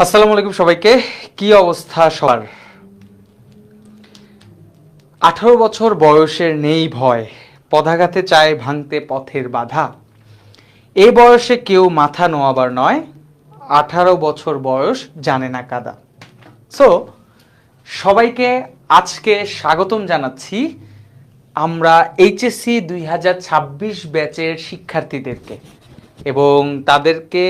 আসসালামু আলাইকুম সবাইকে। কি অবস্থা সবার? 18 বছর বয়সের নেই ভয়, পদাঘাতে চায় ভাঙতে পথের বাধা। এ বয়সে কেউ মাথা নোয়াবার নয়, 18 বছর বয়স জানে না কাদা। সো সবাইকে আজকে স্বাগতম জানাচ্ছি আমরা এইচএসসি 2026 ব্যাচের শিক্ষার্থীদেরকে, এবং তাদেরকে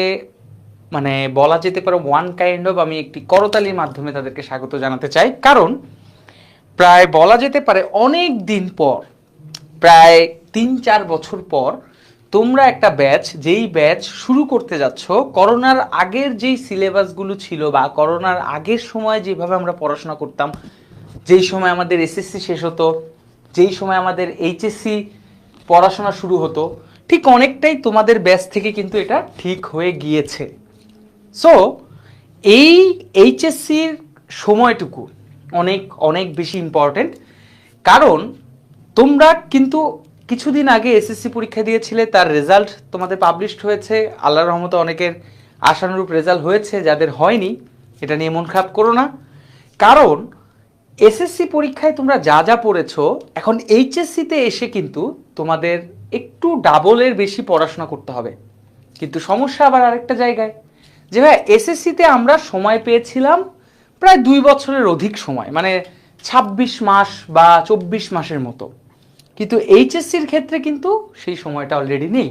মানে বলা যেতে পারে ওয়ান কাইন্ড অফ আমি একটি করতালির মাধ্যমে তাদেরকে স্বাগত জানাতে চাই। কারণ প্রায় বলা যেতে পারে অনেক দিন পর, প্রায় 3-4 বছর পর তোমরা একটা ব্যাচ, যেই ব্যাচ শুরু করতে যাচ্ছ, করোনার আগের যেই সিলেবাসগুলো ছিল বা করোনার আগের সময় যেভাবে আমরা পড়াশোনা করতাম, যেই সময় আমাদের এসএসসি শেষ হতো, যেই সময় আমাদের এইচএসসি পড়াশোনা শুরু হতো, ঠিক অনেকটাই তোমাদের ব্যাচ থেকে কিন্তু এটা ঠিক হয়ে গিয়েছে। সো এই এইচএসসির সময়টুকু অনেক অনেক বেশি ইম্পর্টেন্ট। কারণ তোমরা কিন্তু কিছুদিন আগে এসএসসি পরীক্ষা দিয়েছিলে, তার রেজাল্ট তোমাদের পাবলিশড হয়েছে। আল্লাহর রহমতে অনেকের আশানুরূপ রেজাল্ট হয়েছে, যাদের হয়নি এটা নিয়ে মন খারাপ করো না। কারণ এসএসসি পরীক্ষায় তোমরা যা যা পড়েছো, এখন এইচএসসিতে এসে কিন্তু তোমাদের একটু ডাবলের বেশি পড়াশোনা করতে হবে। কিন্তু সমস্যা আবার আরেকটা জায়গায়, যে ভাই এসএসসিতে আমরা সময় পেয়েছিলাম প্রায় 2 বছরের অধিক সময়, মানে 26 মাস বা 24 মাসের মতো। কিন্তু এইচএসসির ক্ষেত্রে কিন্তু সেই সময়টা অলরেডি নেই।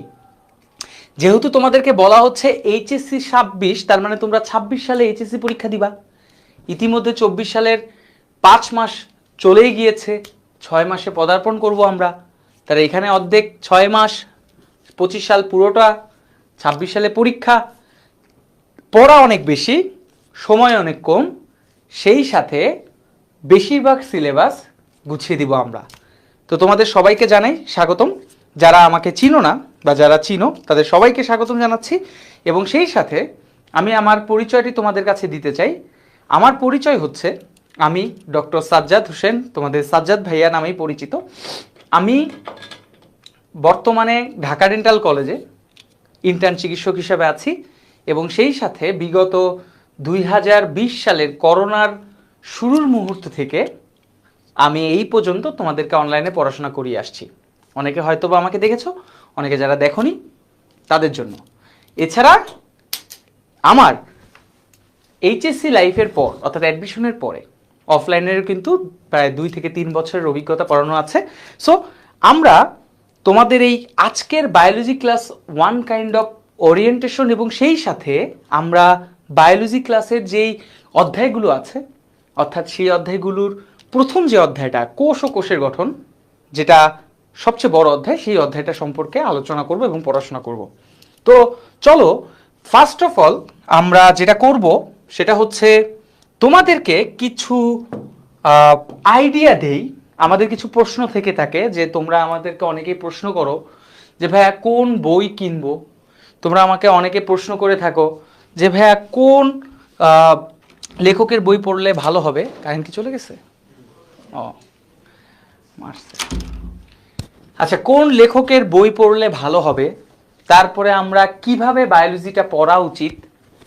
যেহেতু তোমাদেরকে বলা হচ্ছে এইচএসসি 26, তার মানে তোমরা 26 সালে এইচএসসি পরীক্ষা দিবা। ইতিমধ্যে 24 সালের 5 মাস চলেই গিয়েছে, 6 মাসে পদার্পণ করব আমরা। তার এখানে অর্ধেক 6 মাস, 25 সাল পুরোটা, 26 সালে পরীক্ষা। পড়া অনেক বেশি, সময় অনেক কম, সেই সাথে বেশিরভাগ সিলেবাস গুছিয়ে দিব আমরা। তো তোমাদের সবাইকে জানাই স্বাগতম। যারা আমাকে চিনো না বা যারা চিনো তাদের সবাইকে স্বাগতম জানাচ্ছি। এবং সেই সাথে আমি আমার পরিচয়টি তোমাদের কাছে দিতে চাই। আমার পরিচয় হচ্ছে, আমি ডক্টর সাজ্জাদ হোসেন, তোমাদের সাজ্জাদ ভাইয়া নামেই পরিচিত। আমি বর্তমানে ঢাকা ডেন্টাল কলেজে ইন্টার্ন চিকিৎসক হিসেবে আছি, এবং সেই সাথে বিগত 2020 সালের করোনার শুরুর মুহূর্ত থেকে আমি এই পর্যন্ত তোমাদেরকে অনলাইনে পড়াশোনা করিয়ে আসছি। অনেকে হয়তো বা আমাকে দেখেছো, অনেকে যারা দেখোনি তাদের জন্য। এছাড়া আমার এইচএসসি লাইফের পর, অর্থাৎ অ্যাডমিশনের পরে অফলাইনের কিন্তু প্রায় 2 থেকে 3 বছরের অভিজ্ঞতা পড়ানো আছে। সো আমরা তোমাদের এই আজকের biology class one kind of orientation, এবং সেই সাথে আমরা বায়োলজি ক্লাসের যেই অধ্যায়গুলো আছে, অর্থাৎ সেই অধ্যায়গুলোর প্রথম যে অধ্যায়টা কোষ ও কোষের গঠন, যেটা সবচেয়ে বড় অধ্যায়, সেই অধ্যায়টা সম্পর্কে আলোচনা করব এবং পড়াশোনা করব। তো চলো, ফার্স্ট অফ অল আমরা যেটা করব সেটা হচ্ছে তোমাদেরকে কিছু আইডিয়া দেই। আমাদের কিছু প্রশ্ন থেকে থাকে, যে তোমরা আমাদেরকে অনেকেই প্রশ্ন করো যে ভাইয়া কোন বই কিনবো। তোমরা আমাকে অনেকে প্রশ্ন করে থাকো যে ভাইয়া কোন লেখকের বই পড়লে ভালো হবে। কারেন্ট কি চলে গেছে? ও মারছে। আচ্ছা, কোন লেখকের বই পড়লে ভালো হবে, তারপরে আমরা কিভাবে বায়োলজিটা পড়া উচিত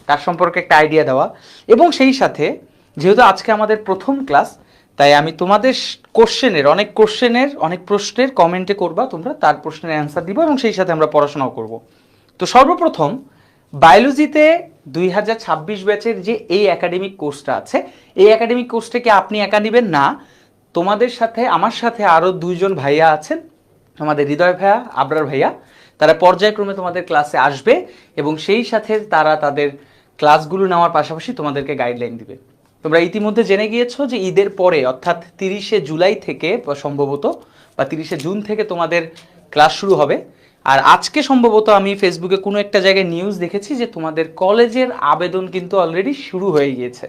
তার সম্পর্কে একটা আইডিয়া দেওয়া। এবং সেই সাথে যেহেতু আজকে আমাদের প্রথম ক্লাস, তাই আমি তোমাদের অনেক প্রশ্নের কমেন্টে করবা তোমরা, তার প্রশ্নের অ্যান্সার দিব, এবং সেই সাথে আমরা পড়াশোনাও করব। তো সর্বপ্রথম বায়োলজিতে 2026 ব্যাচের যে এই একাডেমিক কোর্সটা আছে, এই একাডেমিক কোর্সটাকে আপনি একা নেবেন না, তোমাদের সাথে আমার সাথে আরও 2 জন ভাইয়া আছেন, আমাদের হৃদয় ভাইয়া, আবরার ভাইয়া। তারা পর্যায়ক্রমে তোমাদের ক্লাসে আসবে, এবং সেই সাথে তারা তাদের ক্লাসগুলো নেওয়ার পাশাপাশি তোমাদেরকে গাইডলাইন দিবে। তোমরা ইতিমধ্যে জেনে গিয়েছো যে ঈদের পরে, অর্থাৎ 30শে জুলাই থেকে সম্ভবত, বা 30শে জুন থেকে তোমাদের ক্লাস শুরু হবে। আর আজকে সম্ভবত আমি ফেসবুকে কোনো একটা জায়গায় নিউজ দেখেছি যে তোমাদের কলেজের আবেদন কিন্তু অলরেডি শুরু হয়ে গিয়েছে।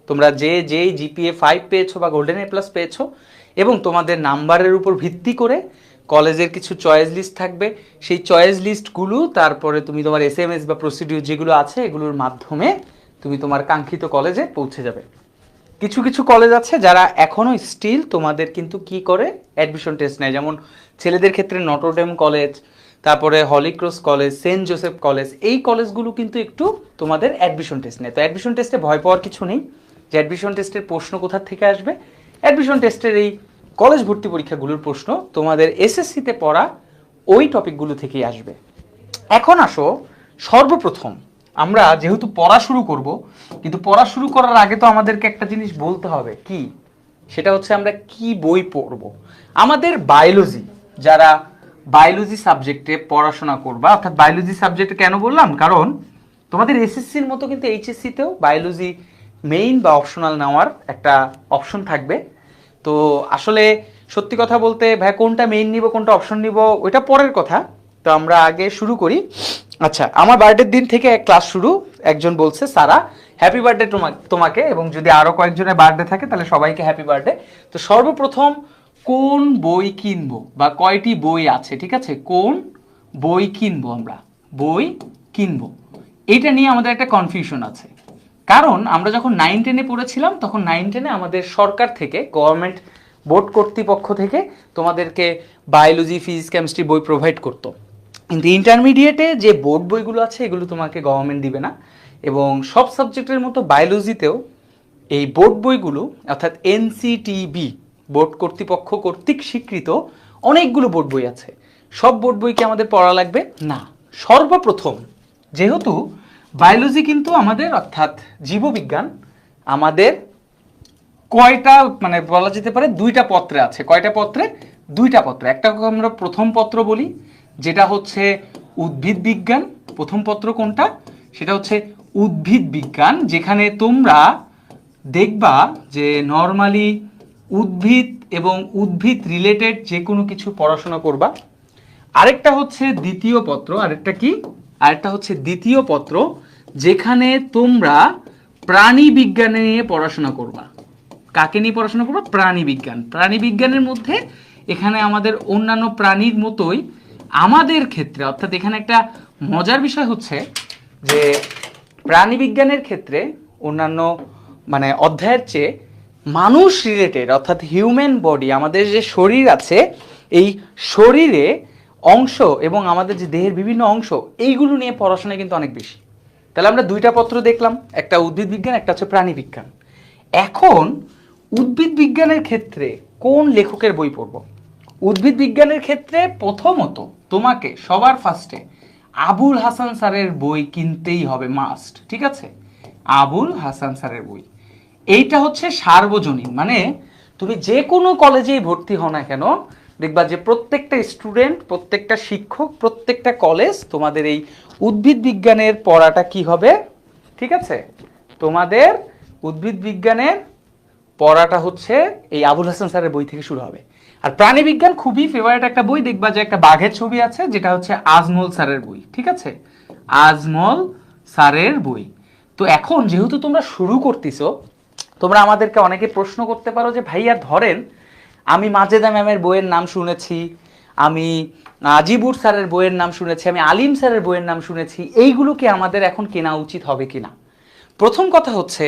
তোমরা যেই জিপিএ 5 পেয়েছো বা গোল্ডেন এ প্লাস পেয়েছো, এবং তোমাদের নাম্বারের উপর ভিত্তি করে কলেজের কিছু চয়েস লিস্ট থাকবে, সেই চয়েস লিস্টগুলো তারপরে তুমি তোমার এসএমএস বা প্রসিডিউর যেগুলো আছে এগুলোর মাধ্যমে তুমি তোমার কাঙ্ক্ষিত কলেজে পৌঁছে যাবে। কিছু কিছু কলেজ আছে যারা এখনো স্টিল তোমাদের কিন্তু কি করে অ্যাডমিশন টেস্ট নেয়, যেমন ছেলেদের ক্ষেত্রে নটরডেম কলেজ, তারপরে Holy Cross college, Saint Joseph college, এই কলেজগুলো কিন্তু একটু তোমাদের অ্যাডমিশন টেস্ট নেয়। তো অ্যাডমিশন টেস্টে ভয় পাওয়ার কিছু নেই যে অ্যাডমিশন টেস্টের প্রশ্ন কোথা থেকে আসবে। অ্যাডমিশন টেস্টের এই কলেজ ভর্তি পরীক্ষাগুলোর প্রশ্ন তোমাদের এসএসসিতে পড়া ওই টপিকগুলো থেকেই আসবে। এখন আসো, সর্বপ্রথম আমরা যেহেতু পড়া শুরু করব, কিন্তু পড়া শুরু করার আগে তো আমাদেরকে একটা জিনিস বলতে হবে, কি সেটা হচ্ছে আমরা কি বই পড়ব। আমাদের বায়োলজি, যারা বায়োলজি সাবজেক্টে পড়াশোনা করবা, অর্থাৎ বায়োলজি সাবজেক্টে কেন বললাম, কারণ তোমাদের এসএসসির মতো কিন্তু এইচএসসিতেও বায়োলজি মেইন বা অপশনাল নেওয়ার একটা অপশন থাকবে। তো আসলে সত্যি কথা বলতে ভাই, কোনটা মেইন নিব কোনটা অপশন নিব ওইটা পরের কথা। তো আমরা আগে শুরু করি। আচ্ছা, আমার বার্থডের দিন থেকে ক্লাস শুরু। একজন বলছে সারা হ্যাপি বার্থডে তোমাকে, এবং যদি আরো কয়েকজনের বার্থডে থাকে তাহলে সবাইকে হ্যাপি বার্থডে। তো সর্বপ্রথম কোন বই কিনবো বা কয়টি বই আছে, ঠিক আছে, কোন বই কিনবো, আমরা বই কিনবো, এটা নিয়ে আমাদের একটা কনফিউশন আছে। কারণ আমরা যখন 9-10-এ পড়েছিলাম তখন 9-10-এ আমাদের সরকার থেকে, গভর্নমেন্ট বোর্ড কর্তৃপক্ষ থেকে তোমাদেরকে বায়োলজি, ফিজিক্স, কেমিস্ট্রি বই প্রোভাইড করতো। কিন্তু ইন্টারমিডিয়েটে যে বোর্ড বইগুলো আছে এগুলো তোমাকে গভর্নমেন্ট দিবে না। এবং সব সাবজেক্টের মতো বায়োলজিতেও এই বোর্ড বইগুলো, অর্থাৎ এনসিটিবি বোর্ড কর্তৃপক্ষ কর্তৃক স্বীকৃত অনেকগুলো বোর্ড বই আছে। সব বোর্ড বই কি আমাদের পড়া লাগবে? না। সর্বপ্রথম যেহেতু বায়োলজি কিন্তু আমাদের, অর্থাৎ জীববিজ্ঞান আমাদের কয়টা, মানে বলা যেতে পারে দুইটা পত্রে আছে। কয়টা পত্রে? দুইটা পত্রে। একটা আমরা প্রথম পত্র বলি, যেটা হচ্ছে উদ্ভিদ বিজ্ঞান। প্রথম পত্র কোনটা? সেটা হচ্ছে উদ্ভিদ বিজ্ঞান, যেখানে তোমরা দেখবা যে নর্মালি উদ্ভিদ এবং উদ্ভিদ রিলেটেড যে কোনো কিছু পড়াশোনা করবা। আরেকটা হচ্ছে দ্বিতীয় পত্র। আরেকটা হচ্ছে দ্বিতীয় পত্র, যেখানে তোমরা প্রাণী বিজ্ঞানে নিয়ে পড়াশোনা করবা। কাকে নিয়ে পড়াশোনা করবা? প্রাণী বিজ্ঞান। প্রাণী বিজ্ঞানের মধ্যে এখানে আমাদের অন্যান্য প্রাণীর মতোই আমাদের ক্ষেত্রে, অর্থাৎ এখানে একটা মজার বিষয় হচ্ছে যে প্রাণী বিজ্ঞানের ক্ষেত্রে অন্যান্য মানে অধ্যায়ের চেয়ে মানুষ রিলেটেড, অর্থাৎ হিউম্যান বডি, আমাদের যে শরীর আছে এই শরীরে অংশ এবং আমাদের যে দেহের বিভিন্ন অংশ, এইগুলো নিয়ে পড়াশোনা কিন্তু অনেক বেশি। তাহলে আমরা দুইটা পত্র দেখলাম, একটা উদ্ভিদ বিজ্ঞান, একটা হচ্ছে প্রাণী বিজ্ঞান। এখন উদ্ভিদ বিজ্ঞানের ক্ষেত্রে কোন লেখকের বই পড়ব? উদ্ভিদ বিজ্ঞানের ক্ষেত্রে প্রথমত তোমাকে সবার ফার্স্টে আবুল হাসান স্যারের বই কিনতেই হবে, মাস্ট। ঠিক আছে, আবুল হাসান স্যারের বই। এইটা হচ্ছে সার্বজনীন, মানে তুমি যে কোনো কলেজেই ভর্তি হও না কেন, দেখবা যে প্রত্যেকটা স্টুডেন্ট, প্রত্যেকটা শিক্ষক, প্রত্যেকটা কলেজ তোমাদের এই উদ্ভিদ বিজ্ঞানের পড়াটা কি হবে, ঠিক আছে, তোমাদের উদ্ভিদ বিজ্ঞানের পড়াটা হচ্ছে এই আবুল হাসান স্যারের বই থেকে শুরু হবে। আর প্রাণী বিজ্ঞান খুবই ফেভারিট একটা বই, দেখবা যে একটা বাঘের ছবি আছে, যেটা হচ্ছে আজমল স্যারের বই। ঠিক আছে, আজমল স্যারের বই। তো এখন যেহেতু তোমরা শুরু করতেছো, তোমরা আমাদেরকে অনেকে প্রশ্ন করতে পারো যে ভাইয়া ধরেন আমি মাজেদা ম্যামের বইয়ের নাম শুনেছি, আমি আজিবুর স্যারের বইয়ের নাম শুনেছি, আমি আলিম স্যারের বইয়ের নাম শুনেছি, এইগুলো কি আমাদের এখন কেনা উচিত হবে কিনা? প্রথম কথা হচ্ছে,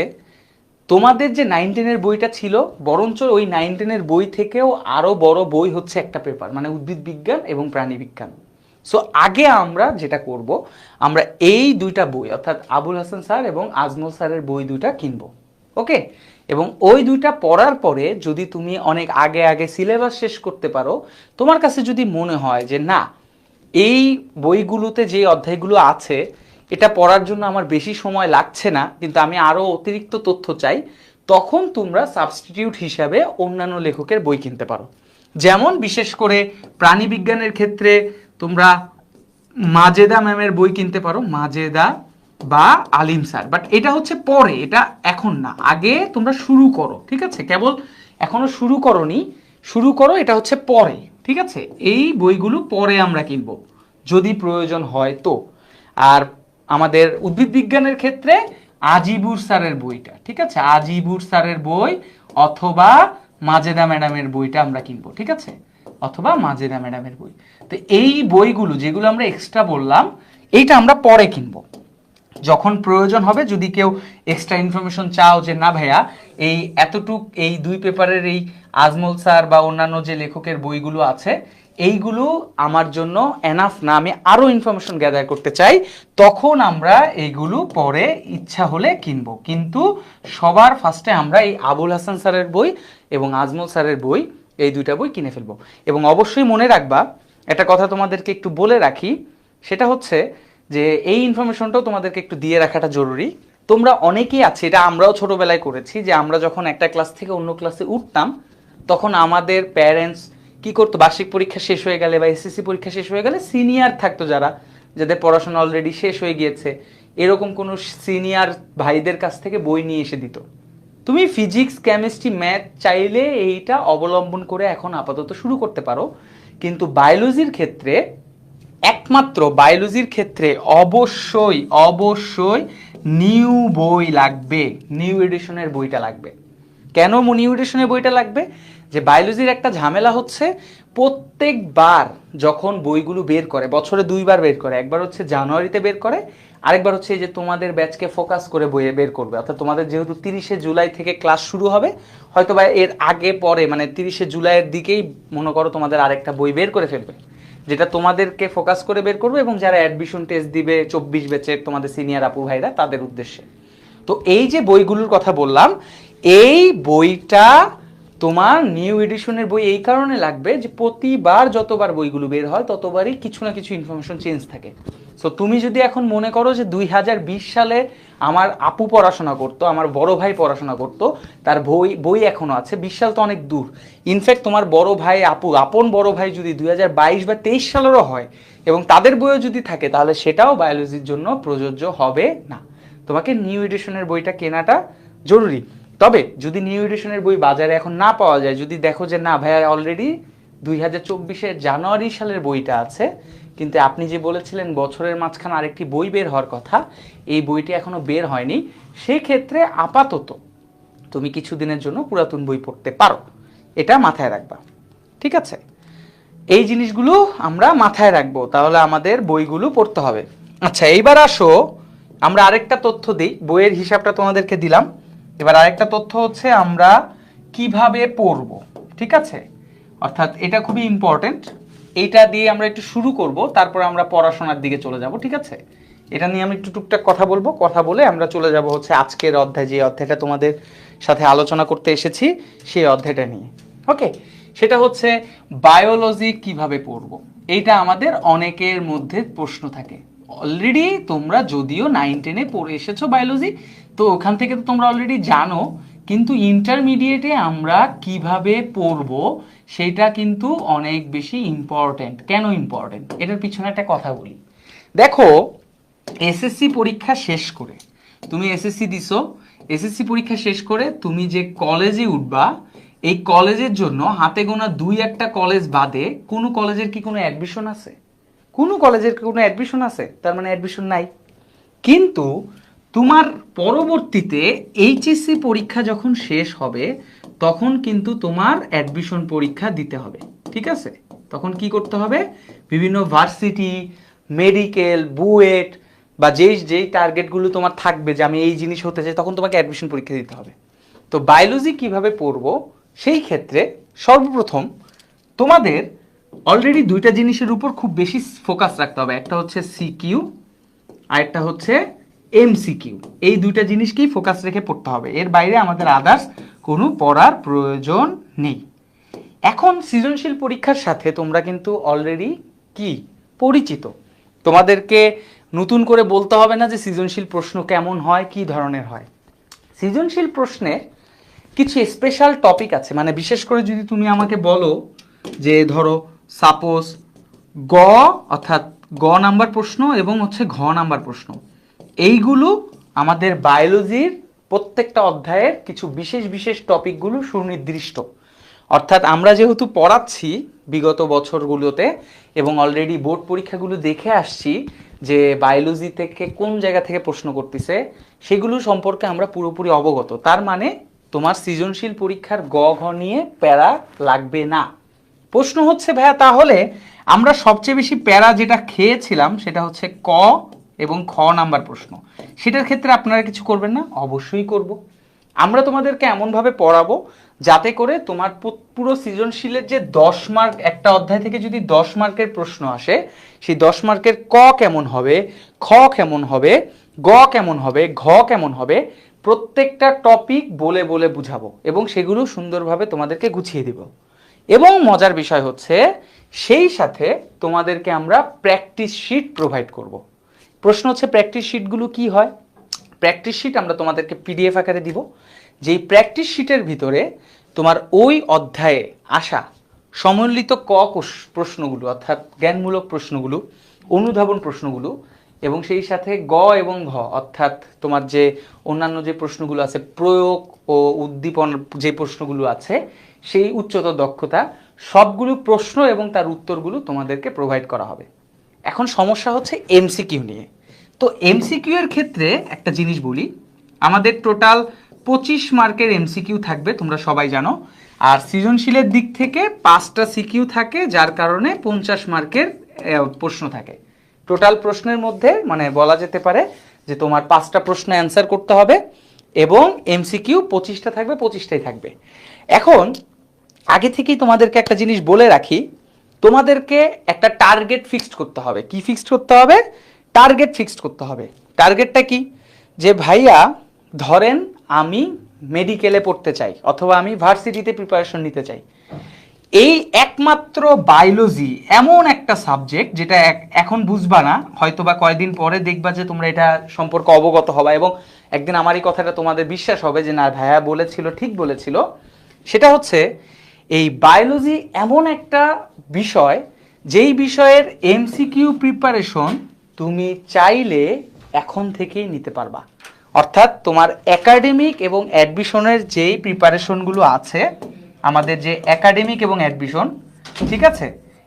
তোমাদের যে 9-10-এর বইটা ছিল, বরঞ্চ ওই 9-10-এর বই থেকেও আরো বড় বই হচ্ছে একটা পেপার, মানে উদ্ভিদ বিজ্ঞান এবং প্রাণী বিজ্ঞান। সো আগে আমরা যেটা করব, আমরা এই দুইটা বই, অর্থাৎ আবুল হাসান স্যার এবং আজমল স্যারের বই দুইটা কিনবো। ওকে, এবং ওই দুইটা পড়ার পরে যদি তুমি অনেক আগে আগে সিলেবাস শেষ করতে পারো, তোমার কাছে যদি মনে হয় যে না, এই বইগুলোতে যে অধ্যায়গুলো আছে এটা পড়ার জন্য আমার বেশি সময় লাগছে না, কিন্তু আমি আরো অতিরিক্ত তথ্য চাই, তখন তোমরা সাবস্টিটিউট হিসাবে অন্যান্য লেখকের বই কিনতে পারো। যেমন বিশেষ করে প্রাণী বিজ্ঞানের ক্ষেত্রে তোমরা মাজেদা ম্যামের বই কিনতে পারো, মাজেদা বা আলিম স্যার। বাট এটা হচ্ছে পরে, এটা এখন না, আগে তোমরা শুরু করো। ঠিক আছে, কেবল এখনো শুরু করোনি, শুরু করো, এটা হচ্ছে পরে। ঠিক আছে, এই বইগুলো পরে আমরা কিনবো যদি প্রয়োজন হয় তো। আর আমাদের উদ্ভিদ বিজ্ঞানের ক্ষেত্রে আজিবুর স্যারের বইটা, ঠিক আছে, আজিবুর স্যারের বই অথবা মাজেদা ম্যাডামের বইটা আমরা কিনবো। ঠিক আছে, অথবা মাজেদা ম্যাডামের বই। তো এই বইগুলো যেগুলো আমরা এক্সট্রা বললাম, এইটা আমরা পরে কিনবো যখন প্রয়োজন হবে। যদি কেউ এক্সট্রা ইনফরমেশন চাও যে না ভাইয়া এই এতটুক এই দুই পেপারের এই আজমল স্যার বা অন্যান্য যে লেখকের বইগুলো আছে এইগুলো আমার জন্য এনাফ না, আমি আরো ইনফরমেশন গ্যাদার করতে চাই, তখন আমরা এইগুলো পরে ইচ্ছা হলে কিনবো। কিন্তু সবার ফার্স্টে আমরা এই আবুল হাসান স্যারের বই এবং আজমল স্যারের বই, এই দুইটা বই কিনে ফেলবো। এবং অবশ্যই মনে রাখবা, একটা কথা তোমাদেরকে একটু বলে রাখি, সেটা হচ্ছে যে এই ইনফরমেশনটাও তোমাদেরকে একটু দিয়ে রাখাটা জরুরি। তোমরা অনেকেই আছে, এটা আমরাও ছোটবেলায় করেছি, যে আমরা যখন একটা ক্লাস থেকে অন্য ক্লাসে উঠতাম, তখন আমাদের প্যারেন্টস কি করতো, বার্ষিক পরীক্ষা শেষ হয়ে গেলে বা এসএসসি পরীক্ষা শেষ হয়ে গেলে সিনিয়র থাকতো যারা, যাদের পড়াশোনা অলরেডি শেষ হয়ে গিয়েছে, এরকম কোনো সিনিয়র ভাইদের কাছ থেকে বই নিয়ে এসে দিত। তুমি ফিজিক্স, কেমিস্ট্রি, ম্যাথ চাইলে এইটা অবলম্বন করে এখন আপাতত শুরু করতে পারো। কিন্তু বায়োলজির ক্ষেত্রে, একমাত্র বায়োলজির ক্ষেত্রে অবশ্যই অবশ্যই নিউ বই লাগবে, নিউ এডিশনের বইটা লাগবে। কেন নিউ এডিশনের বইটা লাগবে? যে বায়োলজির একটা ঝামেলা হচ্ছে, প্রত্যেকবার যখন বইগুলো বের করে, বছরে দুইবার বের করে, একবার হচ্ছে জানুয়ারিতে বের করে, আরেকবার হচ্ছে এই যে তোমাদের ব্যাচকে ফোকাস করে বইয়ে বের করবে। অর্থাৎ তোমাদের যেহেতু 30শে জুলাই থেকে ক্লাস শুরু হবে, হয়তো বা এর আগে পরে মানে 30শে জুলাইয়ের দিকেই মনে করো তোমাদের আরেকটা বই বের করে ফেলবে, যেটা তোমাদেরকে ফোকাস করে বের করবে এবং যারা অ্যাডমিশন টেস্ট দিবে 24 ব্যাচের তোমাদের সিনিয়র আপু ভাইরা, তাদের উদ্দেশ্যে। তো এই যে বইগুলোর কথা বললাম, এই বইটা তোমার নিউ এডিশনের বই এই কারণে লাগবে যে প্রতিবার যতবার বইগুলো বের হয় ততবারই কিছু না কিছু ইনফরমেশন চেঞ্জ থাকে। সো তুমি যদি এখন মনে করো যে 2020 সালে আমার আপু পড়াশোনা করতো, আমার বড় ভাই পড়াশোনা করতো, তার বই বই এখনো আছে, 20 সাল তো অনেক দূর। ইনফ্যাক্ট তোমার বড় ভাই, আপু, আপন বড় ভাই যদি 2022 বা 23 সালেরও হয় এবং তাদের বইও যদি থাকে, তাহলে সেটাও বায়োলজির জন্য প্রযোজ্য হবে না। তোমাকে নিউ এডিশনের বইটা কেনাটা জরুরি। তবে যদি নিউ এডিশনের বই বাজারে এখন না পাওয়া যায়, যদি দেখো যে না ভাইয়া অলরেডি 2024 জানুয়ারি সালের বইটা আছে, কিন্তু আপনি যে বলেছিলেন বছরের মাঝখানে আরেকটি বই বের হওয়ার কথা, এই বইটি এখনো বের হয়নি, সেক্ষেত্রে আপাতত তুমি কিছুদিনের জন্য পুরাতন বই পড়তে পারো, এটা মাথায় রাখবা। ঠিক আছে, এই জিনিসগুলো আমরা মাথায় রাখবো, তাহলে আমাদের বইগুলো পড়তে হবে। আচ্ছা, এইবার আসো আমরা আরেকটা তথ্য দিই। বইয়ের হিসাবটা তোমাদেরকে দিলাম, এবার আরেকটা তথ্য হচ্ছে আমরা কিভাবে পড়ব। ঠিক আছে, অর্থাৎ এটা খুবই ইম্পর্টেন্ট, এইটা দিয়ে আমরা একটু শুরু করব, তারপর আমরা পড়াশোনার দিকে চলে যাব। ঠিক আছে, এটা নিয়ে আমি একটু টুকটাক কথা বলবো, কথা বলে আমরা চলে যাব হচ্ছে আজকের অধ্যায়, যে অধ্যায়টা তোমাদের সাথে আলোচনা করতে এসেছি সেই অধ্যায়টা নিয়ে। ওকে, সেটা হচ্ছে বায়োলজি কিভাবে পড়ব। এইটা আমাদের অনেকের মধ্যে প্রশ্ন থাকে। অলরেডি তোমরা যদিও 9-10-এ পড়ে এসেছো বায়োলজি, তো ওখান থেকে তো তোমরা অলরেডি জানো, কিন্তু ইন্টারমিডিয়েটে আমরা কিভাবে পড়ব সেটা কিন্তু অনেক বেশি ইম্পর্টেন্ট। কেন ইম্পর্টেন্ট, এটার পিছনে একটা কথা বলি। দেখো, এসএসসি পরীক্ষা শেষ করে, তুমি এসএসসি দিছো, এসএসসি পরীক্ষা শেষ করে তুমি যে কলেজে উঠবা, এই কলেজের জন্য হাতে গোনা 2-1টা কলেজ বাদে কোনো কলেজের কি কোনো অ্যাডমিশন আছে? কোনো কলেজের কি কোনো অ্যাডমিশন আছে? তার মানে অ্যাডমিশন নাই। কিন্তু তোমার পরবর্তীতে এইচএসসি পরীক্ষা যখন শেষ হবে, তখন কিন্তু তোমার অ্যাডমিশন পরীক্ষা দিতে হবে। ঠিক আছে, তখন কি করতে হবে, বিভিন্ন ভার্সিটি, মেডিকেল, বুয়েট বা যেই যেই টার্গেটগুলো তোমার থাকবে যে আমি এই জিনিস হতে চাই, তখন তোমাকে অ্যাডমিশন পরীক্ষা দিতে হবে। তো বায়োলজি কিভাবে পড়বো, সেই ক্ষেত্রে সর্বপ্রথম তোমাদের অলরেডি দুইটা জিনিসের উপর খুব বেশি ফোকাস রাখতে হবে। একটা হচ্ছে সিকিউ আর একটা হচ্ছে এমসিকিউ। এই দুইটা জিনিসকেই ফোকাস রেখে পড়তে হবে, এর বাইরে আমাদের আদার্স কোনো পড়ার প্রয়োজন নেই। এখন সৃজনশীল পরীক্ষার সাথে তোমরা কিন্তু অলরেডি কি পরিচিত, তোমাদেরকে নতুন করে বলতে হবে না যে সৃজনশীল প্রশ্ন কেমন হয়, কি ধরনের হয়। সৃজনশীল প্রশ্নে কিছু স্পেশাল টপিক আছে, মানে বিশেষ করে যদি তুমি আমাকে বলো যে ধরো সাপোজ গ, অর্থাৎ গ নাম্বার প্রশ্ন এবং হচ্ছে ঘ নাম্বার প্রশ্ন, এইগুলো আমাদের বায়োলজির প্রত্যেকটা অধ্যায়ের কিছু বিশেষ বিশেষ টপিকগুলো সুনির্দিষ্ট। অর্থাৎ আমরা যেহেতু পড়াচ্ছি বিগত বছরগুলোতে এবং অলরেডি বোর্ড পরীক্ষাগুলো দেখে আসছি যে বায়োলজি থেকে কোন জায়গা থেকে প্রশ্ন করতেছে, সেগুলো সম্পর্কে আমরা পুরোপুরি অবগত। তার মানে তোমার সৃজনশীল পরীক্ষার গ ঘ নিয়ে প্যারা লাগবে না। প্রশ্ন হচ্ছে ভাইয়া, তাহলে আমরা সবচেয়ে বেশি প্যারা যেটা খেয়েছিলাম সেটা হচ্ছে ক এবং খ নাম্বার প্রশ্ন, সেটার ক্ষেত্রে আপনারা কিছু করবেন না? অবশ্যই করব। আমরা তোমাদেরকে এমনভাবে পড়াবো যাতে করে তোমার পুরো সৃজনশীলের যে 10 মার্ক, একটা অধ্যায় থেকে যদি 10 মার্কের প্রশ্ন আসে, সেই 10 মার্কের ক কেমন হবে, খ কেমন হবে, গ কেমন হবে, ঘ কেমন হবে, প্রত্যেকটা টপিক বলে বলে বুঝাবো এবং সেগুলো সুন্দরভাবে তোমাদেরকে গুছিয়ে দিব। এবং মজার বিষয় হচ্ছে সেই সাথে তোমাদেরকে আমরা প্র্যাকটিস শিট প্রোভাইড করব। প্রশ্ন হচ্ছে প্র্যাকটিস শিটগুলো কি হয়? প্র্যাকটিস শিট আমরা তোমাদেরকে পিডিএফ আকারে দিব, যেই প্র্যাকটিস শিটের ভিতরে তোমার ওই অধ্যায়ে আসা সম্মিলিত প্রশ্নগুলো, অর্থাৎ জ্ঞানমূলক প্রশ্নগুলো, অনুধাবন প্রশ্নগুলো, এবং সেই সাথে গ এবং ঘ অর্থাৎ তোমার যে অন্যান্য যে প্রশ্নগুলো আছে, প্রয়োগ ও উদ্দীপন যে প্রশ্নগুলো আছে, সেই উচ্চতর দক্ষতা সবগুলো প্রশ্ন এবং তার উত্তরগুলো তোমাদেরকে প্রোভাইড করা হবে। এখন সমস্যা হচ্ছে এমসিকিউ নিয়ে। তো এমসিকিউ এর ক্ষেত্রে একটা জিনিস বলি, আমাদের টোটাল 25 মার্কের এমসিকিউ থাকবে, তোমরা সবাই জানো। আর সৃজনশীলের দিক থেকে 5টা সিকিউ থাকে, যার কারণে 50 মার্কের প্রশ্ন থাকে। টোটাল প্রশ্নের মধ্যে মানে বলা যেতে পারে যে তোমার 5টা প্রশ্ন অ্যান্সার করতে হবে এবং এমসিকিউ 25টা থাকবে, 25টাই থাকবে। এখন আগে থেকেই তোমাদেরকে একটা জিনিস বলে রাখি, তোমাদেরকে একটা টার্গেট ফিক্সড করতে হবে। কি ফিক্সড করতে হবে? টার্গেট ফিক্সড করতে হবে। টার্গেটটা কি? যে ভাইয়া ধরেন আমি মেডিকেলে পড়তে চাই অথবা আমি ভার্সিটিতে প্রিপারেশন নিতে চাই, এই একমাত্র বায়োলজি এমন একটা সাবজেক্ট যেটা এখন বুঝবা না, হয়তো বা কয়েকদিন পরে দেখবা যে তোমরা এটা সম্পর্কে অবগত হবা এবং একদিন আমার এই কথাটা তোমাদের বিশ্বাস হবে যে না ভাইয়া বলেছিল, ঠিক বলেছিল। সেটা হচ্ছে এই বায়োলজি এমন একটা বিষয়, যেই বিষয়ের এমসিকিউ প্রিপারেশন তুমি চাইলে এখন থেকেই নিতে পারবা। অর্থাৎ তোমার একাডেমিক এবং অ্যাডমিশনের যেই প্রিপারেশনগুলো আছে, আমাদের যে একাডেমিক এবং অ্যাডমিশন, ঠিক আছে,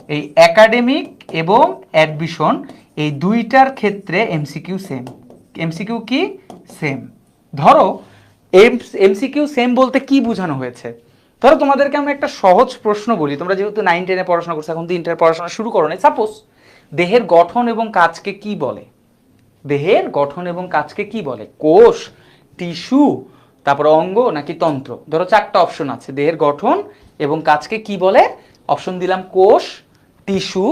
এই একাডেমিক এবং অ্যাডমিশন এই দুইটার ক্ষেত্রে এমসিকিউ সেম। এমসিকিউ কি? সেম। ধরো এমসিকিউ সেম বলতে কি বোঝানো হয়েছে? ধরো তোমাদেরকে আমরা একটা সহজ প্রশ্ন বলি, তোমরা যেহেতু 9-10-এ পড়াশোনা করছো, এখন তো ইন্টার পড়াশোনা শুরু করো নাই। সাপোজ দেহের গঠন এবং কাজকে কি বলে? দেহের গঠন এবং কাজকে কি বলে? কোষ, টিস্যু, তারপর অঙ্গ নাকি তন্ত্র? ধরো 4টা অপশন আছে, দেহের গঠন এবং কাজকে কি বলে? অপশন দিলাম কোষ, টিস্যু,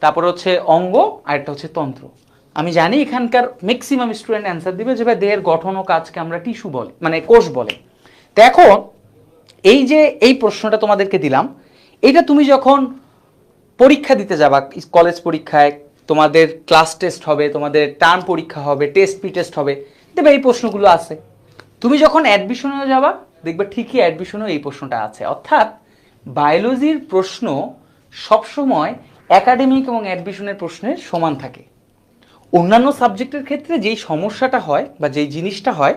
তারপর হচ্ছে অঙ্গ, আর একটা হচ্ছে তন্ত্র। আমি জানি এখানকার ম্যাক্সিমাম স্টুডেন্ট অ্যান্সার দিবে যে ভাই দেহের গঠন ও কাজকে আমরা টিস্যু বলে, মানে কোষ বলে। দেখো এই যে এই প্রশ্নটা তোমাদেরকে দিলাম, এটা তুমি যখন পরীক্ষা দিতে যাবা, কলেজ পরীক্ষায় তোমাদের ক্লাস টেস্ট হবে, তোমাদের টার্ম পরীক্ষা হবে, টেস্ট প্রি টেস্ট হবে, দেখবে এই প্রশ্নগুলো আছে। তুমি যখন অ্যাডমিশনে যাবা দেখবে ঠিকই অ্যাডমিশনেও এই প্রশ্নটা আছে। অর্থাৎ বায়োলজির প্রশ্ন সবসময় একাডেমিক এবং অ্যাডমিশনের প্রশ্নের সমান থাকে। অন্যান্য সাবজেক্টের ক্ষেত্রে যেই সমস্যাটা হয় বা যেই জিনিসটা হয়,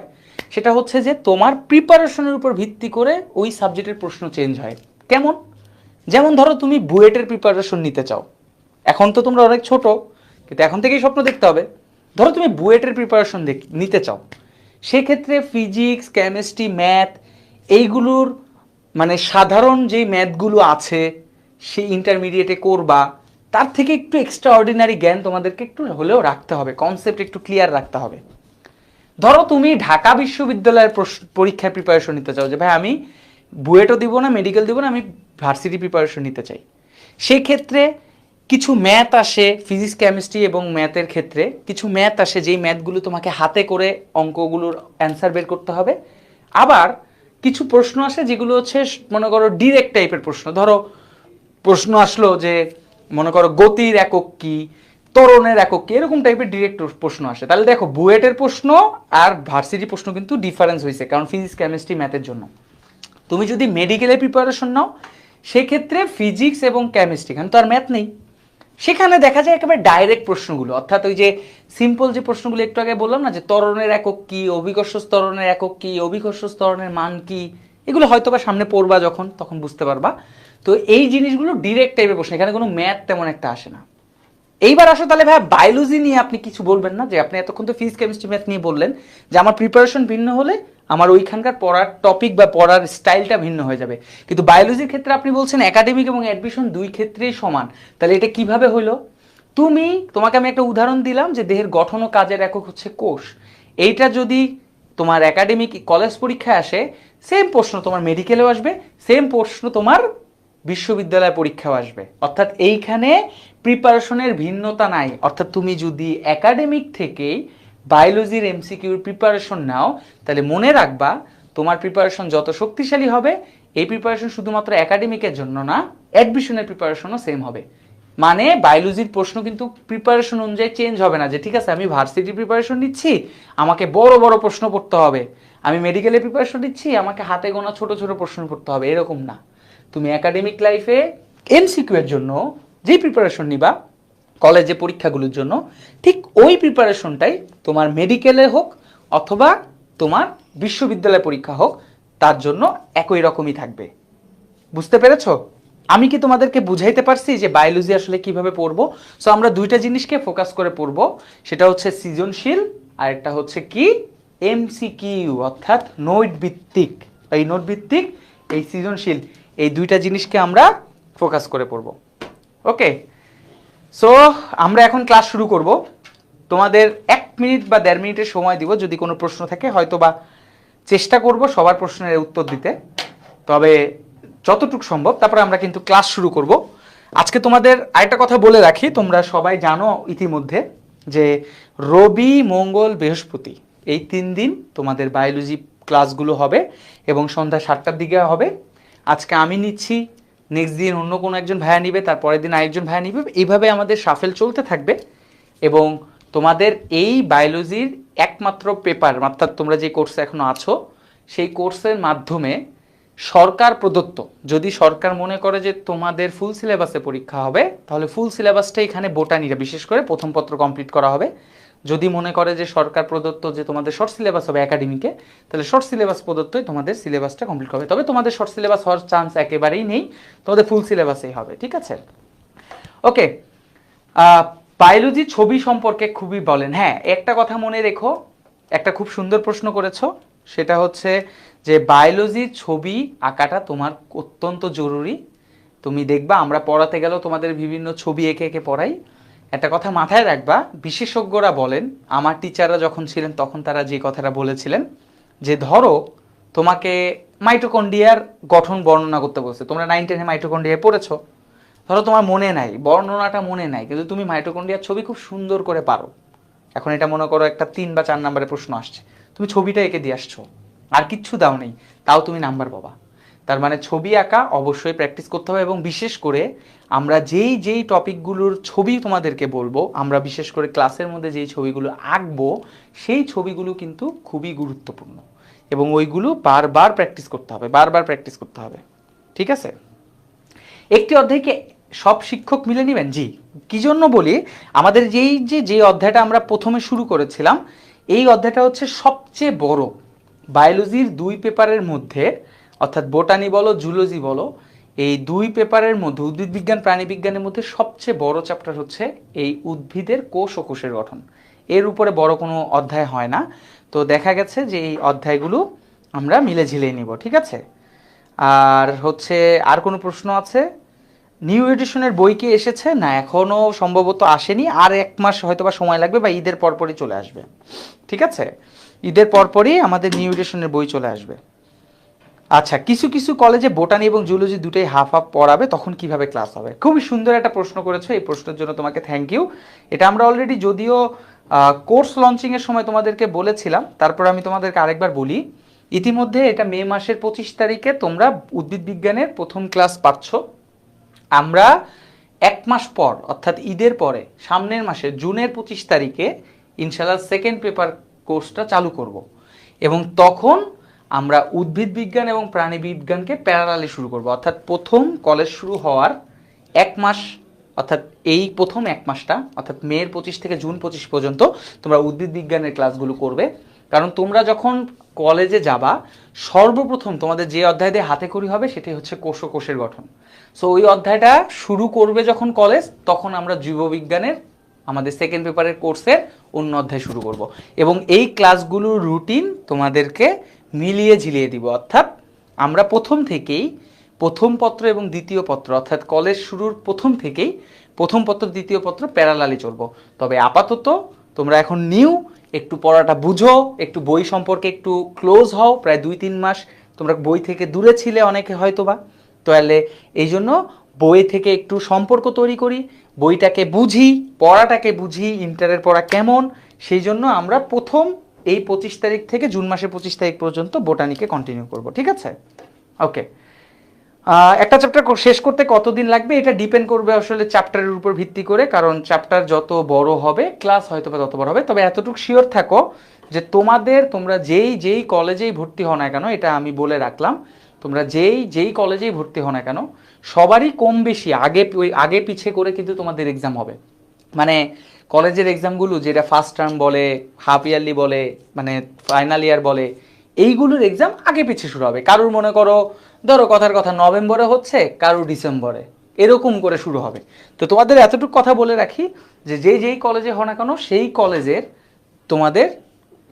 সেটা হচ্ছে যে তোমার প্রিপারেশনের উপর ভিত্তি করে ওই সাবজেক্টের প্রশ্ন চেঞ্জ হয়। কেমন? যেমন ধরো তুমি বুয়েটের প্রিপারেশন নিতে চাও, এখন তো তোমরা অনেক ছোট, কিন্তু এখন থেকেই স্বপ্ন দেখতে হবে। ধরো তুমি বুয়েটের প্রিপারেশন নিতে চাও, সেক্ষেত্রে ফিজিক্স, কেমিস্ট্রি, ম্যাথ এইগুলোর মানে সাধারণ যেই ম্যাথগুলো আছে সেই ইন্টারমিডিয়েটে করবা, তার থেকে একটু এক্সট্রা অর্ডিনারি জ্ঞান তোমাদেরকে একটু হলেও রাখতে হবে, কনসেপ্ট একটু ক্লিয়ার রাখতে হবে। ধরো তুমি ঢাকা বিশ্ববিদ্যালয়ের পরীক্ষায় প্রিপারেশন নিতে চাও, যে ভাই আমি বুয়েটও দিব না, মেডিকেল দিব না, আমি ভার্সিটি প্রিপারেশন নিতে চাই। সেক্ষেত্রে কিছু ম্যাথ আসে, ফিজিক্স, কেমিস্ট্রি এবং ম্যাথের ক্ষেত্রে কিছু ম্যাথ আসে, যেই ম্যাথগুলো তোমাকে হাতে করে অঙ্কগুলোর অ্যান্সার বের করতে হবে। আবার কিছু প্রশ্ন আসে যেগুলো হচ্ছে মনে করো ডিরেক্ট টাইপের প্রশ্ন। ধরো প্রশ্ন আসলো যে মনে করো গতির একক কি, ত্বরণের একক কি, এরকম টাইপের ডিরেক্ট প্রশ্ন আসে। তাহলে দেখো বুয়েটের প্রশ্ন আর ভার্সিটি প্রশ্ন কিন্তু ডিফারেন্স হয়েছে, কারণ ফিজিক্স, কেমিস্ট্রি, ম্যাথের জন্য। তুমি যদি মেডিকেলে প্রিপারেশন নাও, সেক্ষেত্রে ফিজিক্স এবং কেমিস্ট্রি, এখানে তো আর ম্যাথ নেই, সেখানে দেখা যায় একেবারে ডাইরেক্ট প্রশ্নগুলো। অর্থাৎ ওই যে সিম্পল যে প্রশ্নগুলো একটু আগে বললাম না, যে ত্বরণের একক কি, অভিকর্ষ ত্বরণের একক কি, অভিকর্ষ ত্বরণের মান কি, এগুলো হয়তো বা সামনে পড়বা যখন, তখন বুঝতে পারবা। তো এই জিনিসগুলো ডিরেক্ট টাইপের প্রশ্ন, এখানে কোনো ম্যাথ তেমন একটা আসে না। এইবার আসো তাহলে ভাই বায়োলজি নিয়ে আপনি কিছু বলবেন না? যে আপনি এতক্ষণ তো ফিজিক্স, কেমিস্ট্রি, ম্যাথ নিয়ে বললেন, যে আমার প্রিপারেশন ভিন্ন হলে আমার ওইখানকার পড়ার টপিক বা পড়ার স্টাইলটা ভিন্ন হয়ে যাবে, কিন্তু বায়োলজির ক্ষেত্রে আপনি বলছেন একাডেমিক এবং অ্যাডমিশন দুই ক্ষেত্রেই সমান। তাহলে এটা কিভাবে হলো? তোমাকে আমি একটা উদাহরণ দিলাম যে দেহের গঠন ও কাজের একক হচ্ছে কোষ। এইটা যদি তোমার একাডেমিক কলেজ পরীক্ষায় আসে, সেম প্রশ্ন তোমার মেডিকেলেও আসবে, সেম প্রশ্ন তোমার বিশ্ববিদ্যালয় পরীক্ষাও আসবে। অর্থাৎ এইখানে প্রিপারেশনের ভিন্নতা নাই। অর্থাৎ তুমি যদি একাডেমিক থেকেই বায়োলজির এমসিকিউর প্রিপারেশন নাও, তাহলে মনে রাখবা তোমার প্রিপারেশন যত শক্তিশালী হবে, এই প্রিপারেশন শুধুমাত্র একাডেমিকের জন্য না, অ্যাডমিশনের প্রিপারেশনও সেম হবে। মানে বায়োলজির প্রশ্ন কিন্তু প্রিপারেশন অনুযায়ী চেঞ্জ হবে না, যে ঠিক আছে আমি ভার্সিটি প্রিপারেশন নিচ্ছি আমাকে বড় বড় প্রশ্ন পড়তে হবে, আমি মেডিকেলে প্রিপারেশন নিচ্ছি আমাকে হাতে গোনা ছোট ছোট প্রশ্ন পড়তে হবে, এরকম না। তুমি একাডেমিক লাইফে এমসিকিউ এর জন্য যে প্রিপারেশন নিবা কলেজে পরীক্ষাগুলোর জন্য, ঠিক ওই প্রিপারেশনটাই তোমার মেডিকেলে হোক অথবা তোমার বিশ্ববিদ্যালয় পরীক্ষা হোক, তার জন্য একই রকমই থাকবে। বুঝতে পেরেছো? আমি কি তোমাদেরকে বুঝাইতে পারছি যে বায়োলজি আসলে কিভাবে পড়বো? সো আমরা দুইটা জিনিসকে ফোকাস করে পড়বো, সেটা হচ্ছে সৃজনশীল আর একটা হচ্ছে কি এমসিকিউ, অর্থাৎ নোট ভিত্তিক। এই নোট ভিত্তিক, এই সৃজনশীল, এই দুইটা জিনিসকে আমরা ফোকাস করে পড়বো। ওকে, সো আমরা এখন ক্লাস শুরু করব। তোমাদের 1 মিনিট বা 1.5 মিনিটের সময় দিব, যদি কোনো প্রশ্ন থাকে হয়তো বা চেষ্টা করব সবার প্রশ্নের উত্তর দিতে, তবে যতটুকু সম্ভব। তারপরে আমরা কিন্তু ক্লাস শুরু করব। আজকে তোমাদের আরেকটা কথা বলে রাখি, তোমরা সবাই জানো ইতিমধ্যে যে রবি, মঙ্গল, বৃহস্পতি এই 3 দিন তোমাদের বায়োলজি ক্লাসগুলো হবে এবং সন্ধ্যা 7টার দিকে হবে। আজকে আমি নিচ্ছি, নেক্সট দিন অন্য কোনো একজন ভাইয়া নিবে, তারপরের দিন আরেকজন ভাইয়া নিবে, এইভাবে আমাদের শাফেল চলতে থাকবে। এবং তোমাদের এই বায়োলজির একমাত্র পেপার, অর্থাৎ তোমরা যে কোর্সে এখনো আছো সেই কোর্সের মাধ্যমে সরকার প্রদত্ত, যদি সরকার মনে করে যে তোমাদের ফুল সিলেবাসে পরীক্ষা হবে, তাহলে ফুল সিলেবাসটা এখানে বোটানিরা বিশেষ করে প্রথম পত্র কমপ্লিট করা হবে। যদি মনে করে যে সরকার প্রদত্ত যে তোমাদের শর্ট সিলেবাস হবে একাডেমিকে, তাহলে শর্ট সিলেবাস প্রদত্তই তোমাদের সিলেবাসটা কমপ্লিট হবে। তবে তোমাদের শর্ট সিলেবাস হওয়ার চান্স একেবারেই নেই, তোমাদের ফুল সিলেবাসেই হবে। ঠিক আছে? ওকে, বায়োলজি ছবি সম্পর্কে খুবই বলেন। হ্যাঁ, একটা কথা মনে রেখো, একটা খুব সুন্দর প্রশ্ন করেছো, সেটা হচ্ছে যে বায়োলজির ছবি আঁকাটা তোমার অত্যন্ত জরুরি। তুমি দেখবা আমরা পড়াতে গেলেও তোমাদের বিভিন্ন ছবি এঁকে এঁকে পড়াই। একটা কথা মাথায় রাখবা, বিশেষজ্ঞরা বলেন, আমার টিচাররা যখন ছিলেন তখন তারা যে কথাটা বলেছিলেন, যে ধরো তোমাকে মাইটোকন্ড্রিয়ার গঠন বর্ণনা করতে বলছে, তোমরা 9-10-এ মাইটোকন্ড্রিয়া পড়েছো, ধরো তোমার মনে নাই, বর্ণনাটা মনে নাই, কিন্তু তুমি মাইটোকন্ড্রিয়ার ছবি খুব সুন্দর করে পারো। এখন এটা মনে করো একটা 3 বা 4 নম্বরের প্রশ্ন আসছে, তুমি ছবিটা এঁকে দিয়ে আসছো, আর কিচ্ছু দাও নেই, তাও তুমি নাম্বার পাবা। তার মানে ছবি আঁকা অবশ্যই প্র্যাকটিস করতে হবে। এবং বিশেষ করে আমরা যেই যেই টপিকগুলোর ছবি তোমাদেরকে বলবো, আমরা বিশেষ করে ক্লাসের মধ্যে যেই ছবিগুলো আঁকবো, সেই ছবিগুলো কিন্তু খুবই গুরুত্বপূর্ণ এবং ওইগুলো বারবার প্র্যাকটিস করতে হবে, বারবার প্র্যাকটিস করতে হবে। ঠিক আছে? একটি অধ্যায়কে সব শিক্ষক মিলে নেবেন? জি। কি জন্য বলি, আমাদের যে অধ্যায়টা আমরা প্রথমে শুরু করেছিলাম, এই অধ্যায়টা হচ্ছে সবচেয়ে বড় বায়োলজির 2 পেপারের মধ্যে, অর্থাৎ বোটানি বলো জুলজি বলো, এই 2 পেপারের মধ্যে উদ্ভিদ বিজ্ঞান প্রাণী বিজ্ঞানের মধ্যে সবচেয়ে বড় চ্যাপ্টার হচ্ছে এই উদ্ভিদের কোষ ও কোষের গঠন। এর উপরে বড় কোনো অধ্যায় হয় না। তো দেখা গেছে যে এই অধ্যায়গুলো আমরা মিলে ঝিলেই নিব। ঠিক আছে? আর হচ্ছে আর কোনো প্রশ্ন আছে? নিউ এডিশনের বই কি এসেছে? না, এখনো সম্ভবত আসেনি, আর 1 মাস হয়তো বা সময় লাগবে, বা ঈদের পরপরই চলে আসবে। ঠিক আছে? ঈদের পরপরই আমাদের নিউ এডিশনের বই চলে আসবে। আচ্ছা, কিছু কিছু কলেজে বোটানি এবং জুলজি দুটোই হাফ হাফ পড়াবে, তখন কিভাবে ক্লাস হবে? খুবই সুন্দর একটা প্রশ্ন করেছো, এই প্রশ্নের জন্য তোমাকে থ্যাংক ইউ। এটা আমরা অলরেডি যদিও কোর্স লঞ্চিংয়ের সময় তোমাদেরকে বলেছিলাম, তারপর আমি তোমাদেরকে আরেকবার বলি। ইতিমধ্যে এটা মে মাসের 25 তারিখে তোমরা উদ্ভিদ বিজ্ঞানের প্রথম ক্লাস পাচ্ছ। আমরা 1 মাস পর, অর্থাৎ ঈদের পরে সামনের মাসে জুনের 25 তারিখে ইনশাআল্লাহ সেকেন্ড পেপার কোর্সটা চালু করব। এবং তখন আমরা উদ্ভিদ বিজ্ঞান এবং প্রাণী বিজ্ঞানকে প্যারালালি শুরু করব। অর্থাৎ প্রথম কলেজ শুরু হওয়ার 1 মাস, অর্থাৎ এই প্রথম 1 মাসটা, অর্থাৎ মের 25 থেকে জুন 25 পর্যন্ত তোমরা উদ্ভিদ বিজ্ঞানের ক্লাসগুলো করবে। কারণ তোমরা যখন কলেজে যাবা, সর্বপ্রথম তোমাদের যে অধ্যায় দিয়ে হাতে খড়ি হবে সেটাই হচ্ছে কোষ ও কোষের গঠন। সো ওই অধ্যায়টা শুরু করবে যখন কলেজ, তখন আমরা জীববিজ্ঞানের আমাদের সেকেন্ড পেপারের কোর্সের অন্য অধ্যায় শুরু করব। এবং এই ক্লাসগুলোর রুটিন তোমাদেরকে মিলিয়ে ঝিলিয়ে দিব। অর্থাৎ আমরা প্রথম থেকেই প্রথম পত্র এবং দ্বিতীয় পত্র, অর্থাৎ কলেজ শুরুর প্রথম থেকেই প্রথম পত্র দ্বিতীয় পত্র প্যারালালি চলবো। তবে আপাতত তোমরা এখন একটু পড়াটা বুঝো, একটু বই সম্পর্কে একটু ক্লোজ হও, প্রায় 2-3 মাস তোমরা বই থেকে দূরে ছিলে অনেকে হয়তো বা, তাহলে এই জন্য বই থেকে একটু সম্পর্ক তৈরি করি, বইটাকে বুঝি, পড়াটাকে বুঝি, ইন্টারের পড়া কেমন। সেই জন্য আমরা প্রথম এই 25 তারিখ থেকে জুন মাসের 25 তারিখ পর্যন্ত বোটানিকে কন্টিনিউ করব, ঠিক আছে? ওকে, একটা চ্যাপ্টার শেষ করতে কতদিন লাগবে এটা ডিপেন্ড করবে আসলে চ্যাপ্টারের উপর ভিত্তি করে, কারণ চ্যাপ্টার যত বড় হবে ক্লাস হয়তো বা তত বড় হবে। তবে এতটুকু শিওর থাকো যে তোমরা যেই কলেজেই ভর্তি হও না কেন, এটা আমি বলে রাখলাম, তোমরা যেই কলেজেই ভর্তি হও না কেন সবারই কম বেশি আগে পিছে করে কিন্তু তোমাদের এক্সাম হবে। মানে কলেজের এক্সামগুলো যেটা ফার্স্ট টার্ম বলে, হাফ ইয়ারলি বলে, মানে ফাইনাল ইয়ার বলে, এইগুলোর এক্সাম আগে পিছিয়ে শুরু হবে। কারুর মনে করো ধরো কথার কথা নভেম্বরে হচ্ছে, কারুর ডিসেম্বরে, এরকম করে শুরু হবে। তো তোমাদের এতটুকু কথা বলে রাখি যে যেই কলেজে হও না কেন সেই কলেজের তোমাদের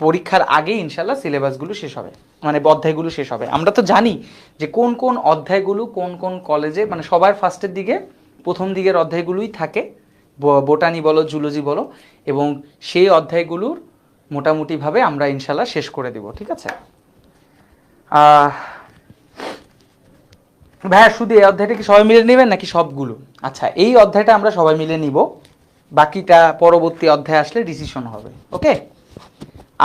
পরীক্ষার আগে ইনশাল্লাহ সিলেবাসগুলো শেষ হবে, মানে অধ্যায়গুলো শেষ হবে। আমরা তো জানি যে কোন কোন অধ্যায়গুলো কোন কোন কলেজে, মানে সবার ফার্স্টের দিকে প্রথম দিকের অধ্যায়গুলোই থাকে, বোটানি বলো জুলজি বলো, এবং সেই অধ্যায়গুলোর মোটামুটিভাবে আমরা ইনশাল্লাহ শেষ করে দেব, ঠিক আছে? ভাইয়া শুধু এই অধ্যায়টা কি সবাই মিলে নেবেন নাকি সবগুলো? আচ্ছা, এই অধ্যায়টা আমরা সবাই মিলে নিব, বাকিটা পরবর্তী অধ্যায় আসলে ডিসিশন হবে। ওকে,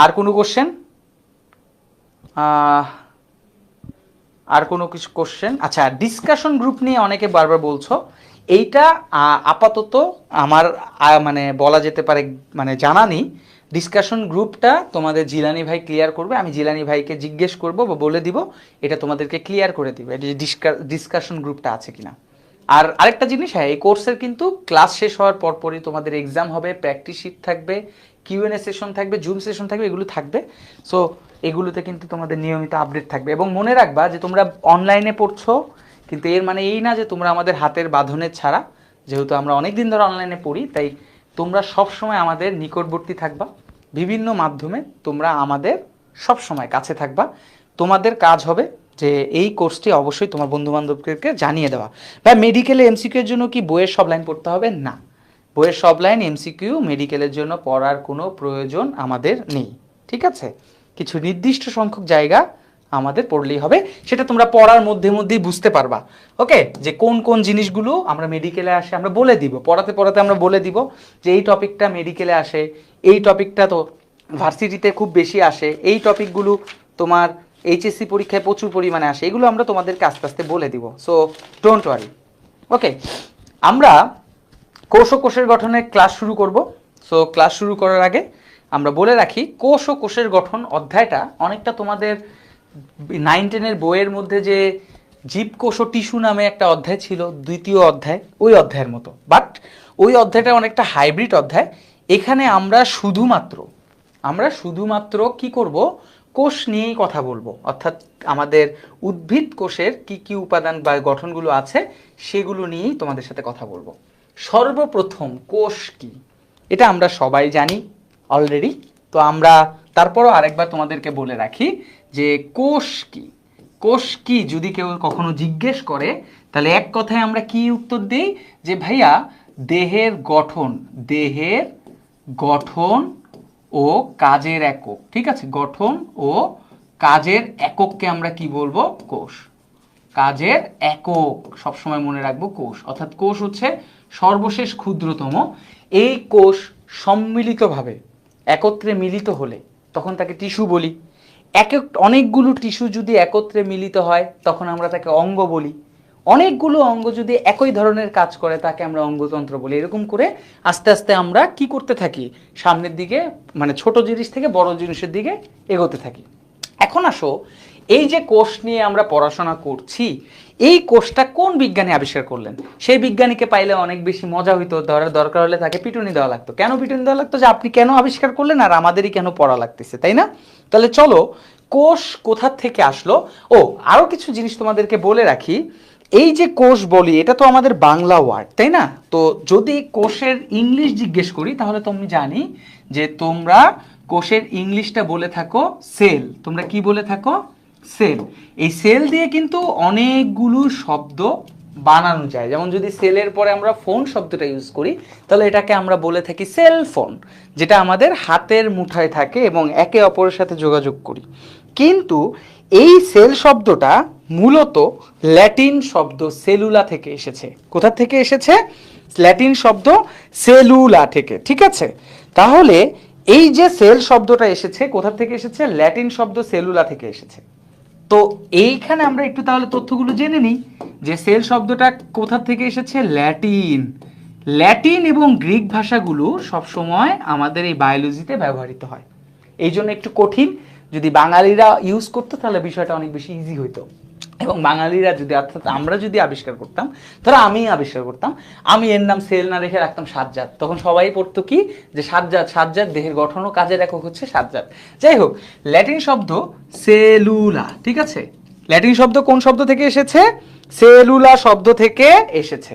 আর কোনো কোশ্চেন? আর কোনো কিছু কোশ্চেন? আচ্ছা, ডিসকাশন গ্রুপ নিয়ে অনেকে বারবার বলছো, এইটা আপাতত আমার মানে বলা যেতে পারে মানে জানা নেই। ডিসকাশন গ্রুপটা তোমাদের জিলানি ভাই ক্লিয়ার করবে, আমি জিলানি ভাইকে জিজ্ঞেস করব বা বলে দিব, এটা তোমাদেরকে ক্লিয়ার করে দিবে যে ডিসকাশন গ্রুপটা আছে কিনা। আর আরেকটা জিনিস, হ্যাঁ, এই কোর্সের কিন্তু ক্লাস শেষ হওয়ার পরপরই তোমাদের এক্সাম হবে, প্র্যাকটিস শিট থাকবে, কিউএনএ সেশন থাকবে, জুম সেশন থাকবে, এগুলো থাকবে। সো এগুলোতে কিন্তু তোমাদের নিয়মিত আপডেট থাকবে। এবং মনে রাখবা যে তোমরা অনলাইনে পড়ছো, কিন্তু এর মানে এই না যে তোমরা আমাদের হাতের বাঁধনের ছাড়া। যেহেতু আমরা অনেক দিন ধরে অনলাইনে পড়ি, তাই তোমরা সবসময় আমাদের নিকটবর্তী থাকবা, বিভিন্ন মাধ্যমে তোমরা আমাদের সবসময় কাছে থাকবা। তোমাদের কাজ হবে যে এই কোর্সটি অবশ্যই তোমার বন্ধুবান্ধবদেরকে জানিয়ে দেওয়া। বা মেডিকেলে এমসিকিউ এর জন্য কি বইয়ের সব লাইন পড়তে হবে? না, বইয়ের সব লাইন এমসিকিউ মেডিকেলের জন্য পড়ার কোনো প্রয়োজন আমাদের নেই, ঠিক আছে? কিছু নির্দিষ্ট সংখ্যক জায়গা আমাদের পড়লেই হবে, সেটা তোমরা পড়ার মধ্যেই বুঝতে পারবা। ওকে, যে কোন কোন জিনিসগুলো আমরা মেডিকেলে আসে আমরা বলে দিব, পড়াতে পড়াতে আমরা বলে দিব যে এই টপিকটা মেডিকেলে আসে, এই টপিকটা তো ভার্সিটিতে খুব বেশি আসে, এই টপিকগুলো তোমার এইচএসসি পরীক্ষায় প্রচুর পরিমাণে আসে, এগুলো আমরা তোমাদেরকে আস্তে আস্তে বলে দিব। So don't worry. ওকে, আমরা কোষ ও কোষের গঠনের ক্লাস শুরু করব। সো ক্লাস শুরু করার আগে আমরা বলে রাখি, কোষ ও কোষের গঠন অধ্যায়টা অনেকটা তোমাদের 9-10-এর বইয়ের মধ্যে যে জীবকোষ ও টিস্যু নামে একটা অধ্যায় ছিল, দ্বিতীয় অধ্যায়, ওই অধ্যায়ের মতো। বাট ওই অধ্যায়টা অনেকটা হাইব্রিড অধ্যায়। এখানে আমরা শুধুমাত্র কি করব, কোষ নিয়েই কথা বলবো, অর্থাৎ আমাদের উদ্ভিদ কোষের কি কি উপাদান বা গঠনগুলো আছে সেগুলো নিয়েই তোমাদের সাথে কথা বলবো। সর্বপ্রথম কোষ কি, এটা আমরা সবাই জানি অলরেডি। তো আমরা তারপরও আরেকবার তোমাদেরকে বলে রাখি যে কোষ কি। কোষ কি যদি কেউ কখনো জিজ্ঞেস করে, তাহলে এক কথায় আমরা কি উত্তর দিই যে ভাইয়া দেহের গঠন ও কাজের একক, ঠিক আছে? গঠন ও কাজের একককে আমরা কি বলবো? কোষ। কাজের একক সবসময় মনে রাখবো কোষ, অর্থাৎ কোষ হচ্ছে সর্বশেষ ক্ষুদ্রতম। এই কোষ সম্মিলিতভাবে একত্রে মিলিত হলে তখন তাকে টিস্যু বলি। অনেকগুলো টিস্যু যদি একত্রে মিলিত হয় তখন আমরা তাকে অঙ্গ বলি। অনেকগুলো অঙ্গ যদি একই ধরনের কাজ করে তাকে আমরা অঙ্গতন্ত্র বলি। এরকম করে আস্তে আস্তে আমরা কি করতে থাকি, সামনের দিকে মানে ছোট জিনিস থেকে বড় জিনিসের দিকে এগোতে থাকি। এখন আসো, এই যে কোষ নিয়ে আমরা পড়াশোনা করছি, এই কোষটা কোন বিজ্ঞানী আবিষ্কার করলেন? সেই বিজ্ঞানীকে পাইলে অনেক বেশি মজা হইতো, দরকার হলে তাকে পিটুনি দেওয়া লাগতো। কেন পিটুনি দেওয়া লাগতো? যে আপনি কেন আবিষ্কার করলেন আর আমাদেরই কেন পড়া লাগতেছে, তাই না? তাহলে চলো, কোষ কোথা থেকে আসলো। আরো কিছু জিনিস তোমাদেরকে বলে রাখি। এই যে কোষ বলি, এটা তো আমাদের বাংলা ওয়ার্ড, তাই না? তো যদি কোষের ইংলিশ জিজ্ঞেস করি তাহলে তো আমি জানি যে তোমরা কোষের ইংলিশটা বলে থাকো সেল। তোমরা কি বলে থাকো? সেল। এই সেল দিয়ে কিন্তু অনেকগুলো শব্দ বানানো যায়। যেমন যদি সেলের পরে আমরা ফোন শব্দটা ইউজ করি, তাহলে এটাকে আমরা বলে থাকি সেল ফোন, যেটা আমাদের হাতের মুঠায় থাকে এবং একে অপরের সাথে যোগাযোগ করি। কিন্তু এই সেল শব্দটা মূলত ল্যাটিন শব্দ সেলুলা থেকে এসেছে। কোথা থেকে এসেছে? ল্যাটিন শব্দ সেলুলা থেকে। ঠিক আছে, তাহলে এই যে সেল শব্দটা এসেছে কোথা থেকে এসেছে? ল্যাটিন শব্দ সেলুলা থেকে এসেছে। তো এইখানে আমরা একটু তাহলে তথ্যগুলো জেনে নিই যে সেল শব্দটা কোথা থেকে এসেছে। ল্যাটিন। ল্যাটিন এবং গ্রিক ভাষাগুলো সবসময় আমাদের এই বায়োলজিতে ব্যবহৃত হয়, এই জন্য একটু কঠিন। যদি বাঙালিরা ইউজ করতো তাহলে বিষয়টা অনেক বেশি ইজি হইতো, এবং বাঙালিরা যদি, অর্থাৎ আমরা যদি আবিষ্কার করতাম, ধরো আমি আবিষ্কার করতাম, আমি এর নাম সেল না রেখে রাখতাম সাজ্জাদ, তখন সবাই পড়তো কি যে সাজ্জাদ, সাজ্জাদ দেহের গঠন ও কাজের একক হচ্ছে সাজ্জাদ। যাই হোক, ল্যাটিন শব্দ সেলুলা। ঠিক আছে, ল্যাটিন শব্দ কোন শব্দ থেকে এসেছে? সেলুলা শব্দ থেকে এসেছে।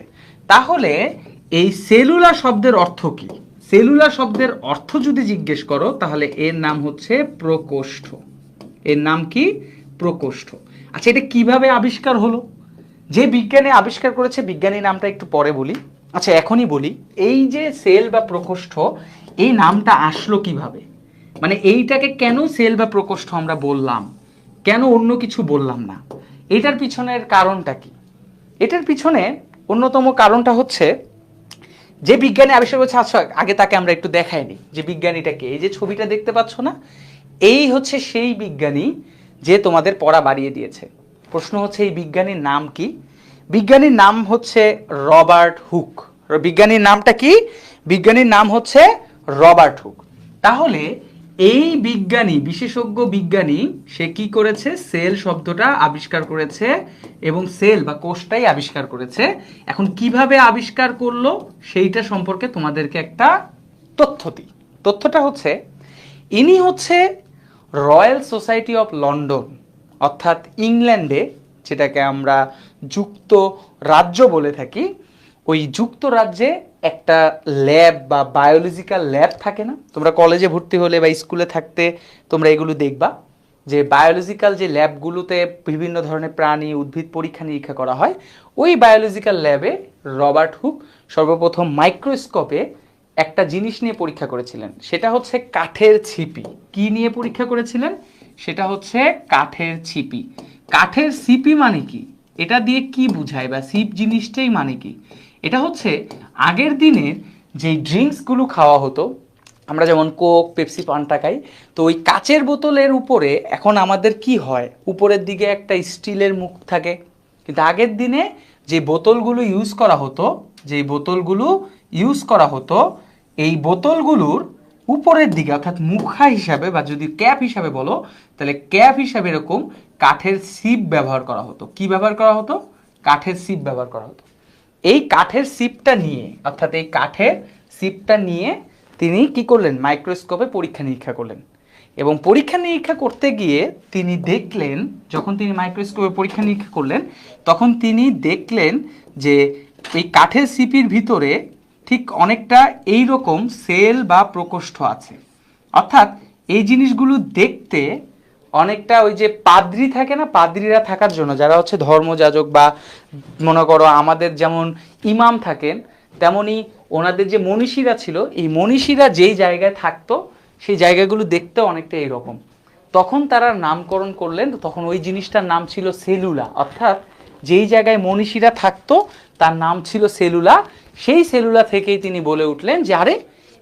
তাহলে এই সেলুলা শব্দের অর্থ কি? সেলুলা শব্দের অর্থ যদি জিজ্ঞেস করো তাহলে এর নাম হচ্ছে প্রকোষ্ঠ। এর নাম কি? প্রকোষ্ঠ। আচ্ছা, এটা কিভাবে আবিষ্কার হলো? যে বিজ্ঞানী আবিষ্কার করেছে, বিজ্ঞানী নামটা একটু পরে বলি, আচ্ছা এখনই বলি। এই যে সেল বা প্রকোষ্ঠ, এই নামটা আসলো কিভাবে? মানে এইটাকে কেন সেল বা প্রকোষ্ঠ আমরা বললাম, কেন অন্য কিছু বললাম না? এটার পিছনের কারণটা কি? এটার পিছনে অন্যতম কারণটা হচ্ছে যে বিজ্ঞানী আবিষ্কার করেছে, আচ্ছা আগে তাকে আমরা একটু দেখাইনি যে বিজ্ঞানীটাকে। এই যে ছবিটা দেখতে পাচ্ছ না, এই হচ্ছে সেই বিজ্ঞানী যে তোমাদের পড়া বাড়িয়ে দিয়েছে। প্রশ্ন হচ্ছে এই বিজ্ঞানীর নাম কি? বিজ্ঞানীর নাম হচ্ছে রবার্ট হুক। বিজ্ঞানীর নামটা কি? বিজ্ঞানীর নাম হচ্ছে রবার্ট হুক। তাহলে এই বিজ্ঞানী, বিশেষজ্ঞ বিজ্ঞানী, সে কি করেছে? সেল শব্দটা আবিষ্কার করেছে এবং সেল বা কোষটাই আবিষ্কার করেছে। এখন কিভাবে আবিষ্কার করলো সেইটা সম্পর্কে তোমাদেরকে একটা তথ্য দিই। তথ্যটা হচ্ছে, ইনি হচ্ছে রয়্যাল সোসাইটি অফ লন্ডন, অর্থাৎ ইংল্যান্ডে, যেটাকে আমরা যুক্তরাজ্য বলে থাকি, ওই যুক্তরাজ্যে একটা ল্যাব বা বায়োলজিক্যাল ল্যাব থাকে না? তোমরা কলেজে ভর্তি হলে বা স্কুলে থাকতে তোমরা এগুলো দেখবা যে বায়োলজিক্যাল যে ল্যাবগুলোতে বিভিন্ন ধরনের প্রাণী, উদ্ভিদ পরীক্ষা নিরীক্ষা করা হয়। ওই বায়োলজিক্যাল ল্যাবে রবার্ট হুক সর্বপ্রথম মাইক্রোস্কোপে একটা জিনিস নিয়ে পরীক্ষা করেছিলেন, সেটা হচ্ছে কাঠের ছিপি। কি নিয়ে পরীক্ষা করেছিলেন? সেটা হচ্ছে কাঠের ছিপি। কাঠের ছিপি মানে কি? এটা দিয়ে কি বুঝায়, বা ছিপ জিনিসটাই মানে কি? এটা হচ্ছে আগের দিনের যে ড্রিঙ্কসগুলো খাওয়া হতো, আমরা যেমন কোক, পেপসি, পান্তা খাই, তো ওই কাচের বোতলের উপরে এখন আমাদের কি হয়, উপরের দিকে একটা স্টিলের মুখ থাকে। কিন্তু আগের দিনে যে বোতলগুলো ইউজ করা হতো, এই বোতলগুলোর উপরের দিকে, অর্থাৎ মুখা হিসাবে বা যদি ক্যাপ হিসাবে বলো, তাহলে ক্যাপ হিসাবে এরকম কাঠের সিপ ব্যবহার করা হতো। কি ব্যবহার করা হতো? কাঠের সিপ ব্যবহার করা হতো। এই কাঠের সিপটা নিয়ে, অর্থাৎ এই কাঠের সিপটা নিয়ে তিনি কি করলেন? মাইক্রোস্কোপে পরীক্ষা নিরীক্ষা করলেন। এবং পরীক্ষা নিরীক্ষা করতে গিয়ে তিনি দেখলেন, যখন তিনি মাইক্রোস্কোপে পরীক্ষা নিরীক্ষা করলেন, তখন তিনি দেখলেন যে এই কাঠের সিপির ভিতরে ঠিক অনেকটা এই রকম সেল বা প্রকোষ্ঠ আছে। অর্থাৎ এই জিনিসগুলো দেখতে অনেকটা ওই যে পাদ্রী থাকে না, পাদ্রীরা থাকার জন্য, যারা হচ্ছে ধর্মযাজক বা মনে করো আমাদের যেমন ইমাম থাকেন, তেমনি ওনাদের যে মনীষীরা ছিল, এই মনীষীরা যেই জায়গায় থাকতো সেই জায়গাগুলো দেখতে অনেকটা এইরকম। তখন তারা নামকরণ করলেন, তখন ওই জিনিসটার নাম ছিল সেলুলা। অর্থাৎ যেই জায়গায় মনীষীরা থাকতো তার নাম ছিল সেলুলা। সেই সেলুলা থেকেই তিনি বলে উঠলেন যে আরে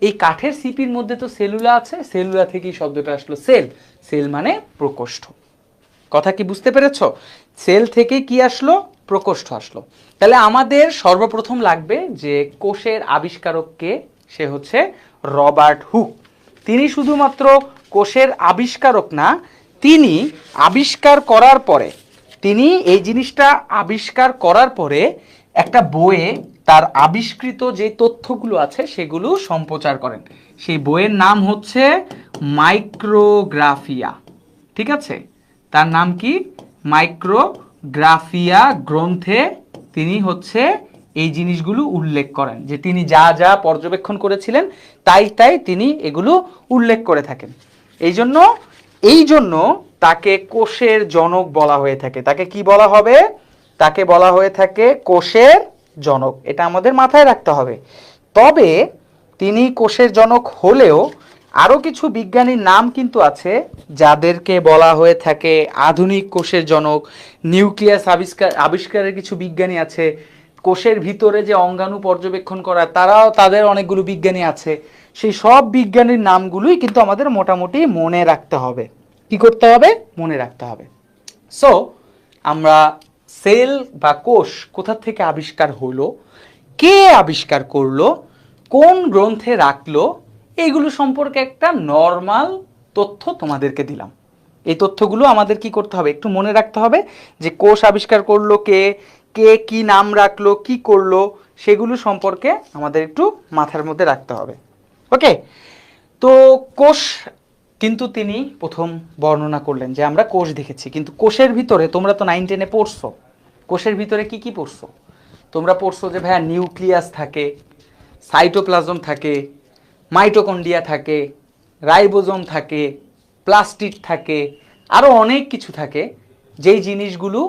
এই কাঠের সিপির মধ্যে তো সেলুলা আছে, সেলুলা থেকেই শব্দটা আসলো সেল। সেল মানে প্রকোষ্ঠ। কথা কি বুঝতে পেরেছো? সেল থেকে কি আসলো? প্রকোষ্ঠ আসলো। তাহলে আমাদের সর্বপ্রথম লাগবে যে কোষের আবিষ্কারক কে? সে হচ্ছে রবার্ট হুক। তিনি শুধুমাত্র কোষের আবিষ্কারক না, তিনি আবিষ্কার করার পরে, তিনি এই জিনিসটা আবিষ্কার করার পরে একটা বইয়ে তার আবিষ্কৃত যে তথ্যগুলো আছে সেগুলো সম্প্রচার করেন। সেই বইয়ের নাম হচ্ছে মাইক্রোগ্রাফিয়া। ঠিক আছে, তার নাম কি? মাইক্রোগ্রাফিয়া গ্রন্থে তিনি হচ্ছে এই জিনিসগুলো উল্লেখ করেন, যে তিনি যা যা পর্যবেক্ষণ করেছিলেন তাই তাই তিনি এগুলো উল্লেখ করে থাকেন। এই জন্য তাকে কোষের জনক বলা হয়ে থাকে। তাকে কি বলা হবে? তাকে বলা হয়ে থাকে কোষের জনক। এটা আমাদের মাথায় রাখতে হবে। তবে তিনি কোষের জনক হলেও আরো কিছু বিজ্ঞানীর নাম কিন্তু আছে যাদেরকে বলা হয়ে থাকে আধুনিক কোষের জনক। নিউক্লিয়াস আবিষ্কারের কিছু বিজ্ঞানী আছে। কোষের ভিতরে যে অঙ্গাণু পর্যবেক্ষণ করা, তাদের অনেকগুলো বিজ্ঞানী আছে। সেই সব বিজ্ঞানীর নামগুলোই কিন্তু আমাদের মোটামুটি মনে রাখতে হবে। কি করতে হবে? মনে রাখতে হবে। সো আমরা সেল বা কোষ কোথা থেকে আবিষ্কার হলো, কে আবিষ্কার করলো, কোন গ্রন্থে রাখলো, এইগুলো সম্পর্কে একটা নর্মাল তথ্য তোমাদেরকে দিলাম। এই তথ্যগুলো আমাদের কি করতে হবে? একটু মনে রাখতে হবে যে কোষ আবিষ্কার করলো কে, কে কি নাম রাখলো, কি করলো, সেগুলো সম্পর্কে আমাদের একটু মাথার মধ্যে রাখতে হবে। ওকে, তো কোষ কিন্তু তিনি প্রথম বর্ণনা করলেন যে আমরা কোষ দেখেছি, কিন্তু কোষের ভিতরে তোমরা তো 9-10-এ পড়ছো, কোষের ভিতরে কি কি পড়ছো? তোমরা পড়ছো যে ভাইয়া নিউক্লিয়াস থাকে, সাইটোপ্লাজম থাকে, মাইটোকন্ড্রিয়া থাকে, রাইবোজোম থাকে, প্লাস্টিড থাকে, আরও অনেক কিছু থাকে। যেই জিনিসগুলো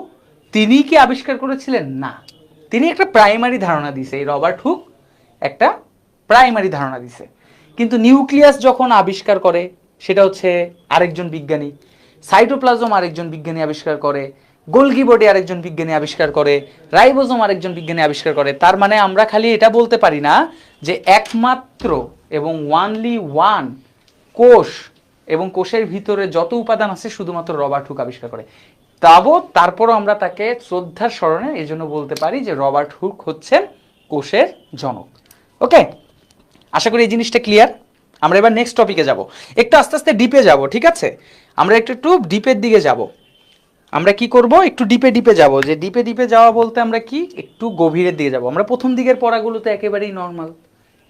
তিনি কি আবিষ্কার করেছিলেন? না, তিনি একটা প্রাইমারি ধারণা দিছে। এই রবার্ট হুক একটা প্রাইমারি ধারণা দিছে। কিন্তু নিউক্লিয়াস যখন আবিষ্কার করে সেটা হচ্ছে আরেকজন বিজ্ঞানী, সাইটোপ্লাজম আরেকজন বিজ্ঞানী আবিষ্কার করে, গোলগি বডি আরেকজন বিজ্ঞানী আবিষ্কার করে, রাইবোজোম আরেকজন বিজ্ঞানী আবিষ্কার করে। তার মানে আমরা খালি এটা বলতে পারি না যে একমাত্র এবং ওয়ানলি ওয়ান কোষ এবং কোষের ভিতরে যত উপাদান আছে শুধুমাত্র রবার্ট হুক আবিষ্কার করে। তারপরও আমরা তাকে শ্রদ্ধার স্মরণে এই জন্য বলতে পারি যে রবার্ট হুক হচ্ছেন কোষের জনক। ওকে, আশা করি এই জিনিসটা ক্লিয়ার। আমরা এবার নেক্সট টপিকে যাব, একটু আস্তে আস্তে ডিপে যাব, ঠিক আছে? আমরা একটু ডিপের দিকে যাব। আমরা কি করব? একটু ডিপে যাব। যে ডিপে যাওয়া বলতে আমরা কি একটু গভীরের দিকে যাব। আমরা প্রথম দিকের পড়াগুলো তো একেবারেই নর্মাল,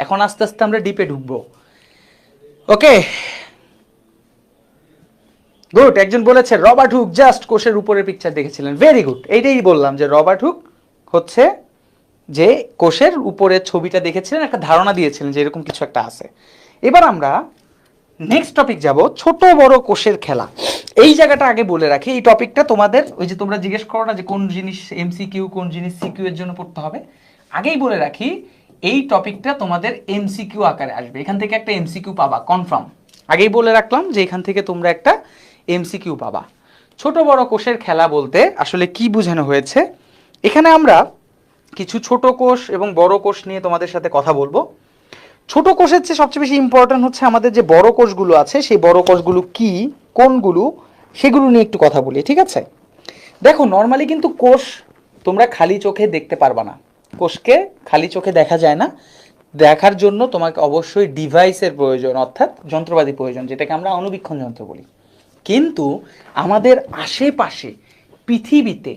এখন আস্তে আস্তে আমরা ডিপে ঢুকবো। ওকে, গুড। একজন বলেছে রবার্ট হুক জাস্ট কোষের উপরের পিকচার দেখেছিলেন। ভেরি গুড, এইটাই বললাম যে রবার্ট হুক হচ্ছে যে কোষের উপরের ছবিটা দেখেছিলেন, একটা ধারণা দিয়েছিলেন যে এরকম কিছু একটা আছে। এবার আমরা নেক্সট টপিক যাব, ছোট বড় কোষের খেলা। এই জায়গাটা আগে বলে রাখি, এই টপিকটা তোমাদের ওই যে তোমরা জিজ্ঞেস করো না যে কোন জিনিস এমসিকিউ, কোন জিনিস সিকিউ এর জন্য পড়তে হবে, আগেই বলে রাখি এই টপিকটা তোমাদের এমসিকিউ আকারে আসবে। এখান থেকে একটা এমসিকিউ পাবা কনফার্ম। আগেই বলে রাখলাম যে এখান থেকে তোমরা একটা এমসিকিউ পাবা। ছোট বড় কোষের খেলা বলতে আসলে কি বোঝানো হয়েছে? এখানে আমরা কিছু ছোট কোষ এবং বড় কোষ নিয়ে তোমাদের সাথে কথা বলবো। ছোট কোষের চেয়ে সবচেয়ে বেশি ইম্পর্টেন্ট হচ্ছে আমাদের যে বড় কোষগুলো আছে, সেই বড় কোষগুলো কি, কোনগুলো, সেগুলো নিয়ে একটু কথা বলি, ঠিক আছে? দেখো, নর্মালি কিন্তু কোষ তোমরা খালি চোখে দেখতে পারবা না। কোষকে খালি চোখে দেখা যায় না। দেখার জন্য তোমাকে অবশ্যই ডিভাইসের প্রয়োজন, অর্থাৎ যন্ত্রপাতি প্রয়োজন, যেটাকে আমরা অণুবীক্ষণ যন্ত্র বলি। কিন্তু আমাদের আশেপাশে পৃথিবীতে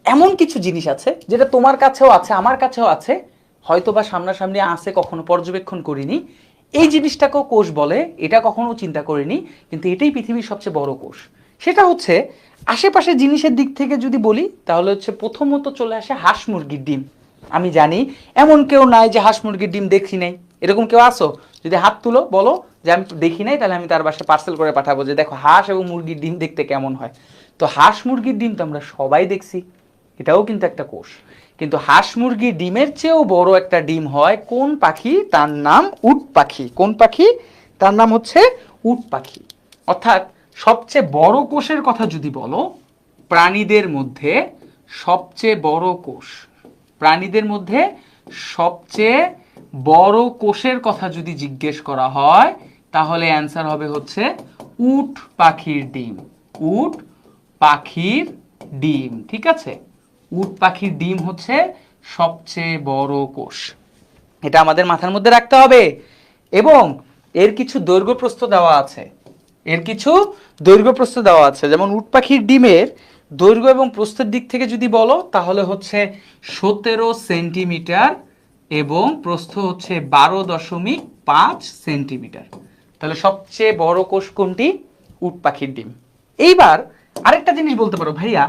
এমন কিছু জিনিস আছে যেটা তোমার কাছেও আছে, আমার কাছেও আছে, হয়তো বা সামনাসামনি আছে, কখনো পর্যবেক্ষণ করিনি। এই জিনিসটাকেও কোষ বলে, এটা কখনো চিন্তা করিনি, কিন্তু এটাই পৃথিবীর সবচেয়ে বড় কোষ। সেটা হচ্ছে আশেপাশে জিনিসের দিক থেকে যদি বলি তাহলে হচ্ছে প্রথমত চলে আসে হাঁস মুরগির ডিম। আমি জানি এমন কেউ নাই যে হাঁস মুরগির ডিম দেখি নাই, এরকম কেউ আসো? যদি হাত তুলো, বলো যে আমি দেখি নাই, তাহলে আমি তার বাসায় পার্সেল করে পাঠাবো যে দেখো হাঁস এবং মুরগির ডিম দেখতে কেমন হয়। তো হাঁস মুরগির ডিম তো আমরা সবাই দেখছি, এটাও কিন্তু একটা কোষ। কিন্তু হাঁস মুরগির ডিমের চেয়েও বড় একটা ডিম হয় কোন পাখি? তার নাম উট পাখি। কোন পাখি? তার নাম হচ্ছে উট পাখি। অর্থাৎ সবচেয়ে বড় কোষের কথা যদি বলো, প্রাণীদের মধ্যে সবচেয়ে বড় কোষ, প্রাণীদের মধ্যে সবচেয়ে বড় কোষের কথা যদি জিজ্ঞেস করা হয় তাহলে অ্যান্সার হবে হচ্ছে উট পাখির ডিম। উট পাখির ডিম, ঠিক আছে? উট পাখির ডিম হচ্ছে সবচেয়ে বড় কোষ, এটা আমাদের মাথার মধ্যে রাখতে হবে। এবং এর কিছু দৈর্ঘ্য প্রস্থ দেওয়া আছে, এর কিছু দৈর্ঘ্য প্রস্থ দেওয়া আছে। যেমন উট পাখির ডিমের দৈর্ঘ্য এবং প্রস্থের দিক থেকে যদি বলো তাহলে হচ্ছে 17 সেন্টিমিটার এবং প্রস্থ হচ্ছে 12.5 সেন্টিমিটার। তাহলে সবচেয়ে বড় কোষ কোনটি? উট পাখির ডিম। এইবার আরেকটা জিনিস বলতে পারো, ভাইয়া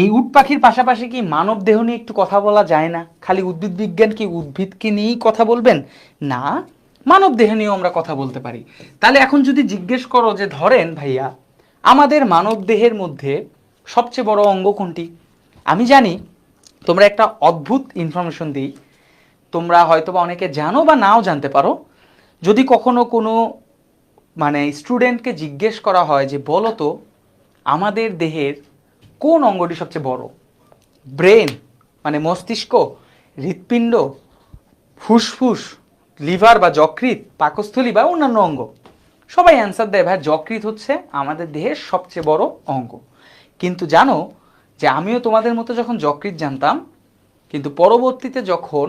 এই উট পাখির পাশাপাশি কি মানব দেহ নিয়ে একটু কথা বলা যায় না? খালি উদ্ভিদ বিজ্ঞান কি উদ্ভিদকে নিয়েই কথা বলবেন? না, মানব দেহ নিয়েও আমরা কথা বলতে পারি। তাহলে এখন যদি জিজ্ঞেস করো যে ধরেন ভাইয়া আমাদের মানব দেহের মধ্যে সবচেয়ে বড় অঙ্গ কোনটি? আমি জানি তোমরা একটা অদ্ভুত ইনফরমেশন দিই, তোমরা হয়তো বা অনেকে জানো বা নাও জানতে পারো। যদি কখনো কোনো মানে স্টুডেন্টকে জিজ্ঞেস করা হয় যে বলো তো আমাদের দেহের কোন অঙ্গটি সবচেয়ে বড়, ব্রেন মানে মস্তিষ্ক, হৃৎপিণ্ড, ফুসফুস, লিভার বা যকৃৎ, পাকস্থলী বা অন্যান্য অঙ্গ, সবাই অ্যান্সার দেয় ভাই যকৃৎ হচ্ছে আমাদের দেহের সবচেয়ে বড় অঙ্গ। কিন্তু জানো যে আমিও তোমাদের মতো যখন যকৃৎ জানতাম, কিন্তু পরবর্তীতে যখন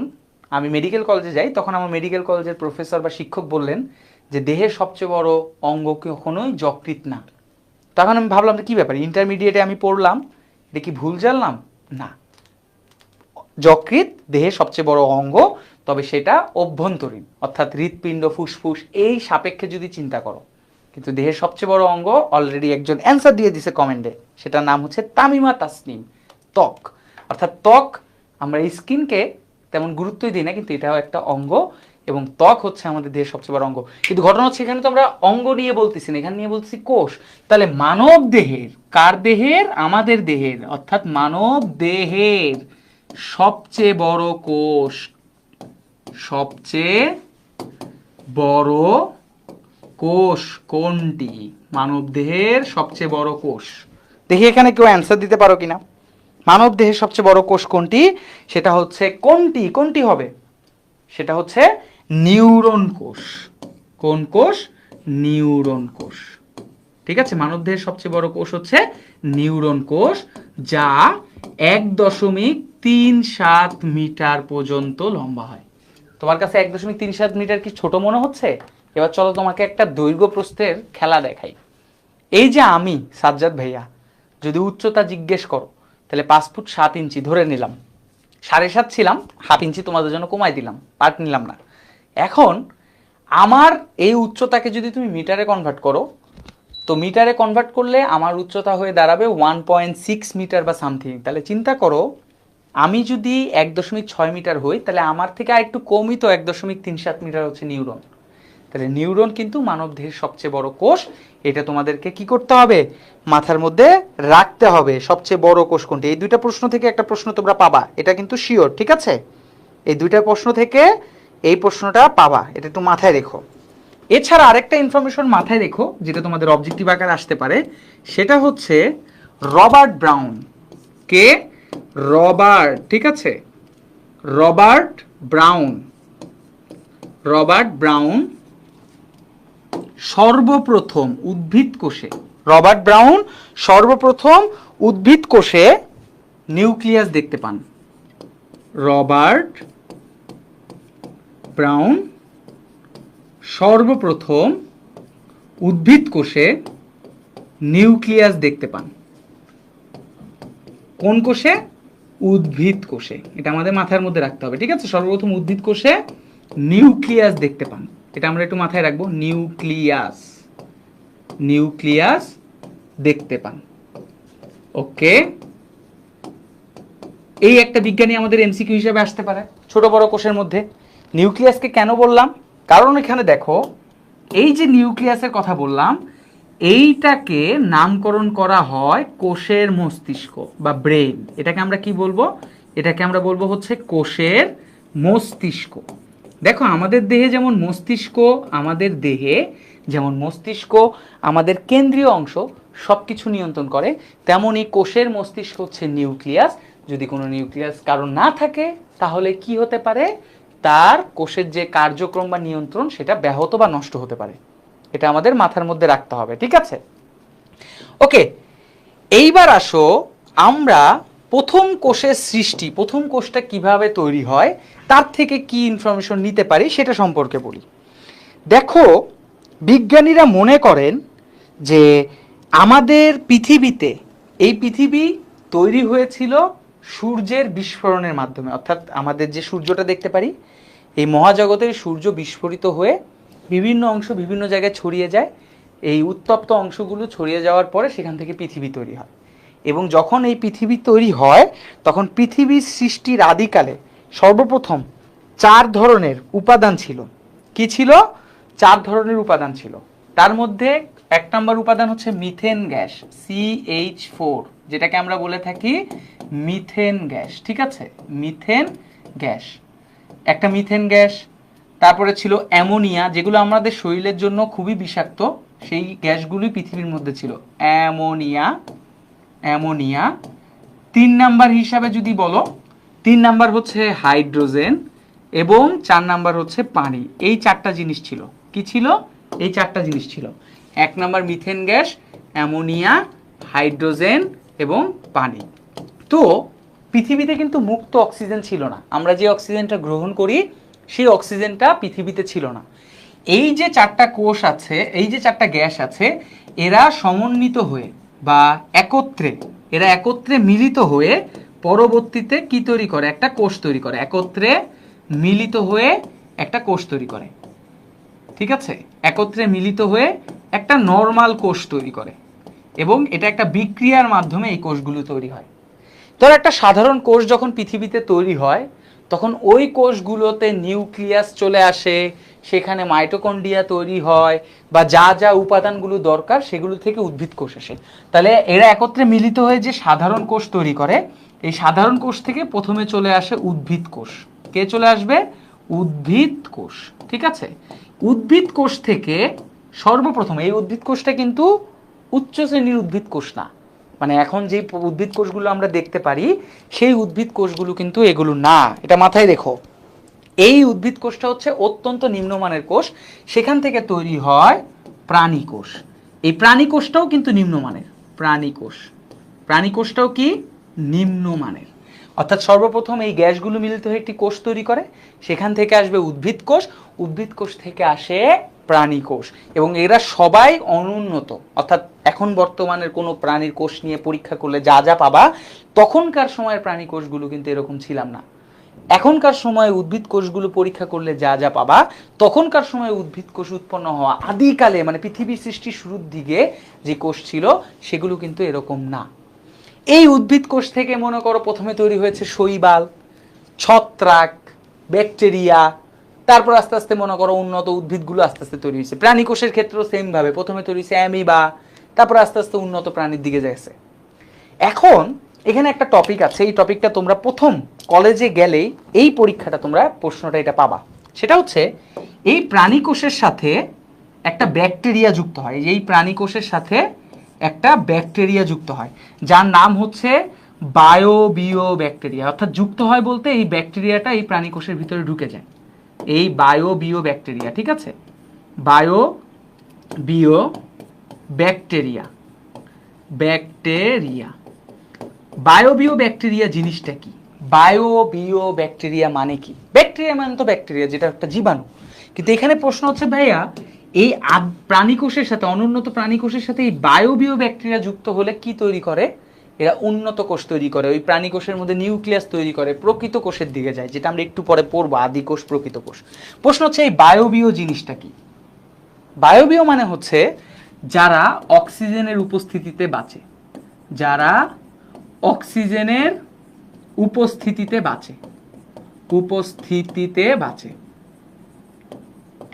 আমি মেডিকেল কলেজে যাই তখন আমার মেডিকেল কলেজের প্রফেসর বা শিক্ষক বললেন যে দেহের সবচেয়ে বড় অঙ্গ কখনোই যকৃৎ না। তখন আমি ভাবলাম যে কী ব্যাপার, ইন্টারমিডিয়েটে আমি পড়লাম, এটা কি ভুল জানলাম? না, যকৃৎ দেহের সবচেয়ে বড় অঙ্গ, তবে সেটা অভ্যন্তরীণ, অর্থাৎ হৃৎপিণ্ড, ফুসফুস এই সাপেক্ষে যদি চিন্তা করো। কিন্তু দেহের সবচেয়ে বড় অঙ্গ অলরেডি একজন অ্যান্সার দিয়ে দিছে কমেন্টে, সেটার নাম হচ্ছে তামিমা তাসনিম, ত্বক। অর্থাৎ ত্বক, আমরা স্কিনকে তেমন গুরুত্বই দিই না, কিন্তু এটাও একটা অঙ্গ, এবং ত্বক হচ্ছে আমাদের দেহের সবচেয়ে বড় অঙ্গ। কিন্তু ঘটনা হচ্ছে এখানে তো আমরা অঙ্গ নিয়ে বলতেছি না, এখানে নিয়ে বলতেছি কোষ। তাহলে মানব দেহের, কার দেহের? আমাদের দেহের, অর্থাৎ মানব দেহের সবচেয়ে বড় কোষ, সবচেয়ে বড় কোষ কোনটি? মানব দেহের সবচেয়ে বড় কোষ, দেখি এখানে কেউ অ্যান্সার দিতে পারো কিনা। মানব দেহের সবচেয়ে বড় কোষ কোনটি? সেটা হচ্ছে কোনটি, কোনটি হবে? সেটা হচ্ছে নিউরন কোষ। কোন কোষ? নিউরন কোষ। ঠিক আছে, মানব দেহের সবচেয়ে বড় কোষ হচ্ছে নিউরন কোষ, যা 1.37 মিটার পর্যন্ত লম্বা হয়। তোমার কাছে 1.37 মিটার কি ছোট মনে হচ্ছে? এবার চলো তোমাকে একটা দৈর্ঘ্য প্রস্থের খেলা দেখাই। এই যে আমি সাজ্জাদ ভাইয়া, যদি উচ্চতা জিজ্ঞেস করো তাহলে 5 ফুট 7 ইঞ্চি ধরে নিলাম, 7.5 ছিলাম, হাফ ইঞ্চি তোমাদের জন্য কমাই দিলাম, পার্ট নিলাম না। এখন আমার এই উচ্চতাকে যদি তুমি মিটারে কনভার্ট করো, তো মিটারে কনভার্ট করলে আমার উচ্চতা হয়ে দাঁড়াবে 1.6 মিটার বা সামথিং। তাহলে চিন্তা করো, আমি যদি 1.6 মিটার হই, তাহলে আমার থেকে আর একটু কমই তো 1.37 মিটার হচ্ছে নিউরন। তাহলে নিউরন কিন্তু মানব দেহের সবচেয়ে বড় কোষ। এটা তোমাদেরকে কি করতে হবে? মাথার মধ্যে রাখতে হবে, সবচেয়ে বড় কোষ কোনটি। এই দুইটা প্রশ্ন থেকে একটা প্রশ্ন তোমরা পাবা, এটা কিন্তু শিওর, ঠিক আছে? এই দুইটা প্রশ্ন থেকে এই প্রশ্নটা পাবা, এটা একটু মাথায় রেখো। এছাড়া আরেকটা ইনফরমেশন মাথায় রেখো যেটা তোমাদের অবজেক্টিভ আকারে আসতে পারে, সেটা হচ্ছে রবার্ট ব্রাউন। কে? রবার্ট, ঠিক আছে, রবার্ট ব্রাউন। রবার্ট ব্রাউন সর্বপ্রথম উদ্ভিদ কোষে, রবার্ট ব্রাউন সর্বপ্রথম উদ্ভিদ কোষে নিউক্লিয়াস দেখতে পান। রবার্ট ব্রাউন সর্বপ্রথম উদ্ভিদ কোষে নিউক্লিয়াস দেখতে পান। কোন কোষে? উদ্ভিদ কোষে। এটা আমাদের মাথার মধ্যে রাখতে হবে, ঠিক আছে? সর্বপ্রথম উদ্ভিদ কোষে নিউক্লিয়াস দেখতে পান, এটা আমরা একটু মাথায় রাখবো। নিউক্লিয়াস, নিউক্লিয়াস দেখতে পান। ওকে, এই একটা বিজ্ঞানী আমাদের এমসিকিউ হিসেবে আসতে পারে ছোট বড় কোষের মধ্যে। নিউক্লিয়াসকে কেন বললাম? কারণ এখানে দেখো, এই যে নিউক্লিয়াসের কথা বললাম, এইটাকে নামকরণ করা হয় কোষের মস্তিষ্ক বা ব্রেন। এটাকে আমরা কি বলবো? এটাকে আমরা বলবো হচ্ছে কোষের মস্তিষ্ক। দেখো আমাদের দেহে যেমন মস্তিষ্ক, আমাদের দেহে যেমন মস্তিষ্ক আমাদের কেন্দ্রীয় অংশ সব কিছু নিয়ন্ত্রণ করে, তেমনই কোষের মস্তিষ্ক হচ্ছে নিউক্লিয়াস। যদি কোনো নিউক্লিয়াস কারণ না থাকে তাহলে কি হতে পারে? তার কোষের যে কার্যক্রম বা নিয়ন্ত্রণ সেটা ব্যাহত বা নষ্ট হতে পারে। এটা আমাদের মাথার মধ্যে রাখতে হবে, ঠিক আছে? ওকে, এইবার আসো আমরা প্রথম কোষের সৃষ্টি, প্রথম কোষটা কিভাবে তৈরি হয় তার থেকে কি ইনফরমেশন নিতে পারি সেটা সম্পর্কে বলি। দেখো, বিজ্ঞানীরা মনে করেন যে আমাদের পৃথিবীতে, এই পৃথিবী তৈরি হয়েছিল সূর্যের বিস্ফোরণের মাধ্যমে। অর্থাৎ আমাদের যে সূর্যটা দেখতে পারি, এই মহাজগতের সূর্য বিস্ফোরিত হয়ে বিভিন্ন অংশ বিভিন্ন জায়গায় ছড়িয়ে যায়। এই উত্তপ্ত অংশগুলো ছড়িয়ে যাওয়ার পরে সেখান থেকে পৃথিবী তৈরি হয়। এবং যখন এই পৃথিবী তৈরি হয় তখন পৃথিবীর সৃষ্টির আদিকালে সর্বপ্রথম 4 ধরনের উপাদান ছিল। কি ছিল? 4 ধরনের উপাদান ছিল। তার মধ্যে 1 নম্বর উপাদান হচ্ছে মিথেন গ্যাস, CH4, যেটাকে আমরা বলে থাকি মিথেন গ্যাস, ঠিক আছে? মিথেন গ্যাস, একটা মিথেন গ্যাস। তারপরে ছিল অ্যামোনিয়া, যেগুলো আমাদের শরীরের জন্য খুবই বিষাক্ত, সেই গ্যাসগুলি পৃথিবীর মধ্যে ছিল। Ammonia, ammonia. 3 নাম্বার হিসাবে যদি বলো, 3 নাম্বার হচ্ছে হাইড্রোজেন এবং 4 নাম্বার হচ্ছে পানি। এই 4টা জিনিস ছিল। কি ছিল? এই 4টা জিনিস ছিল। 1 number methane gas, ammonia, hydrogen এবং পানি। তো পৃথিবীতে কিন্তু মুক্ত অক্সিজেন ছিল না। আমরা যে অক্সিজেনটা গ্রহণ করি সেই অক্সিজেনটা পৃথিবীতে ছিল না। এই যে 4টা কোষ আছে, এই যে 4টা গ্যাস আছে, এরা সমন্বিত হয়ে বা একত্রে মিলিত হয়ে পরবর্তীতে কি তৈরি করে? একটা কোষ তৈরি করে। একত্রে মিলিত হয়ে একটা কোষ তৈরি করে। ঠিক আছে? একত্রে মিলিত হয়ে একটা নর্মাল কোষ তৈরি করে এবং এটা একটা বিক্রিয়ার মাধ্যমে এই কোষগুলো তৈরি হয়। ধর একটা সাধারণ কোষ যখন পৃথিবীতে তৈরি হয় তখন ওই কোষগুলোতে নিউক্লিয়াস চলে আসে, সেখানে মাইটোকন্ড্রিয়া তৈরি হয় বা যা যা উপাদানগুলো দরকার সেগুলো থেকে উদ্ভিদ কোষ আসে। তাহলে এরা একত্রে মিলিত হয়ে যে সাধারণ কোষ তৈরি করে, এই সাধারণ কোষ থেকে প্রথমে চলে আসে উদ্ভিদ কোষ। কে চলে আসবে? উদ্ভিদ কোষ। ঠিক আছে? উদ্ভিদ কোষ থেকে সর্বপ্রথম, এই উদ্ভিদ কোষটা কিন্তু উচ্চ শ্রেণীর উদ্ভিদ কোষ না, মানে এখন যে উদ্ভিদ কোষগুলো আমরা দেখতে পারি সেই উদ্ভিদ কোষগুলো কিন্তু এগুলো না, এটা মাথায় রেখো। এই উদ্ভিদ কোষটা হচ্ছে অত্যন্ত নিম্নমানের কোষ, সেখান থেকে তৈরি হয় প্রাণী কোষ। এই প্রাণী কোষটাও কিন্তু নিম্নমানের। প্রাণী কোষটাও কি? নিম্নমানের। অর্থাৎ সর্বপ্রথম এই গ্যাসগুলো মিলিত হয়ে একটি কোষ তৈরি করে, সেখান থেকে আসবে উদ্ভিদ কোষ, উদ্ভিদ কোষ থেকে আসে প্রাণী কোষ, এবং এরা সবাই অনুন্নত। অর্থাৎ এখন বর্তমানের কোনো প্রাণীর কোষ নিয়ে পরীক্ষা করলে যা যা পাবা, তখনকার সময়ের প্রাণী কোষগুলো কিন্তু এরকম ছিলাম না। এখনকার সময়ে উদ্ভিদ কোষগুলো পরীক্ষা করলে যা যা পাবা, তখনকার সময়ে উদ্ভিদ কোষ উৎপন্ন হওয়া আদিকালে, মানে পৃথিবীর সৃষ্টির শুরুর দিকে যে কোষ ছিল সেগুলো কিন্তু এরকম না। এই উদ্ভিদ কোষ থেকে মনে করো প্রথমে তৈরি হয়েছে শৈবাল, ছত্রাক, ব্যাকটেরিয়া, তারপর আস্তে আস্তে মনে করো উন্নত উদ্ভিদগুলো আস্তে আস্তে তৈরি হয়েছে। প্রাণী কোষের ক্ষেত্রেও সেম ভাবে প্রথমে তৈরি হয়েছে অ্যামিবা, তারপর আস্তে আস্তে উন্নত প্রাণীর দিকে যাচ্ছে। এখন এখানে একটা টপিক আছে, এই টপিকটা তোমরা প্রথম কলেজে গেলেই এই পরীক্ষাটা তোমরা প্রশ্নটা এটা পাবা। সেটা হচ্ছে এই প্রাণী কোষের সাথে একটা ব্যাকটেরিয়া যুক্ত হয়। এই প্রাণী কোষের সাথে একটা ব্যাকটেরিয়া যুক্ত হয় যার নাম হচ্ছে বায়োবিও ব্যাকটেরিয়া। অর্থাৎ যুক্ত হয় বলতে এই ব্যাকটেরিয়াটা এই প্রাণী কোষের ভিতরে ঢুকে যায়, এই বায়োবিও ব্যাকটেরিয়া। ঠিক আছে? বায়োবিও ব্যাকটেরিয়া, বায়োবিও ব্যাকটেরিয়া জিনিসটা কি? বায়োবিও ব্যাকটেরিয়া মানে কি? ব্যাকটেরিয়া মানে তো ব্যাকটেরিয়া, যেটা একটা জীবাণু। কিন্তু এখানে প্রশ্ন হচ্ছে ভাইয়া, এই প্রাণী কোষের সাথে, অনুন্নত প্রাণী কোষের সাথে এই বায়োবিও ব্যাকটেরিয়া যুক্ত হলে কি তৈরি করে? এরা উন্নত কোষ তৈরি করে, ওই প্রাণী কোষের মধ্যে নিউক্লিয়াস তৈরি করে, প্রকৃত কোষের দিকে যায়, যেটা আমরা একটু পরে পড়বো, আদি কোষ, প্রকৃত কোষ। প্রশ্ন হচ্ছে এই বায়োবিও জিনিসটা কি? বায়োবিও মানে হচ্ছে যারা অক্সিজেনের উপস্থিতিতে বাঁচে, যারা অক্সিজেনের উপস্থিতিতে বাঁচে।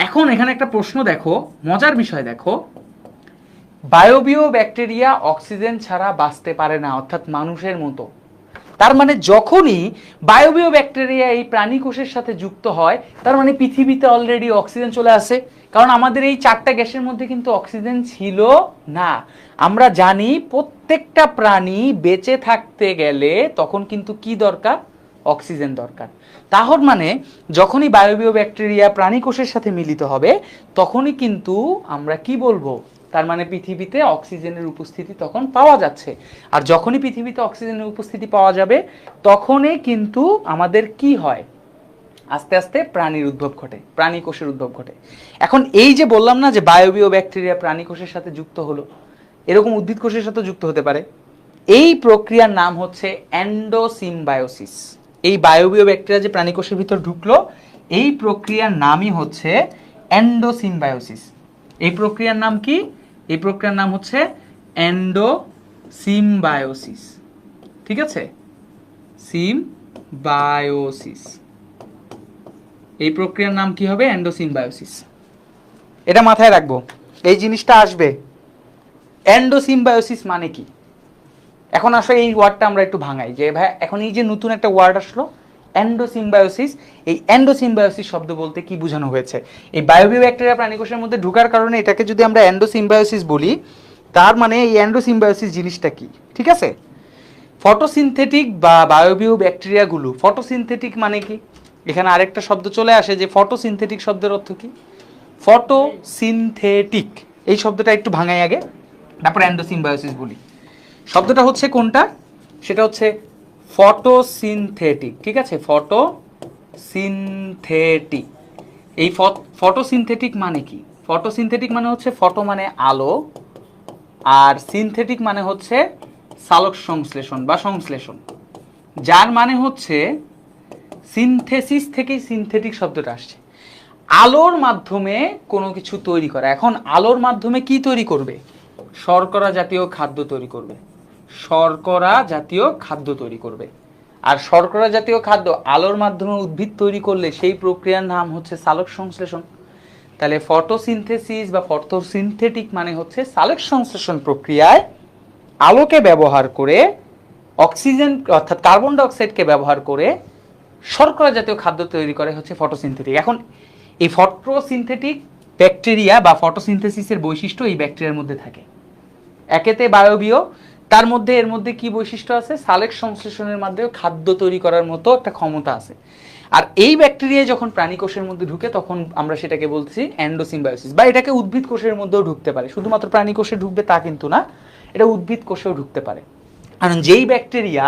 এখন এখানে একটা প্রশ্ন দেখো, মজার বিষয় দেখো, বায়োবিও ব্যাকটেরিয়া অক্সিজেন ছাড়া বাঁচতে পারে না, অর্থাৎ মানুষের মতো। তার মানে যখনই বায়োবিও ব্যাকটেরিয়া এই প্রাণী কোষের সাথে যুক্ত হয়, তার মানে পৃথিবীতে অলরেডি অক্সিজেন চলে আসে। কারণ আমাদের এই 4টা গ্যাসের মধ্যে কিন্তু অক্সিজেন ছিল না। আমরা জানি প্রত্যেকটা প্রাণী বেঁচে থাকতে গেলে তখন কিন্তু কি দরকার? অক্সিজেন দরকার। তাহলে মানে যখনই বায়োবিও ব্যাকটেরিয়া প্রাণী কোষের সাথে মিলিত হবে, তখনই কিন্তু আমরা কি বলবো? তার মানে পৃথিবীতে অক্সিজেনের উপস্থিতি তখন পাওয়া যাচ্ছে। আর যখনই পৃথিবীতে অক্সিজেনের উপস্থিতি পাওয়া যাবে, তখনই কিন্তু আমাদের কি হয়? আস্তে আস্তে প্রাণীর উদ্ভব ঘটে, প্রাণী কোষের উদ্ভব ঘটে। এখন এই যে বললাম না যে বায়োবিও ব্যাকটেরিয়া প্রাণী কোষের সাথে যুক্ত হলো, এরকম উদ্ভিদ কোষের সাথে যুক্ত হতে পারে। এই প্রক্রিয়ার নাম হচ্ছে এন্ডোসিম্বায়োসিস। এই বায়োবিও ব্যাকটেরিয়া যে প্রাণী কোষের ভিতর ঢুকলো, এই প্রক্রিয়ার নামই হচ্ছে এন্ডোসিম্বায়োসিস। এই প্রক্রিয়ার নাম কি? এই প্রক্রিয়ার নাম হচ্ছে এন্ডোসিম্বায়োসিস। ঠিক আছে? সিম্বায়োসিস। এই প্রক্রিয়ার নাম কি হবে? এন্ডোসিম্বায়োসিস। এটা মাথায় রাখবো, এই জিনিসটা আসবে। এন্ডোসিম্বায়োসিস মানে কি? এখন আসলে এই ওয়ার্ডটা আমরা একটু ভাঙাই, যে ভাই এখন এই যে নতুন একটা ওয়ার্ড আসলো, এন্ডোসিম্বায়োসিস। এই এন্ডোসিম্বায়োসিস শব্দ বলতে কি বোঝানো হয়েছে? এই বায়োবিও ব্যাকটেরিয়া প্রাণীকোষের মধ্যে ঢোকার কারণে এটাকে যদি আমরা এন্ডোসিম্বায়োসিস বলি, তার মানে এই এন্ডোসিম্বায়োসিস জিনিসটা কি, ঠিক আছে? ফটোসিনথেটিক বা বায়োবিও ব্যাকটেরিয়াগুলো, ফটোসিনথেটিক মানে কি? এখানে আরেকটা শব্দ চলে আসে যে ফটোসিনথেটিক শব্দের অর্থ কি? ফটোসিনথেটিক, এই শব্দটা একটু ভাঙাই আগে, তারপর এন্ডোসিম্বায়োসিস বলি। শব্দটা হচ্ছে কোনটা? সেটা হচ্ছে ফটোসিনথেটিক, ঠিক আছে? ফটোসিনথেটিক। এই ফটোসিনথেটিক মানে কি? ফটোসিনথেটিক মানে হচ্ছে ফটো মানে আলো, আর সিনথেটিক মানে হচ্ছে সালোক সংশ্লেষণ বা সংশ্লেষণ, যার মানে হচ্ছে সিনথেসিস থেকেই সিনথেটিক শব্দটা আসছে। আলোর মাধ্যমে কোনো কিছু তৈরি করা। এখন আলোর মাধ্যমে কি তৈরি করবে? শর্করা জাতীয় খাদ্য তৈরি করবে, শর্করা জাতীয় খাদ্য তৈরি করবে। আর শর্করা জাতীয় খাদ্য আলোর মাধ্যমে উদ্ভিদ তৈরি করলে সেই প্রক্রিয়ার নাম হচ্ছে সালোক সংশ্লেষণ। তাহলে ফটোসিনথেসিস বা ফটোসিনথেটিক মানে হচ্ছে সালোক সংশ্লেষণ প্রক্রিয়ায় আলোকে ব্যবহার করে, অক্সিজেন অর্থাৎ কার্বন ডাইঅক্সাইডকে ব্যবহার করে শর্করা জাতীয় খাদ্য তৈরি করে হচ্ছে ফটোসিনথেটিক। এখন এই ফটোসিনথেটিক ব্যাকটেরিয়া বা ফটোসিনথেসিসের বৈশিষ্ট্য এই ব্যাকটেরিয়ার মধ্যে থাকে। একেতে বায়োবিও, তার মধ্যে এর মধ্যে কি বৈশিষ্ট্য আছে? সালোক সংশ্লেষণের মাধ্যমে খাদ্য তৈরি করার মতো একটা ক্ষমতা আছে। আর এই ব্যাকটেরিয়া যখন প্রাণী কোষের মধ্যে ঢুকে তখন আমরা সেটাকে বলছি এন্ডোসিম্বায়োসিস, বা এটাকে উদ্ভিদ কোষের মধ্যেও ঢুকতে পারে। শুধুমাত্র প্রাণী কোষে ঢুকবে তা কিন্তু না, এটা উদ্ভিদ কোষেও ঢুকতে পারে। কারণ যেই ব্যাকটেরিয়া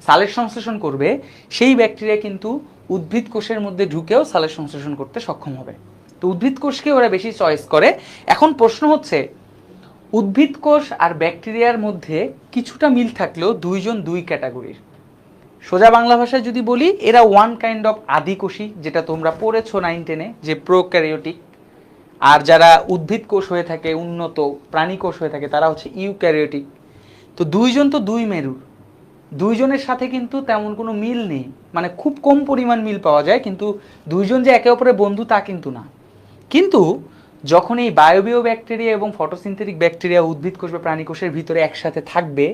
সালোক সংশ্লেষণ করবে সেই ব্যাকটেরিয়া কিন্তু উদ্ভিদ কোষের মধ্যে ঢুকেও সালোক সংশ্লেষণ করতে সক্ষম হবে। তো উদ্ভিদ কোষকে ওরা বেশি চয়েস করে। এখন প্রশ্ন হচ্ছে, উদ্ভিদ কোষ আর ব্যাকটেরিয়ার মধ্যে কিছুটা মিল থাকলেও দুইজন দুই ক্যাটাগরির। সোজা বাংলা ভাষায় যদি বলি, এরা ওয়ান কাইন্ড অফ আদিকোষী, যেটা তোমরা পড়েছো 9-10-এ যে প্রোক্যারিওটিক। আর যারা উদ্ভিদ কোষ হয়ে থাকে, উন্নত প্রাণী কোষ হয়ে থাকে, তারা হচ্ছে ইউক্যারিওটিক। তো দুইজন তো দুই মেরুর, দুইজনের সাথে কিন্তু তেমন কোনো মিল নেই, মানে খুব কম পরিমাণ মিল পাওয়া যায়, কিন্তু দুইজন যে একে অপরের বন্ধু তা কিন্তু না। কিন্তু যখন এই বায়োবিও ব্যাকটেরিয়া এবং ফটোসিনথেটিক ব্যাকটেরিয়া উদ্ভিদ কোষ বা প্রাণী কোষের ভিতরে একসাথে থাকবে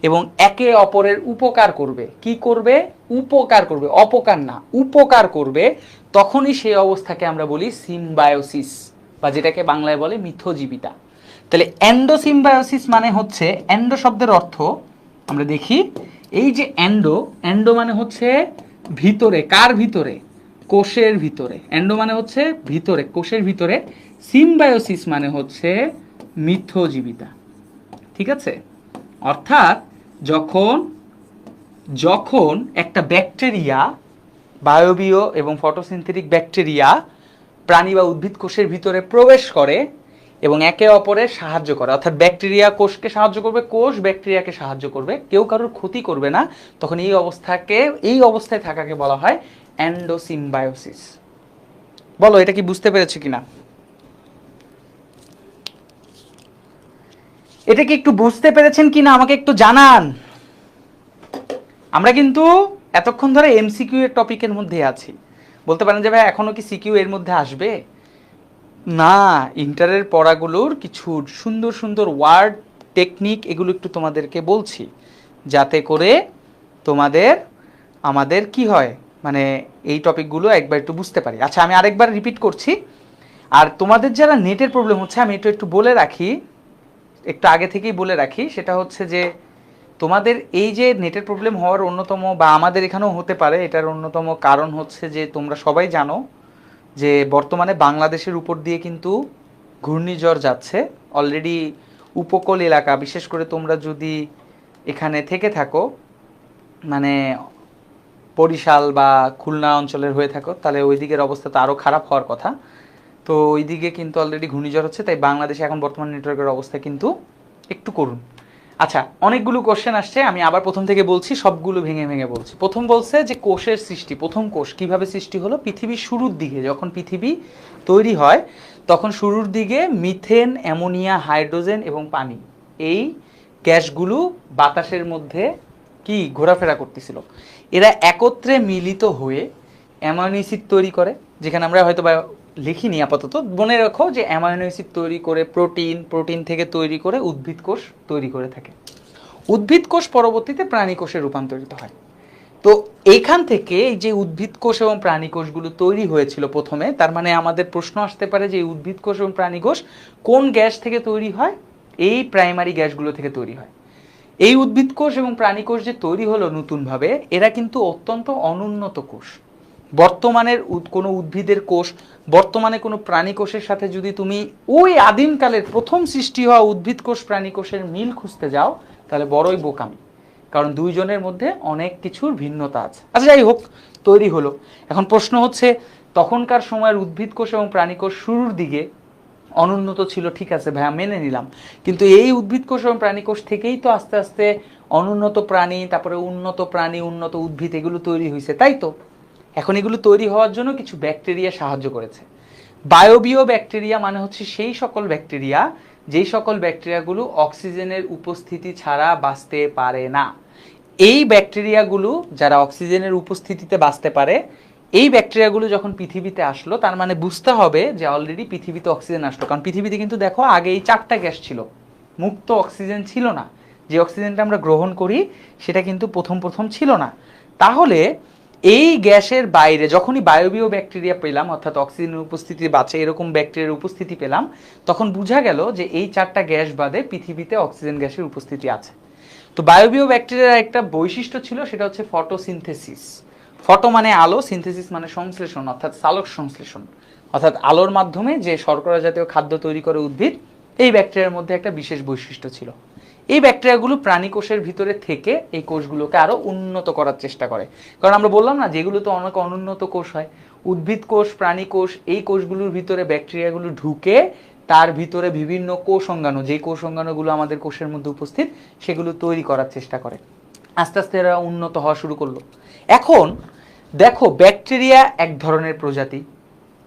এবং একে অপরের উপকার করবে, কি করবে? উপকার করবে, অপকার না, উপকার করবে, তখনই সেই অবস্থাকে আমরা বলি সিম্বায়োসিস, বা যেটাকে বাংলায় বলে মিথজীবিতা। তাহলে এন্ডোসিম্বায়োসিস মানে হচ্ছে, এন্ডো শব্দের অর্থ আমরা দেখি, এই যে এন্ডো, এন্ডো মানে হচ্ছে ভিতরে, কার ভিতরে? কোষের ভিতরে। এন্ডো মানে হচ্ছে ভিতরে, কোষের ভিতরে। সিম্বায়োসিস মানে হচ্ছে মিথজীবিতা, ঠিক আছে? অর্থাৎ যখন যখন একটা ব্যাকটেরিয়া, বায়োবিও এবং ফটোসিনথেটিক ব্যাকটেরিয়া প্রাণী বা উদ্ভিদ কোষের ভিতরে প্রবেশ করে এবং একে অপরের সাহায্য করে, অর্থাৎ ব্যাকটেরিয়া কোষকে সাহায্য করবে, কোষ ব্যাকটেরিয়াকে সাহায্য করবে, কেউ কারোর ক্ষতি করবে না, তখন এই অবস্থায় থাকাকে বলা হয় এন্ডোসিম্বায়োসিস। বলো, এটা কি বুঝতে পেরেছো কিনা? এটা কি একটু বুঝতে পেরেছেন কিনা আমাকে একটু জানান। আমরা কিন্তু এতক্ষণ ধরে এমসিকিউ এর টপিকের মধ্যে আছি। বলতে পারেন যে ভাই এখনো কি সিকিউ এর মধ্যে আসবে? না, ইন্টারের পড়াগুলোর কিছু সুন্দর সুন্দর ওয়ার্ড, টেকনিক, এগুলো একটু তোমাদেরকে বলছি, যাতে করে তোমাদের আমাদের কি হয়, মানে এই টপিকগুলো একবার একটু বুঝতে পারি। আচ্ছা, আমি আরেকবার রিপিট করছি। আর তোমাদের যারা নেটের প্রবলেম হচ্ছে, আমি একটু বলে রাখি, একটু আগে থেকেই বলে রাখি, সেটা হচ্ছে যে তোমাদের এই যে নেটের প্রবলেম হওয়ার অন্যতম, বা আমাদের এখানেও হতে পারে, এটার অন্যতম কারণ হচ্ছে যে তোমরা সবাই জানো যে বর্তমানে বাংলাদেশের উপর দিয়ে কিন্তু ঘূর্ণিঝড় যাচ্ছে অলরেডি। উপকূল এলাকা, বিশেষ করে তোমরা যদি এখানে থেকে থাকো, মানে বরিশাল বা খুলনা অঞ্চলের হয়ে থাকো, তাহলে ওই দিকের অবস্থা তো আরও খারাপ হওয়ার কথা। তো ওই দিকে কিন্তু অলরেডি ঘূর্ণিঝড় হচ্ছে, তাই বাংলাদেশে এখন বর্তমান নেটওয়ার্কের অবস্থা কিন্তু একটু করুন। আচ্ছা, অনেকগুলো কোশ্চেন আসছে, আমি আবার প্রথম থেকে বলছি, সবগুলো ভেঙে ভেঙে বলছি। প্রথম বলছে যে কোষের সৃষ্টি, প্রথম কোষ কিভাবে সৃষ্টি হলো? পৃথিবীর শুরুর দিকে যখন পৃথিবী তৈরি হয়, তখন শুরুর দিকে মিথেন, অ্যামোনিয়া, হাইড্রোজেন এবং পানি, এই গ্যাসগুলো বাতাসের মধ্যে কি ঘোরাফেরা করতেছিল। এরা একত্রে মিলিত হয়ে অ্যামাইনো অ্যাসিড তৈরি করে, যেখানে আমরা হয়তো বা লিখিনি আপাতত, মনে রাখো যে অ্যামাইনো অ্যাসিড তৈরি করে প্রোটিন, প্রোটিন থেকে তৈরি করে উদ্ভিদ কোষ তৈরি করে থাকে। উদ্ভিদ কোষ পরবর্তীতে প্রাণী কোষে রূপান্তরিত হয়। তো এইখান থেকে এই যে উদ্ভিদ কোষ এবং প্রাণী কোষগুলো তৈরি হয়েছিল প্রথমে, তার মানে আমাদের প্রশ্ন আসতে পারে যে উদ্ভিদ কোষ এবং প্রাণী কোষ কোন গ্যাস থেকে তৈরি হয়? এই প্রাইমারি গ্যাসগুলো থেকে তৈরি হয়। এই উদ্ভিদ কোষ এবং প্রাণী কোষ যে তৈরি হলো নতুনভাবে, এরা কিন্তু অত্যন্ত অনুন্নত কোষ। বর্তমানের কোনো উদ্ভিদের কোষ, বর্তমানে কোনো প্রাণী কোষের সাথে যদি তুমি ওই আদিমকালের প্রথম সৃষ্টি হওয়া উদ্ভিদ কোষ প্রাণী কোষের মিল খুঁজতে যাও, তাহলে বড়ই বোকামি, কারণ দুইজনের মধ্যে অনেক কিছুর ভিন্নতা আছে। আচ্ছা, যাই হোক, তৈরি হলো। এখন প্রশ্ন হচ্ছে, তখনকার সময়ের উদ্ভিদ কোষ এবং প্রাণী কোষ শুরুর দিকে অনুন্নত ছিল, ঠিক আছে ভাইয়া, মেনে নিলাম, কিন্তু এই উদ্ভিদ কোষ এবং প্রাণী কোষ থেকেই তো আস্তে আস্তে অনুন্নত প্রাণী, তারপরে উন্নত প্রাণী, উন্নত উদ্ভিদ এগুলো তৈরি হয়েছে, তাই তো? এখন এগুলো তৈরি হওয়ার জন্য কিছু ব্যাকটেরিয়া সাহায্য করেছে। বায়বীয় ব্যাকটেরিয়া মানে হচ্ছে সেই সকল ব্যাকটেরিয়া, যেই সকল ব্যাকটেরিয়াগুলো অক্সিজেনের উপস্থিতি ছাড়া বাঁচতে পারে না। এই ব্যাকটেরিয়াগুলো যারা অক্সিজেনের উপস্থিতিতে বাঁচতে পারে, এই ব্যাকটেরিয়াগুলো যখন পৃথিবীতে আসলো, তার মানে বুঝতে হবে যে অলরেডি পৃথিবীতে অক্সিজেন আসলো। কারণ পৃথিবীতে কিন্তু দেখো আগে এই 4টা গ্যাস ছিল, মুক্ত অক্সিজেন ছিল না। যে অক্সিজেনটা আমরা গ্রহণ করি সেটা কিন্তু প্রথম প্রথম ছিল না। তাহলে এই গ্যাসের বাইরে যখনই বায়বীয় ব্যাকটেরিয়া পেলাম, অর্থাৎ অক্সিজেনের উপস্থিতি বাঁচে এরকম ব্যাকটেরিয়ার উপস্থিতি পেলাম, তখন বোঝা গেল যে এই 4টা গ্যাস বাদে পৃথিবীতে অক্সিজেন গ্যাসের উপস্থিতি আছে। তো বায়বীয় ব্যাকটেরিয়ার একটা বৈশিষ্ট্য ছিল, সেটা হচ্ছে ফটোসিনথেসিস। ফটো মানে আলো, সিনথেসিস মানে সংশ্লেষণ, অর্থাৎ সালোক সংশ্লেষণ, অর্থাৎ আলোর মাধ্যমে যে শর্করা জাতীয় খাদ্য তৈরি করে উদ্ভিদ, এই ব্যাকটেরিয়ার মধ্যে একটা বিশেষ বৈশিষ্ট্য ছিল। এই ব্যাকটেরিয়াগুলো প্রাণী কোষের ভিতরে থেকে এই কোষগুলোকে আরো উন্নত করার চেষ্টা করে। কারণ আমরা বললাম না, যেগুলো তো অনেক অনুন্নত কোষ হয়, উদ্ভিদ কোষ, প্রাণী কোষ, এই কোষগুলোর ভিতরে ব্যাকটেরিয়াগুলো ঢুকে তার ভিতরে বিভিন্ন কোষ অঙ্গাণু, যেই কোষ অঙ্গাণুগুলো আমাদের কোষের মধ্যে উপস্থিত, সেগুলো তৈরি করার চেষ্টা করে। আস্তে আস্তে এরা উন্নত হওয়া শুরু করলো। এখন দেখো, ব্যাকটেরিয়া এক ধরনের প্রজাতি,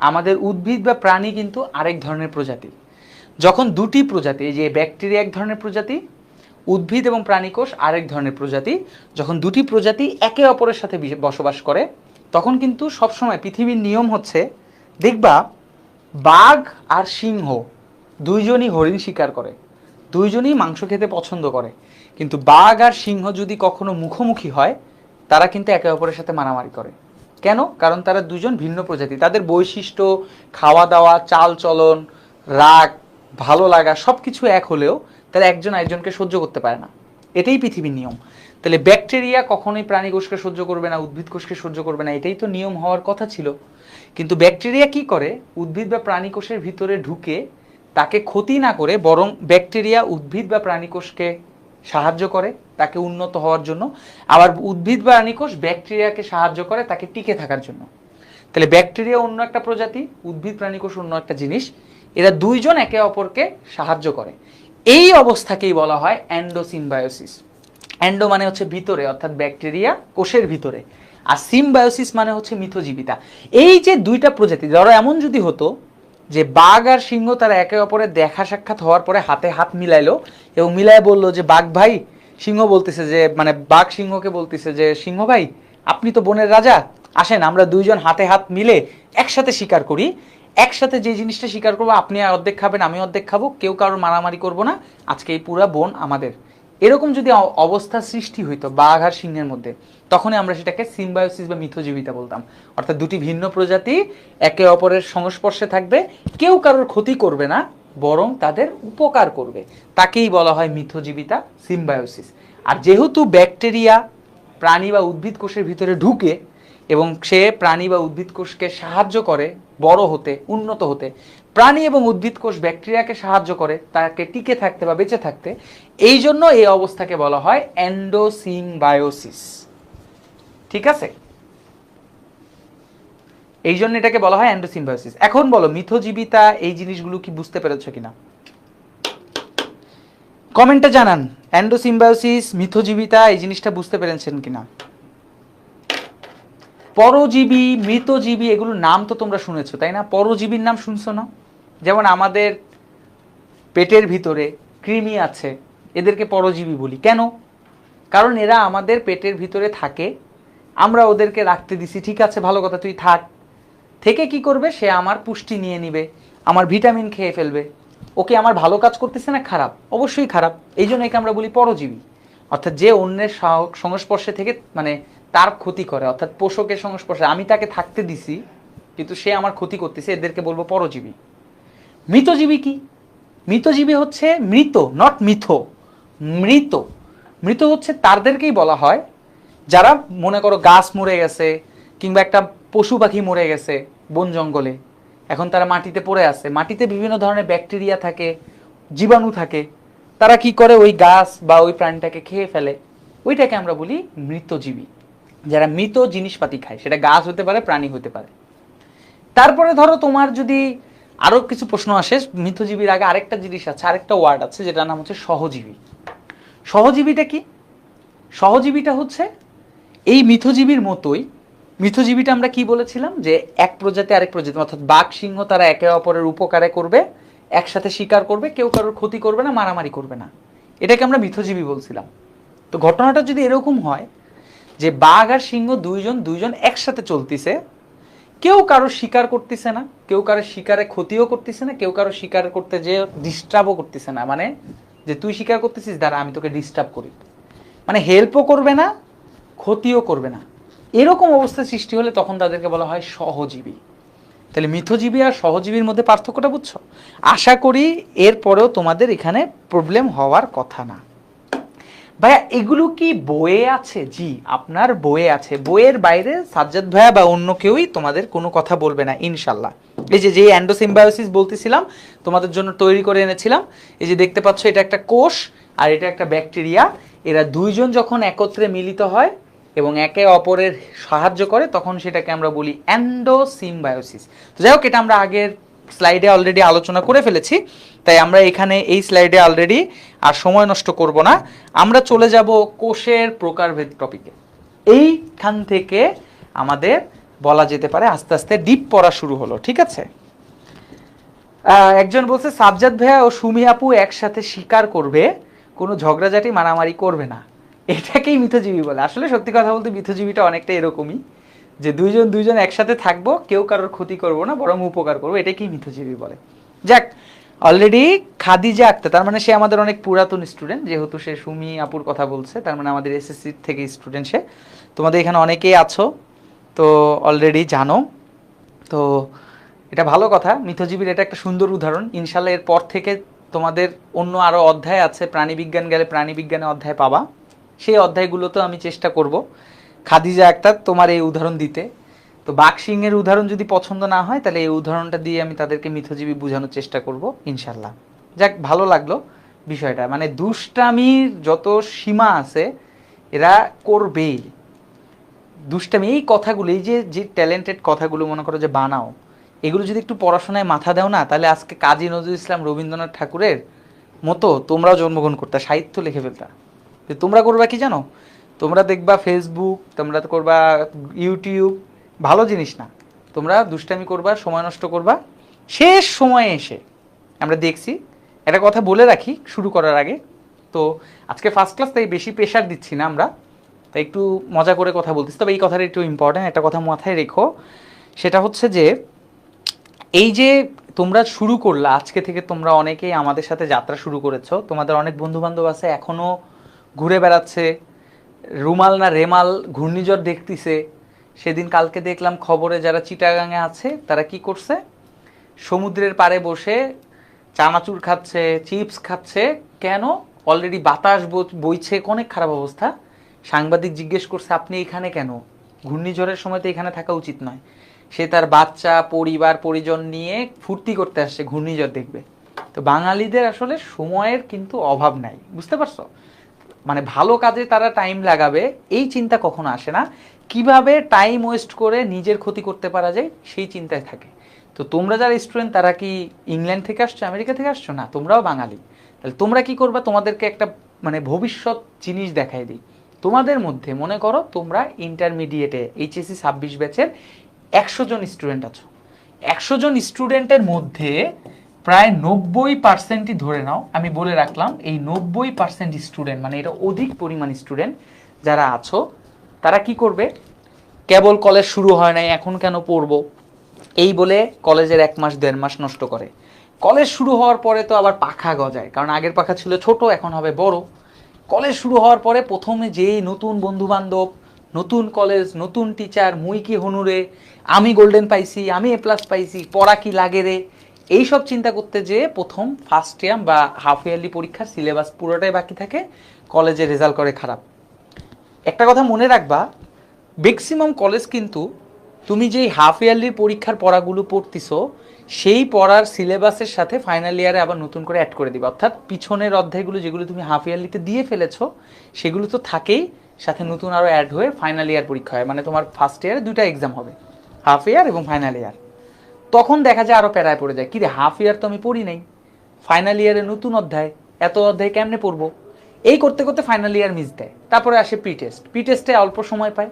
আমাদের উদ্ভিদ বা প্রাণী কিন্তু আরেক ধরনের প্রজাতি। যখন দুটি প্রজাতি, যে ব্যাকটেরিয়া এক ধরনের প্রজাতি, উদ্ভিদ এবং প্রাণী কোষ আরেক ধরনের প্রজাতি, যখন দুটি প্রজাতি একে অপরের সাথে বসবাস করে, তখন কিন্তু সবসময় পৃথিবীর নিয়ম হচ্ছে, দেখবা বাঘ আর সিংহ দুইজনই হরিণ শিকার করে, দুইজনই মাংস খেতে পছন্দ করে, কিন্তু বাঘ আর সিংহ যদি কখনো মুখোমুখি হয়, তারা কিন্তু একে অপরের সাথে মারামারি করে। কেন? কারণ তারা দুজন ভিন্ন প্রজাতি, তাদের বৈশিষ্ট্য, খাওয়া দাওয়া, চাল চলন, রাগ, ভালো লাগা সব কিছু এক হলেও তারা একজন আরেকজনকে সহ্য করতে পারে না। এটাই পৃথিবীর নিয়ম। তাহলে ব্যাকটেরিয়া কখনোই প্রাণী কোষকে সহ্য করবে না, উদ্ভিদ কোষকে সহ্য করবে না, এটাই তো নিয়ম হওয়ার কথা ছিল। কিন্তু ব্যাকটেরিয়া কি করে? উদ্ভিদ বা প্রাণী কোষের ভিতরে ঢুকে তাকে ক্ষতি না করে, বরং ব্যাকটেরিয়া উদ্ভিদ বা প্রাণী কোষকে সাহায্য করে তাকে উন্নত হওয়ার জন্য, আবার উদ্ভিদ বা প্রাণী কোষ ব্যাকটেরিয়াকে সাহায্য করে তাকে টিকে থাকার জন্য। তাহলে ব্যাকটেরিয়া অন্য একটা প্রজাতি, উদ্ভিদ প্রাণী কোষ অন্য একটা জিনিস, এরা দুইজন একে অপরকে সাহায্য করে। এই অবস্থাকেই বলা হয় এন্ডোসিম্বায়োসিস। এন্ডো মানে হচ্ছে ভিতরে, অর্থাৎ ব্যাকটেরিয়া কোষের ভিতরে, আর সিম্বায়োসিস মানে হচ্ছে মিথজীবিতা। এই যে দুইটা প্রজাতি, ধরো এমন যদি হতো যে বাঘ আর সিংহ তারা একে অপরের দেখা সাক্ষাৎ হওয়ার পরে হাতে হাত মিলাইলো এবং মিলায় বললো যে বাঘ ভাই, সিংহ বলতেছে যে, মানে বাঘ সিংহকে বলতেছে যে, সিংহ ভাই আপনি তো বনের রাজা, আসেন আমরা দুইজন হাতে হাত মিলে একসাথে শিকার করি, একসাথে যে জিনিসটা শিকার করবো, আপনি অর্ধেক খাবেন আমি অর্ধেক খাবো, কেউ কারোর মারামারি করবো না, আজকে এই পুরা বন আমাদের। এরকম যদি অবস্থা সৃষ্টি হইতো বাঘ আর সিংহের মধ্যে, তখনই আমরা সেটাকে সিম্বায়োসিস বা মিথজীবিতা বলতাম। অর্থাৎ দুটি ভিন্ন প্রজাতি একে অপরের সংস্পর্শে থাকবে, কেউ কারোর ক্ষতি করবে না, বরং তাদের উপকার করবে, তাকেই বলা হয় মিথজীবিতা, সিম্বায়োসিস। আর যেহেতু ব্যাকটেরিয়া প্রাণী বা উদ্ভিদ কোষের ভিতরে ঢুকে এবং সে প্রাণী বা উদ্ভিদ কোষকে সাহায্য করে বড় হতে, উন্নত হতে, প্রাণী এবং উদ্ভিদ কোষ ব্যাকটেরিয়াকে সাহায্য করে তাকে টিকে থাকতে বা বেঁচে থাকতে, এই জন্য এই অবস্থাকে বলা হয় এন্ডোসিম্বায়োসিস। ঠিক আছে, এই জন্য এটাকে বলা হয় এন্ডোসিম্বায়োসিস। এখন বলো, মিথজীবিতা এই জিনিসগুলো কি বুঝতে পেরেছো কিনা? কমেন্টে জানান, এন্ডোসিম্বায়োসিস, মিথজীবিতা এই জিনিসটা বুঝতে পেরেছেন কিনা? পরজীবী, মৃতজীবী এগুলোর নাম তো তোমরা শুনেছো, তাই না? পরজীবীর নাম শুনছো না? যেমন আমাদের পেটের ভিতরে কৃমি আছে, এদেরকে পরজীবী বলি। কেন? কারণ এরা আমাদের পেটের ভিতরে থাকে, আমরা ওদেরকে রাখতে দিছি, ঠিক আছে ভালো কথা, তুই থাক, থেকে কি করবে? সে আমার পুষ্টি নিয়ে নিবে, আমার ভিটামিন খেয়ে ফেলবে। ওকে আমার ভালো কাজ করতেছে না খারাপ? অবশ্যই খারাপ। এই জন্য একে আমরা বলি পরজীবী, অর্থাৎ যে অন্যের সংস্পর্শে থেকে মানে তার ক্ষতি করে, অর্থাৎ পোষকের সংস্পর্শে আমি তাকে থাকতে দিছি কিন্তু সে আমার ক্ষতি করতেছে, এদেরকে বলবো পরজীবী। মৃতজীবী কি? মৃতজীবী হচ্ছে মৃত, নট মিথ, মৃত। মৃত হচ্ছে তাদেরকেই বলা হয় যারা মনে করো গাছ মরে গেছে কিংবা একটা পশু পাখি মরে গেছে বন জঙ্গলে, এখন তারা মাটিতে পড়ে আছে, মাটিতে বিভিন্ন ধরনের ব্যাকটেরিয়া থাকে, জীবাণু থাকে, তারা কি করে ওই গাছ বা ওই প্রাণীটাকে খেয়ে ফেলে, ওইটাকে আমরা বলি মৃতজীবী। যারা মৃত জিনিসপাতি খায়, সেটা গাছ হতে পারে, প্রাণী হতে পারে। তারপরে ধরো তোমার যদি আরো কিছু প্রশ্ন আসে, মৃতজীবীর আগে আরেকটা জিনিস আছে, আরেকটা ওয়ার্ড আছে যেটার নাম হচ্ছে সহজীবী। সহজীবীটা কি? সহজীবীটা হচ্ছে এই মিথজীবীর মতোই। মিথজীবীটা আমরা কি বলেছিলাম, যে এক প্রজাতি আরেক প্রজাতি, অর্থাৎ বাঘ সিংহ তারা একে অপরের উপকারে করবে, একসাথে শিকার করবে, কেউ কারোর ক্ষতি করবে না, মারামারি করবে না, এটাকে আমরা মিথজীবী বলছিলাম। তো ঘটনাটা যদি এরকম হয় যে বাঘ আর সিংহ দুইজন একসাথে চলতেছে, কেউ কারো শিকার করতেছে না, কেউ কারো শিকারে ক্ষতিও করতেছে না, কেউ কারো শিকার করতে যে ডিস্টার্বও করতেছে না, মানে যে তুই শিকার করতেছিস দ্বারা আমি তোকে ডিস্টার্ব করি, মানে হেল্পও করবে না ক্ষতিও করবে না, এরকম অবস্থা সৃষ্টি হলে তখন তাদেরকে বলা হয় সহজীবী। তাহলে মিথজীবী আর সহজীবীর মধ্যে পার্থক্যটা বুঝছো? আশা করি এরপরেও তোমাদের এখানে প্রবলেম হওয়ার কথা না। ভাইয়া এগুলো কি বইয়ে আছে? জি, আপনার বইয়ে আছে। বইয়ের বাইরে সাজ্জাদ ভাইয়া বা অন্য কেউই তোমাদের কোনো কথা বলবে না ইনশাল্লাহ। এই যে অ্যান্ডোসিম্বায়োসিস বলতেছিলাম তোমাদের জন্য তৈরি করে এনেছিলাম, এই যে দেখতে পাচ্ছ, এটা একটা কোষ আর এটা একটা ব্যাকটেরিয়া, এরা দুইজন যখন একত্রে মিলিত হয় এবং একে অপরের সাহায্য করে তখন সেটাকে আমরা বলি অ্যান্ডোসিম্বায়োসিস। তো যাই হোক, এটা আমরা আগের স্লাইডে অলরেডি আলোচনা করে ফেলেছি, তাই আমরা এখানে এই স্লাইডে অলরেডি আর সময় নষ্ট করব না, আমরা চলে যাব কোষের প্রকারভেদ টপিকে। এইখান থেকে আমাদের বলা যেতে পারে আস্তে আস্তে ডিপ পড়া শুরু হলো, ঠিক আছে? একজন বলছে সাজ্জাদ ভাইয়া ও সুমি আপু একসাথে শিকার করবে, কোনো ঝগড়াঝাটি মারামারি করবে না, এটাকেই মিথজীবী বলে। আসলে সত্যি কথা বলতে মিথজীবীটা অনেকটা এরকমই, যে দুইজন একসাথে থাকবো, কেউ কারোর ক্ষতি করবো না, বরং উপকার করবো, এটাকেই মিথজীবী বলে। যাক, অলরেডি খাদিজা আক্তার, তার মানে সে আমাদের অনেক পুরাতন স্টুডেন্ট, যেহেতু সে সুমি আপুর কথা বলছে, তার মানে আমাদের এসএসসি থেকে স্টুডেন্ট সে। তোমাদের এখানে অনেকেই আছো, তো অলরেডি জানো। তো এটা ভালো কথা, মিথজীবীর এটা একটা সুন্দর উদাহরণ। ইনশাল্লাহ এর পর থেকে তোমাদের অন্য আরও অধ্যায় আছে, প্রাণীবিজ্ঞান গেলে প্রাণীবিজ্ঞানের অধ্যায় পাবা, সেই অধ্যায়গুলোতেও আমি চেষ্টা করব খাদিজা আক্তার তোমার এই উদাহরণ দিতে। তো বাঘ সিংহের উদাহরণ যদি পছন্দ না হয় তাহলে এই উদাহরণটা দিয়ে আমি তাদেরকে মিথজীবী বোঝানোর চেষ্টা করব ইনশাল্লাহ। যাক, ভালো লাগলো বিষয়টা, মানে দুষ্টামির যত সীমা আছে এরা করবেই। দুষ্টামি এই কথাগুলো, এই যে ট্যালেন্টেড কথাগুলো মনে করো যে বানাও, এগুলো যদি একটু পড়াশোনায় মাথা দাও না, তাহলে আজকে কাজী নজরুল ইসলাম, রবীন্দ্রনাথ ঠাকুরের মতো তোমরাও জন্মগ্রহণ করতে, সাহিত্য লিখে ফেলতা। তোমরা করবা কি জানো? তোমরা দেখবা ফেসবুক, তোমরা করবা ইউটিউব, ভালো জিনিস না। তোমরা দুষ্টামি করবা, সময় নষ্ট করবা, শেষ সময়ে এসে আমরা দেখছি। একটা কথা বলে রাখি শুরু করার আগে, তো আজকে ফার্স্ট ক্লাস, তাই বেশি প্রেশার দিচ্ছি না আমরা, তাই একটু মজা করে কথা বলতেছি। তবে এই কথাটা একটু ইম্পর্টেন্ট, একটা কথা মাথায় রেখো, সেটা হচ্ছে যে এই যে তোমরা শুরু করলা আজকে থেকে, তোমরা অনেকেই আমাদের সাথে যাত্রা শুরু করেছো, তোমাদের অনেক বন্ধু বান্ধব আছে এখনো ঘুরে বেড়াচ্ছে, রুমাল না রেমাল ঘূর্ণিঝড় দেখতেছে। সেদিন কালকে দেখলাম খবরে যারা চিটাগাঙে আছে তারা কি করছে, সমুদ্রের পাড়ে বসে চানাচুর খাচ্ছে, চিপস খাচ্ছে। কেন? অলরেডি বাতাস বইছে, অনেক খারাপ অবস্থা। সাংবাদিক জিজ্ঞেস করছে আপনি এখানে কেন? ঘূর্ণিঝড়ের সময় তো এখানে থাকা উচিত নয়। সে তার বাচ্চা পরিবার পরিজন নিয়ে ফুর্তি করতে আসছে, ঘূর্ণিঝড় দেখবে। তো বাঙালিদের আসলে সময়ের কিন্তু অভাব নাই, বুঝতে পারছো? মানে ভালো কাজে তারা টাইম লাগাবে এই চিন্তা কখনো আসে না, কিভাবে টাইম ওয়েস্ট করে নিজের ক্ষতি করতে পারা যায় সেই চিন্তায় থাকে। তো তোমরা যারা স্টুডেন্ট, তারা কি ইংল্যান্ড থেকে আসছো, আমেরিকা থেকে আসছো? না, তোমরাও বাঙালি। তাহলে তোমরা কি করবা, তোমাদেরকে একটা মানে ভবিষ্যৎ জিনিস দেখাই দিই। তোমাদের মধ্যে মনে করো তোমরা ইন্টারমিডিয়েটে এইচএসসি 26 ব্যাচের 100 জন স্টুডেন্ট আছো। 100 জন স্টুডেন্টের মধ্যে প্রায় 90% ধরে নাও, আমি বলে রাখলাম এই 90% স্টুডেন্ট, মানে এটা অধিক পরিমাণ স্টুডেন্ট যারা আছো, তারা কি করবে, কেবল কলেজ শুরু হয় নাই এখন কেন পড়বো এই বলে কলেজের 1 মাস 1.5 মাস নষ্ট করে। কলেজ শুরু হওয়ার পরে তো আবার পাখা গজায়, কারণ আগের পাখা ছিল ছোট, এখন হবে বড়। কলেজ শুরু হওয়ার পরে প্রথমে যেই নতুন বন্ধু বান্ধব, নতুন কলেজ, নতুন টিচার, মুই কি হনুরে, আমি গোল্ডেন পাইছি, আমি এ প্লাস পাইছি, পড়া কি লাগে রে, এইসব চিন্তা করতে যে প্রথম ফার্স্ট ইয়ার বা হাফ ইয়ারলি পরীক্ষার সিলেবাস পুরোটাই বাকি থাকে, কলেজে রেজাল্ট করে খারাপ। একটা কথা মনে রাখবা, ম্যাক্সিমাম কলেজ কিন্তু তুমি যেই হাফ ইয়ারলির পরীক্ষার পড়াগুলো পড়তিছো সেই পড়ার সিলেবাসের সাথে ফাইনাল ইয়ারে আবার নতুন করে অ্যাড করে দিবে, অর্থাৎ পিছনের অধ্যায়গুলো যেগুলো তুমি হাফ ইয়ারলিতে দিয়ে ফেলেছো সেগুলো তো থাকেই, সাথে নতুন আরও অ্যাড হয়ে ফাইনাল ইয়ার পরীক্ষা হয়, মানে তোমার ফার্স্ট ইয়ারে দুইটা এক্সাম হবে, হাফ ইয়ার এবং ফাইনাল ইয়ার। তখন দেখা যায় আরও প্যারায় পড়ে যায়, কি রে হাফ ইয়ার তো আমি পড়ি নাই, ফাইনাল ইয়ারে নতুন অধ্যায়, এত অধ্যায় কেমনে পড়বো, এই করতে করতে ফাইনাল ইয়ার মিস দেয়। তারপরে আসে প্রি টেস্ট, প্রি টেস্টে অল্প সময় পায়,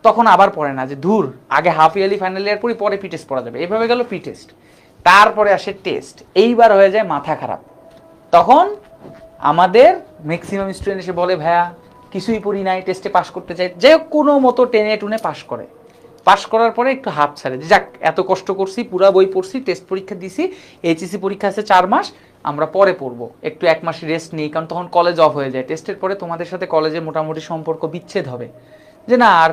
তখন আবার পড়ে না, যে ধুর আগে হাফ ইয়ারলি ফাইনাল ইয়ার পড়ি, পরে প্রি টেস্ট পড়া যাবে, এইভাবে গেল প্রি টেস্ট। তারপরে আসে টেস্ট, এইবার হয়ে যায় মাথা খারাপ। তখন আমাদের ম্যাক্সিমাম স্টুডেন্ট এসে বলে ভাইয়া কিছুই পড়ি নাই, টেস্টে পাস করতে চাই, যে কোনো মতো টেনে টুনে পাস করে, পাস করার পরে একটু হাফ ছাড়ে, যে যাক এত কষ্ট করছি, পুরা বই পড়ছি, টেস্ট পরীক্ষা দিছি, এইচএসসি পরীক্ষা আছে 4 মাস, আমরা পরে পড়বো, একটু 1 মাস রেস্ট নিই, কারণ তখন কলেজ অফ হয়ে যায়, টেস্টের পরে তোমাদের সাথে কলেজের মোটামুটি সম্পর্ক বিচ্ছেদ হবে, যে না আর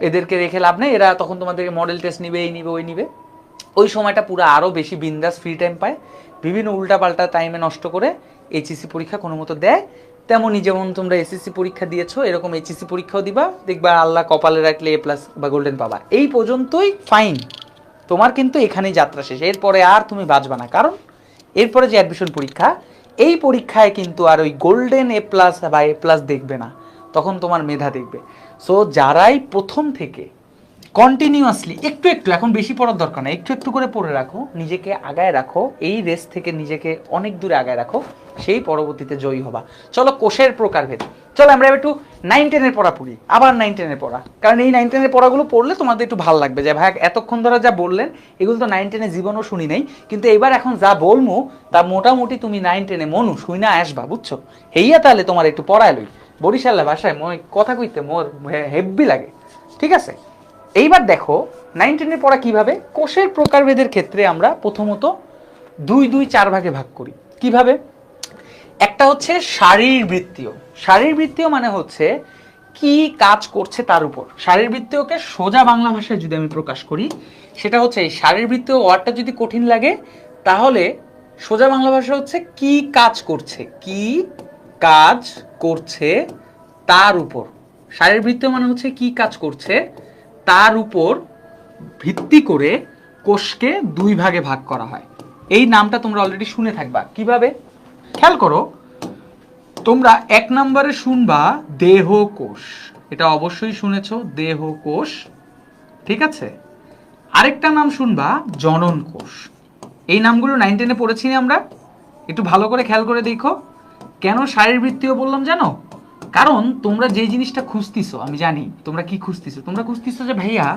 এদেরকে রেখে লাভ নেই, এরা তখন তোমাদেরকে মডেল টেস্ট নিবে, এই নিবে ওই নিবে। ওই সময়টা পুরো আরও বেশি বিন্দাস ফ্রি টাইম পায়, বিভিন্ন উল্টাপাল্টা টাইমে নষ্ট করে এইচএসসি পরীক্ষা কোনো মতো দেয়। তেমনই যেমন তোমরা এসএসসি পরীক্ষা দিয়েছো, এরকম এইচএসসি পরীক্ষাও দিবা, দেখবা আল্লাহ কপালে রাখলে এ প্লাস বা গোল্ডেন পাবা, এই পর্যন্তই ফাইন, তোমার কিন্তু এখানেই যাত্রা শেষ, এরপরে আর তুমি বাঁচবা না। কারণ এরপরে যে অ্যাডমিশন পরীক্ষা, এই পরীক্ষায় কিন্তু আর ওই গোল্ডেন এ প্লাস বা এ প্লাস দেখবে না, তখন তোমার মেধা দেখবে। সো যারাই প্রথম থেকে কন্টিনিউয়াসলি একটু একটু, এখন বেশি পড়ার দরকার না, একটু একটু করে পড়ে রাখো, নিজেকে আগায় রাখো, এই রেস থেকে নিজেকে অনেক দূরে আগায় রাখো, সেই পরবর্তীতে জয়ী হবা। চলো কোষের প্রকারভেদ, চলো আমরা একটু 9-10-এর পড়া পড়ি, আবার 9-10-এর পড়া, কারণ এই 9-10-এর পড়াগুলো পড়লে তোমাদের একটু ভালো লাগবে, যে ভাই এতক্ষণ ধরে যা বললেন এগুলো তো 9-10-এ জীবনও শুনি নাই, কিন্তু এবার এখন যা বলবো তা মোটামুটি তুমি 9-10-এ মনু শুই না আসবা, বুঝছো? হেইয়া তাহলে তোমার একটু পড়ায় লই, বরিশালে ভাষায় মই কথা কইতে মোর হেব্বি লাগে, ঠিক আছে? এইবার দেখো 9-10-এর পড়া কিভাবে। কোষের প্রকারভেদের ক্ষেত্রে আমরা প্রথমত 2-2-4 ভাগে ভাগ করি। কিভাবে? একটা হচ্ছে শারীরবৃত্তীয়, শারীরবৃত্তীয় মানে হচ্ছে কি কাজ করছে তার উপর। শারীরবৃত্তীয়কে সোজা বাংলা ভাষায় যদি আমি প্রকাশ করি, সেটা হচ্ছে এই শারীরবৃত্তীয় ওয়ার্ডটা যদি কঠিন লাগে, তাহলে সোজা বাংলা ভাষা হচ্ছে কি কাজ করছে, কি কাজ করছে তার উপর। শারীরবৃত্তীয় মানে হচ্ছে কি কাজ করছে তার উপর ভিত্তি করে কোষকে 2 ভাগে ভাগ করা হয়। এই নামটা তোমরা অলরেডি শুনে থাকবা। কিভাবে? খেয়াল করো, তোমরা 1 নম্বরে শুনবা দেহ কোষ, এটা অবশ্যই শুনেছো, দেহ কোষ, ঠিক আছে? আরেকটা নাম শুনবা জনন কোষ। এই নামগুলো 9-10-এ পড়েছি না আমরা? একটু ভালো করে খেয়াল করে দেখো। কেন শারীরবৃত্তীয় বললাম জানো? কারণ তোমরা যে জিনিসটা খুঁজতিছো, আমি জানি তোমরা কি খুঁজতিছো, তোমরা খুঁজতিছো যে ভাইয়া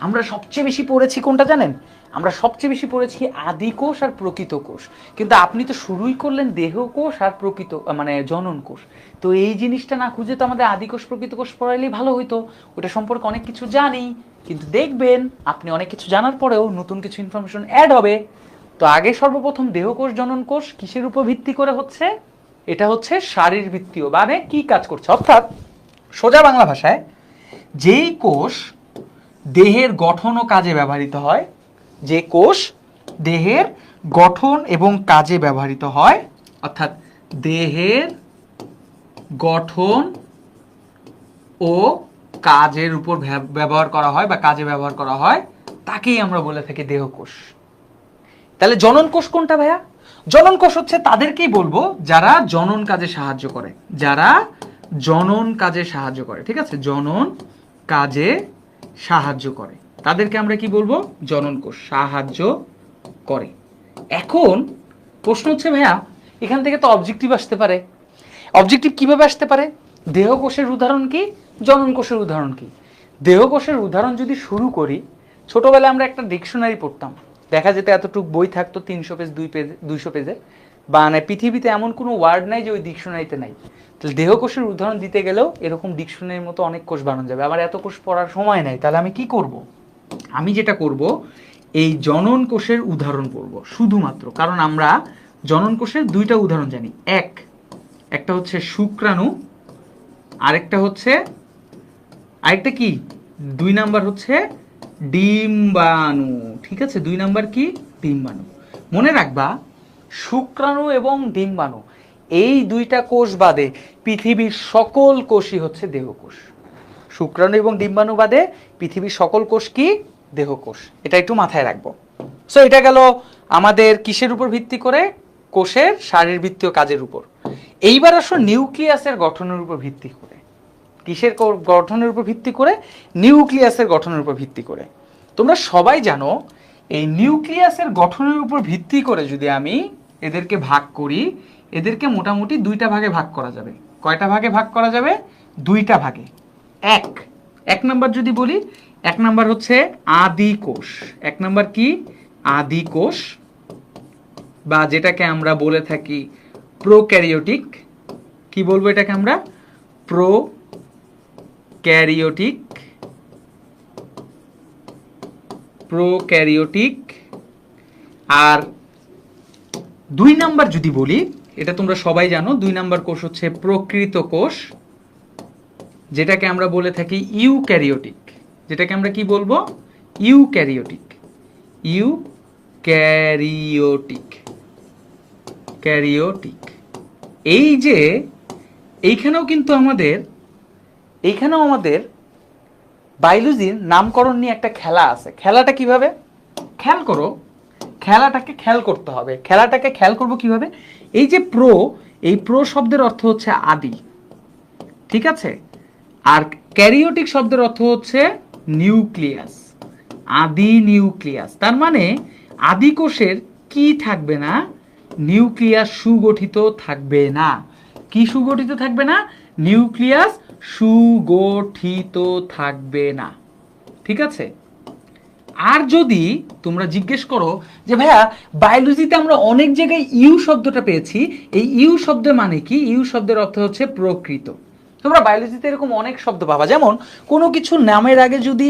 আমরা সবচেয়ে বেশি পড়েছি কোনটা জানেন? আমরা সবচেয়ে বেশি পড়েছি আদি কোষ আর প্রকৃত কোষ, কিন্তু আপনি তো শুরুই করলেন দেহ কোষ আর প্রকৃত মানে জনন কোষ। তো এই জিনিসটা না খুঁজে তো আমাদের আদি কোষ প্রকৃত কোষ পড়াইলেই ভালো হইতো, ওটা সম্পর্কে অনেক কিছু জানি, কিন্তু দেখবেন আপনি অনেক কিছু জানার পরেও নতুন কিছু ইনফরমেশন অ্যাড হবে। তো আগে সর্বপ্রথম দেহ কোষ জনন কোষ কিসের উপর ভিত্তি করে হচ্ছে? এটা হচ্ছে শারীরবৃত্তীয়, মানে কি কাজ করছে, অর্থাৎ সোজা বাংলা ভাষায় যেই কোষ দেহের গঠন ও কাজে ব্যবহৃত হয়, যে কোষ দেহের গঠন এবং কাজে ব্যবহৃত হয়, অর্থাৎ দেহের গঠন ও কাজের উপর ব্যবহার করা হয় বা কাজে ব্যবহার করা হয়, তাকেই আমরা বলে থাকি দেহ কোষ। তাহলে জনন কোষ কোনটা ভাইয়া? জনন কোষ হচ্ছে তাদেরকেই বলবো যারা জনন কাজে সাহায্য করে, যারা জনন কাজে সাহায্য করে, ঠিক আছে? জনন কাজে সাহায্য করে তাদেরকে আমরা কি বলবো? জনন কোষ, সাহায্য করে। এখন প্রশ্ন হচ্ছে ভাইয়া এখান থেকে তো অবজেক্টিভ আসতে পারে, অবজেক্টিভ কিভাবে আসতে পারে? দেহ কোষের উদাহরণ কি, জনন কোষের উদাহরণ কি? দেহ কোষের উদাহরণ যদি শুরু করি, ছোটবেলায় আমরা একটা ডিকশনারি পড়তাম, দেখা যেত এতটুকু বই থাকতো 300 পেজ 200 পেজে, মানে পৃথিবীতে এমন কোনো ওয়ার্ড নাই যে ওই ডিকশনারিতে নাই। তাহলে দেহ কোষের উদাহরণ দিতে গেলেও এরকম ডিকশনারির মতো অনেক কোষ বানানো যাবে, আমার এত কোষ পড়ার সময় নাই। তাহলে আমি কি করব? আমি যেটা করব, এই জনন কোষের উদাহরণ পড়ব শুধুমাত্র, কারণ আমরা জনন কোষের 2টা উদাহরণ জানি, একটা হচ্ছে শুক্রাণু, আরেকটা হচ্ছে আরেকটা কি, 2 নাম্বার হচ্ছে ডিম্বাণু। ঠিক আছে, 2 নাম্বার কি, ডিম্বাণু। মনে রাখবা শুক্রাণু এবং ডিম্বাণু এই দুইটা কোষ বাদে পৃথিবীর সকল কোষই হচ্ছে দেহকোষ। শুক্রাণু এবং ডিম্বাণু বাদে পৃথিবীর সকল কোষ কি, দেহকোষ। এটা একটু মাথায় রাখবো। সো এটা গেল আমাদের কিসের উপর ভিত্তি করে, কোষের শারীরবৃত্তীয় কাজের উপর। এইবার আসো নিউক্লিয়াসের গঠনের উপর ভিত্তি করে। কিসের গঠনের উপর ভিত্তি করে, নিউক্লিয়াসের গঠনের উপর ভিত্তি করে। তোমরা সবাই জানো এই নিউক্লিয়াসের গঠনের উপর ভিত্তি করে যদি আমি এদেরকে ভাগ করি, এদেরকে মোটামুটি 2টা ভাগে ভাগ করা যাবে। কয়টা ভাগে ভাগ করা যাবে, 2টা ভাগে। এক নাম্বার যদি বলি, 1 নাম্বার হচ্ছে আদি কোষ। 1 নাম্বার কি, আদি কোষ, বা যেটাকে আমরা বলে থাকি প্রোক্যারিওটিক। কি বলবো এটাকে আমরা, প্রোক্যারিওটিক। প্রোক্যারিওটিক। আর 2 নাম্বার যদি বলি, এটা তোমরা সবাই জানো, 2 নাম্বার কোষ হচ্ছে প্রকৃত কোষ, যেটাকে আমরা বলে থাকি ইউক্যারিওটিক। যেটাকে আমরা কি বলবো, ইউক্যারিওটিক। Eukaryotic, karyotic. এই যে এইখানেও কিন্তু আমাদের বায়োলজির নামকরণ নিয়ে একটা খেলা আছে। খেলাটা কিভাবে, খেয়াল করো, খেলাটাকে খেয়াল করতে হবে। খেলাটাকে খেয়াল করবো কিভাবে, এই যে এই প্রো শব্দের অর্থ হচ্ছে আদি, ঠিক আছে, আর ক্যারিওটিক শব্দের অর্থ হচ্ছে নিউক্লিয়াস, আদি নিউক্লিয়াস। তার মানে আদি কোষের কি থাকবে না, নিউক্লিয়াস সুগঠিত থাকবে না। কি সুগঠিত থাকবে না, নিউক্লিয়াস সুগঠিত থাকবে না। ঠিক আছে। আর যদি তোমরা জিজ্ঞেস করো যে ভাইয়া বায়োলজিতে আমরা অনেক জায়গায় ইউ শব্দটা পেয়েছি, এই ইউ শব্দের মানে কি, ইউ শব্দের অর্থ হচ্ছে প্রকৃত। তোমরা বায়োলজিতে এরকম অনেক শব্দ পাবা, যেমন কোনো কিছু নামের আগে যদি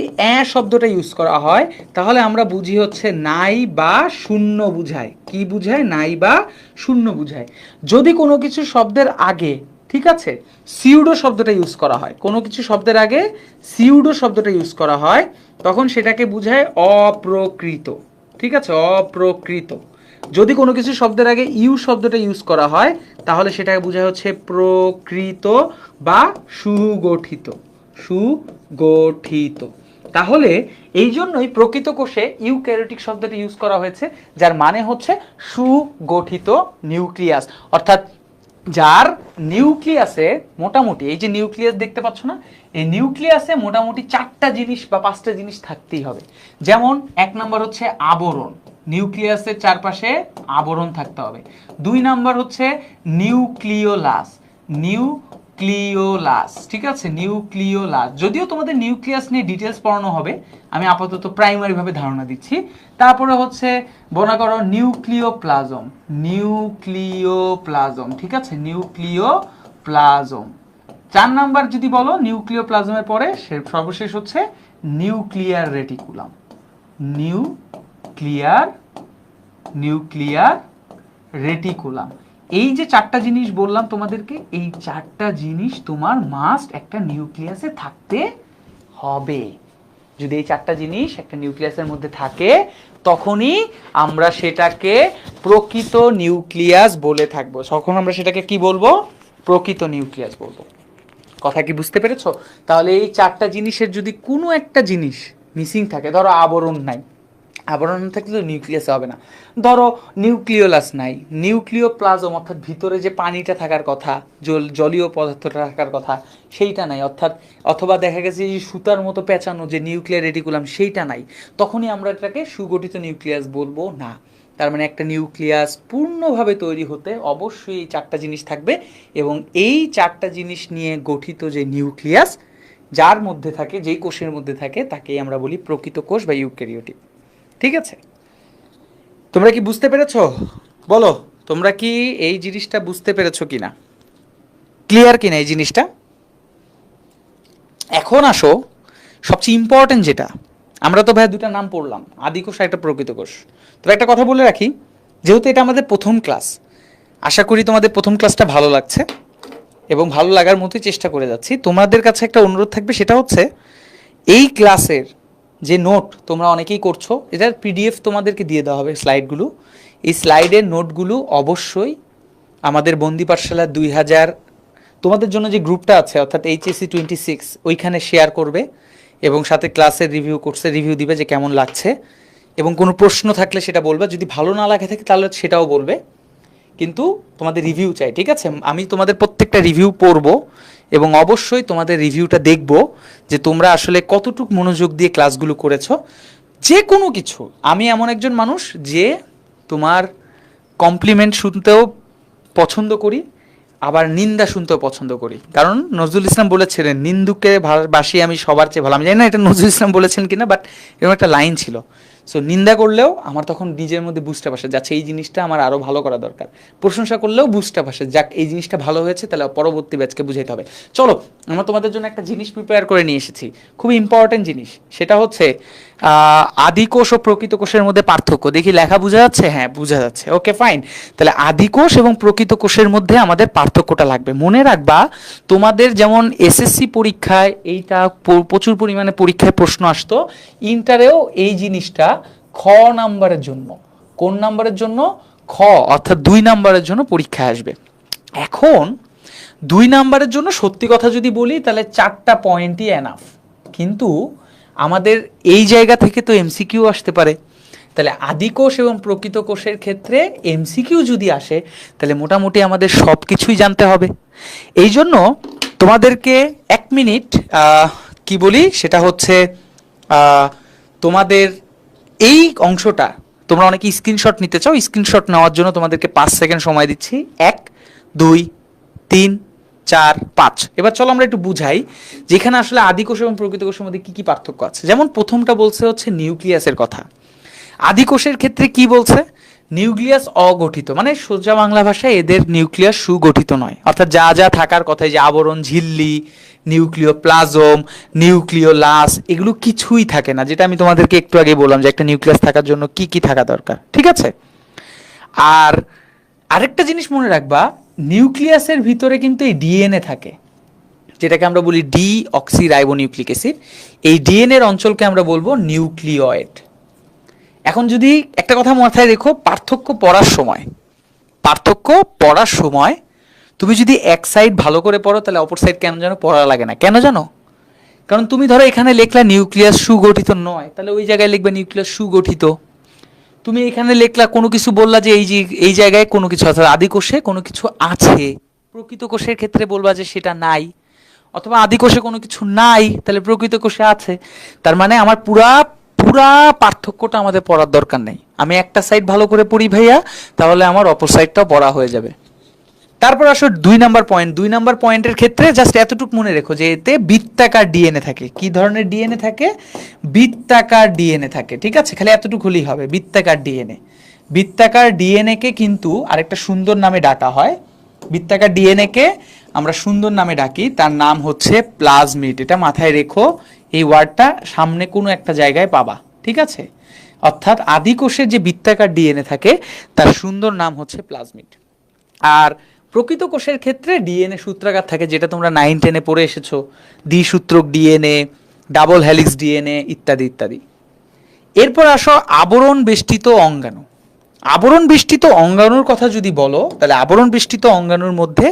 শব্দটা ইউজ করা হয় তাহলে আমরা বুঝি হচ্ছে নাই বা শূন্য বুঝায়। কি বুঝায়, নাই বা শূন্য বুঝায়। যদি কোনো কিছু শব্দের আগে, ঠিক আছে, সিউডো শব্দটা ইউজ করা হয়, কোনো কিছু শব্দের আগে সিউডো শব্দটা ইউজ করা হয়, তখন সেটাকে বুঝায় অপ্রকৃত। ঠিক আছে, অপ্রকৃত। যদি কোনো কিছু শব্দের আগে ইউ শব্দটা ইউজ করা হয় তাহলে সেটাকে বোঝায় হচ্ছে প্রকৃত বা সুগঠিত। সুগঠিত। তাহলে এই জন্যই প্রকৃত কোষে ইউক্যারিওটিক শব্দটা ইউজ করা হয়েছে, যার মানে হচ্ছে সুগঠিত নিউক্লিয়াস। অর্থাৎ যার নিউক্লিয়াসে মোটামুটি, এই যে নিউক্লিয়াস দেখতে পাচ্ছ না, এই নিউক্লিয়াসে মোটামুটি 4টা জিনিস বা 5টা জিনিস থাকতেই হবে। যেমন 1 নাম্বার হচ্ছে আবরণ, নিউক্লিয়াসের চারপাশে আবরণ থাকতে হবে। 2 নাম্বার হচ্ছে নিউক্লিওলাস, নিউক্লিওলাস, ঠিক আছে, নিউক্লিওলাস। যদিও তোমাদের নিউক্লিয়াস নিয়ে ডিটেলস পড়ানো হবে, আমি আপাতত প্রাইমারি ভাবে ধারণা দিচ্ছি। তারপরে হচ্ছে মনে করো নিউক্লিওপ্লাজম, নিউক্লিওপ্লাজম, ঠিক আছে, নিউক্লিওপ্লাজম। 4 নাম্বার যদি বলো নিউক্লিওপ্লাজমের পরে সর্বশেষ হচ্ছে নিউক্লিয়ার রেটিকুলাম, নিউক্লিয়ার রেটিকুলাম। এই যে 4টা জিনিস বললাম তোমাদেরকে, এই 4টা জিনিস তোমার মাস্ট একটা নিউক্লিয়াসে থাকতে হবে। যদি এই 4টা জিনিস একটা নিউক্লিয়াসের মধ্যে থাকে তখনই আমরা সেটাকে প্রকৃত নিউক্লিয়াস বলে থাকবো। তখন আমরা সেটাকে কি বলবো, প্রকৃত নিউক্লিয়াস বলবো। কথা কি বুঝতে পেরেছো? তাহলে এই 4টা জিনিসের যদি কোনো একটা জিনিস মিসিং থাকে, ধরো আবরণ নাই, আবরণ থাকলে তো নিউক্লিয়াস হবে না। ধরো নিউক্লিওলাস নাই, নিউক্লিওপ্লাজম অর্থাৎ ভিতরে যে পানিটা থাকার কথা, জলীয় পদার্থটা থাকার কথা, সেইটা নাই। অথবা দেখা গেছে যে সুতার মতো পেঁচানো যে নিউক্লিয়ার রেটিকুলাম, সেইটা নাই, তখনই আমরা এটাকে সুগঠিত নিউক্লিয়াস বলবো না। তার মানে একটা নিউক্লিয়াস পূর্ণভাবে তৈরি হতে অবশ্যই এই 4টা জিনিস থাকবে, এবং এই 4টা জিনিস নিয়ে গঠিত যে নিউক্লিয়াস যার মধ্যে থাকে, যেই কোষের মধ্যে থাকে, তাকেই আমরা বলি প্রকৃত কোষ বা ইউক্যারিওটিক। ঠিক আছে, তোমরা কি বুঝতে পেরেছো? বলো তোমরা কি এই জিনিসটা বুঝতে পেরেছো কিনা, ক্লিয়ার কিনা এই জিনিসটা? এখন আসো সবচেয়ে ইম্পর্টেন্ট যেটা, আমরা তো ভাই 2টা নাম পড়লাম, আদি কোষ আর একটা প্রকৃত কোষ। তবে একটা কথা বলে রাখি, যেহেতু এটা আমাদের প্রথম ক্লাস, আশা করি তোমাদের প্রথম ক্লাসটা ভালো লাগছে এবং ভালো লাগার মতোই চেষ্টা করে যাচ্ছি। তোমাদের কাছে একটা অনুরোধ থাকবে, সেটা হচ্ছে এই ক্লাসের যে নোট তোমরা অনেকেই করছো, এটার পিডিএফ তোমাদেরকে দিয়ে দেওয়া হবে স্লাইডগুলো। এই স্লাইডের নোটগুলো অবশ্যই আমাদের বন্দি পাঠশালা 2000 তোমাদের জন্য যে গ্রুপটা আছে অর্থাৎ HSC 26 ওইখানে শেয়ার করবে এবং সাথে ক্লাসের রিভিউ, কোর্সের রিভিউ দিবে যে কেমন লাগছে, এবং কোনো প্রশ্ন থাকলে সেটা বলবে, যদি ভালো না লাগে থাকে তাহলে সেটাও বলবে, কিন্তু তোমাদের রিভিউ চাই, ঠিক আছে? আমি তোমাদের প্রত্যেকটা রিভিউ পড়ব এবং অবশ্যই তোমাদের রিভিউটা দেখব যে তোমরা আসলে কতটুকু মনোযোগ দিয়ে ক্লাসগুলো করেছো। যে কোনো কিছু, আমি এমন একজন মানুষ যে তোমার কমপ্লিমেন্ট শুনতেও পছন্দ করি, আবার নিন্দা শুনতেও পছন্দ করি, কারণ নজরুল ইসলাম বলেছিলেন নিন্দুকে বাসি আমি সবার চেয়ে ভালো। আমি জানি না এটা নজরুল ইসলাম বলেছেন কিনা, বাট এরকম একটা লাইন ছিল। সো নিন্দা করলেও আমার তখন নিজের মধ্যে বুঝতে পারছে যাচ্ছে এই জিনিসটা আমার আরও ভালো করা দরকার, প্রশংসা করলেও বুঝতে পারছে যাক এই জিনিসটা ভালো হয়েছে, তাহলে পরবর্তী ব্যাচকে বুঝাইতে হবে। চলো, আমরা তোমাদের জন্য একটা জিনিস প্রিপেয়ার করে নিয়ে এসেছি, খুবই ইম্পর্টেন্ট জিনিস। সেটা হচ্ছে আদিকোষ ও প্রকৃত কোষের মধ্যে পার্থক্য। দেখি লেখা বোঝা যাচ্ছে? হ্যাঁ, বোঝা যাচ্ছে। ওকে, ফাইন। তাহলে আদিকোষ এবং প্রকৃত কোষের মধ্যে আমাদের পার্থক্যটা লাগবে। মনে রাখবা, তোমাদের যেমন এসএসসি পরীক্ষায় এইটা প্রচুর পরিমাণে পরীক্ষায় প্রশ্ন আসতো, ইন্টারেও এই জিনিসটা খ নাম্বারের জন্য। কোন নাম্বারের জন্য? খ, অর্থাৎ 2 নাম্বারের জন্য পরীক্ষায় আসবে। এখন 2 নাম্বারের জন্য সত্যি কথা যদি বলি তাহলে 4টা পয়েন্টই এনাফ, কিন্তু আমাদের এই জায়গা থেকে তো এমসিকিউ আসতে পারে। তাহলে আদিকোষ এবং প্রকৃত কোষের ক্ষেত্রে এমসিকিউ যদি আসে তাহলে মোটামুটি আমাদের সব কিছুই জানতে হবে। এই জন্য তোমাদেরকে 1 মিনিট কি বলি, সেটা হচ্ছে তোমাদের এই অংশটা তোমরা অনেকে স্ক্রিনশট নিতে চাও, স্ক্রিনশট নেওয়ার জন্য তোমাদেরকে 5 সেকেন্ড সময় দিচ্ছি। 1 2 3 4 5। এবার চলো আমরা একটু বুঝাই যেখানে আসলে আদিকোষ এবং প্রকৃত কোষের মধ্যে কি কি পার্থক্য আছে। যেমন প্রথমটা বলছে হচ্ছে নিউক্লিয়াসের কথা। আদিকোষের ক্ষেত্রে কি বলছে? নিউক্লিয়াস অগঠিত, মানে সোজা বাংলা ভাষায় এদের নিউক্লিয়াস সুগঠিত নয়, অর্থাৎ যা যা থাকার কথা, যে আবরণ ঝিল্লি, নিউক্লিওপ্লাজম, নিউক্লিওলাস, এগুলো কিছুই থাকে না, যেটা আমি তোমাদেরকে একটু আগে বললাম যে একটা নিউক্লিয়াস থাকার জন্য কি কি থাকা দরকার, ঠিক আছে? আর আরেকটা জিনিস মনে রাখবা, নিউক্লিয়াসের ভিতরে কিন্তু এই ডিএনএ থাকে, যেটাকে আমরা বলি ডি অক্সি রাইবোনিউক্লিক অ্যাসিড। এই ডিএনএ এর অঞ্চলকে আমরা বলবো নিউক্লিয়েট। এখন যদি একটা কথা মাথায় রেখো, পার্থক্য পড়ার সময় তুমি যদি এক সাইড ভালো করে পড়ো তাহলে অপর সাইড কেন জানো পড়া লাগে না। কেন জানো? কারণ তুমি ধরো এখানে লিখলা নিউক্লিয়াস সুগঠিত নয়, তাহলে ওই জায়গায় লিখবে নিউক্লিয়াস সুগঠিত। তুমি এখানে লিখলা কোনো কিছু, বললা যে এই জায়গায় কোনো কিছু, অর্থাৎ আদিকোষে কোনো কিছু আছে, প্রকৃত কোষের ক্ষেত্রে বলবা যে সেটা নাই। অথবা আদিকোষে কোনো কিছু নাই, তাহলে প্রকৃত কোষে আছে। তার মানে আমার পুরা পার্থক্যটা আমাদের পড়ার দরকার নেই। আমি একটা সাইড ভালো করে পড়ি ভাইয়া, তাহলে আমার অপর সাইডটাও পড়া হয়ে যাবে। তারপর আসো 2 নাম্বার পয়েন্ট। 2 নাম্বার পয়েন্টের ক্ষেত্রে জাস্ট এতটুকু মনে রেখো যে এতে বৃত্তাকার ডিএনএ থাকে। কি ধরনের ডিএনএ থাকে? বৃত্তাকার ডিএনএ থাকে, ঠিক আছে? খালি এতটুকু হলেই হবে, বৃত্তাকার ডিএনএ। বৃত্তাকার ডিএনএ কে কিন্তু আরেকটা সুন্দর নামে ডাকা হয়। বৃত্তাকার ডিএনএ কে আমরা সুন্দর নামে ডাকি, তার নাম হচ্ছে প্লাজমিড। এটা মাথায় রেখো, এই ওয়ার্ডটা সামনে কোনো একটা জায়গায় পাবা, ঠিক আছে? অর্থাৎ আদিকোষের যে বৃত্তাকার ডিএনএ থাকে তার সুন্দর নাম হচ্ছে প্লাজমিড। আর প্রকৃত কোষের ক্ষেত্রে ডিএনএ সূত্রাকার থাকে, যেটা তোমরা 9-10-এ পড়ে এসেছো, দ্বিসূত্রক ডিএনএ, ডাবল হেলিক্স ডিএনএ ইত্যাদি ইত্যাদি। এরপর আসো আবরণ বেষ্টিত অঙ্গাণু। আবরণ বেষ্টিত অঙ্গাণুর কথা যদি বলো তাহলে আবরণ বেষ্টিত অঙ্গাণুর মধ্যে,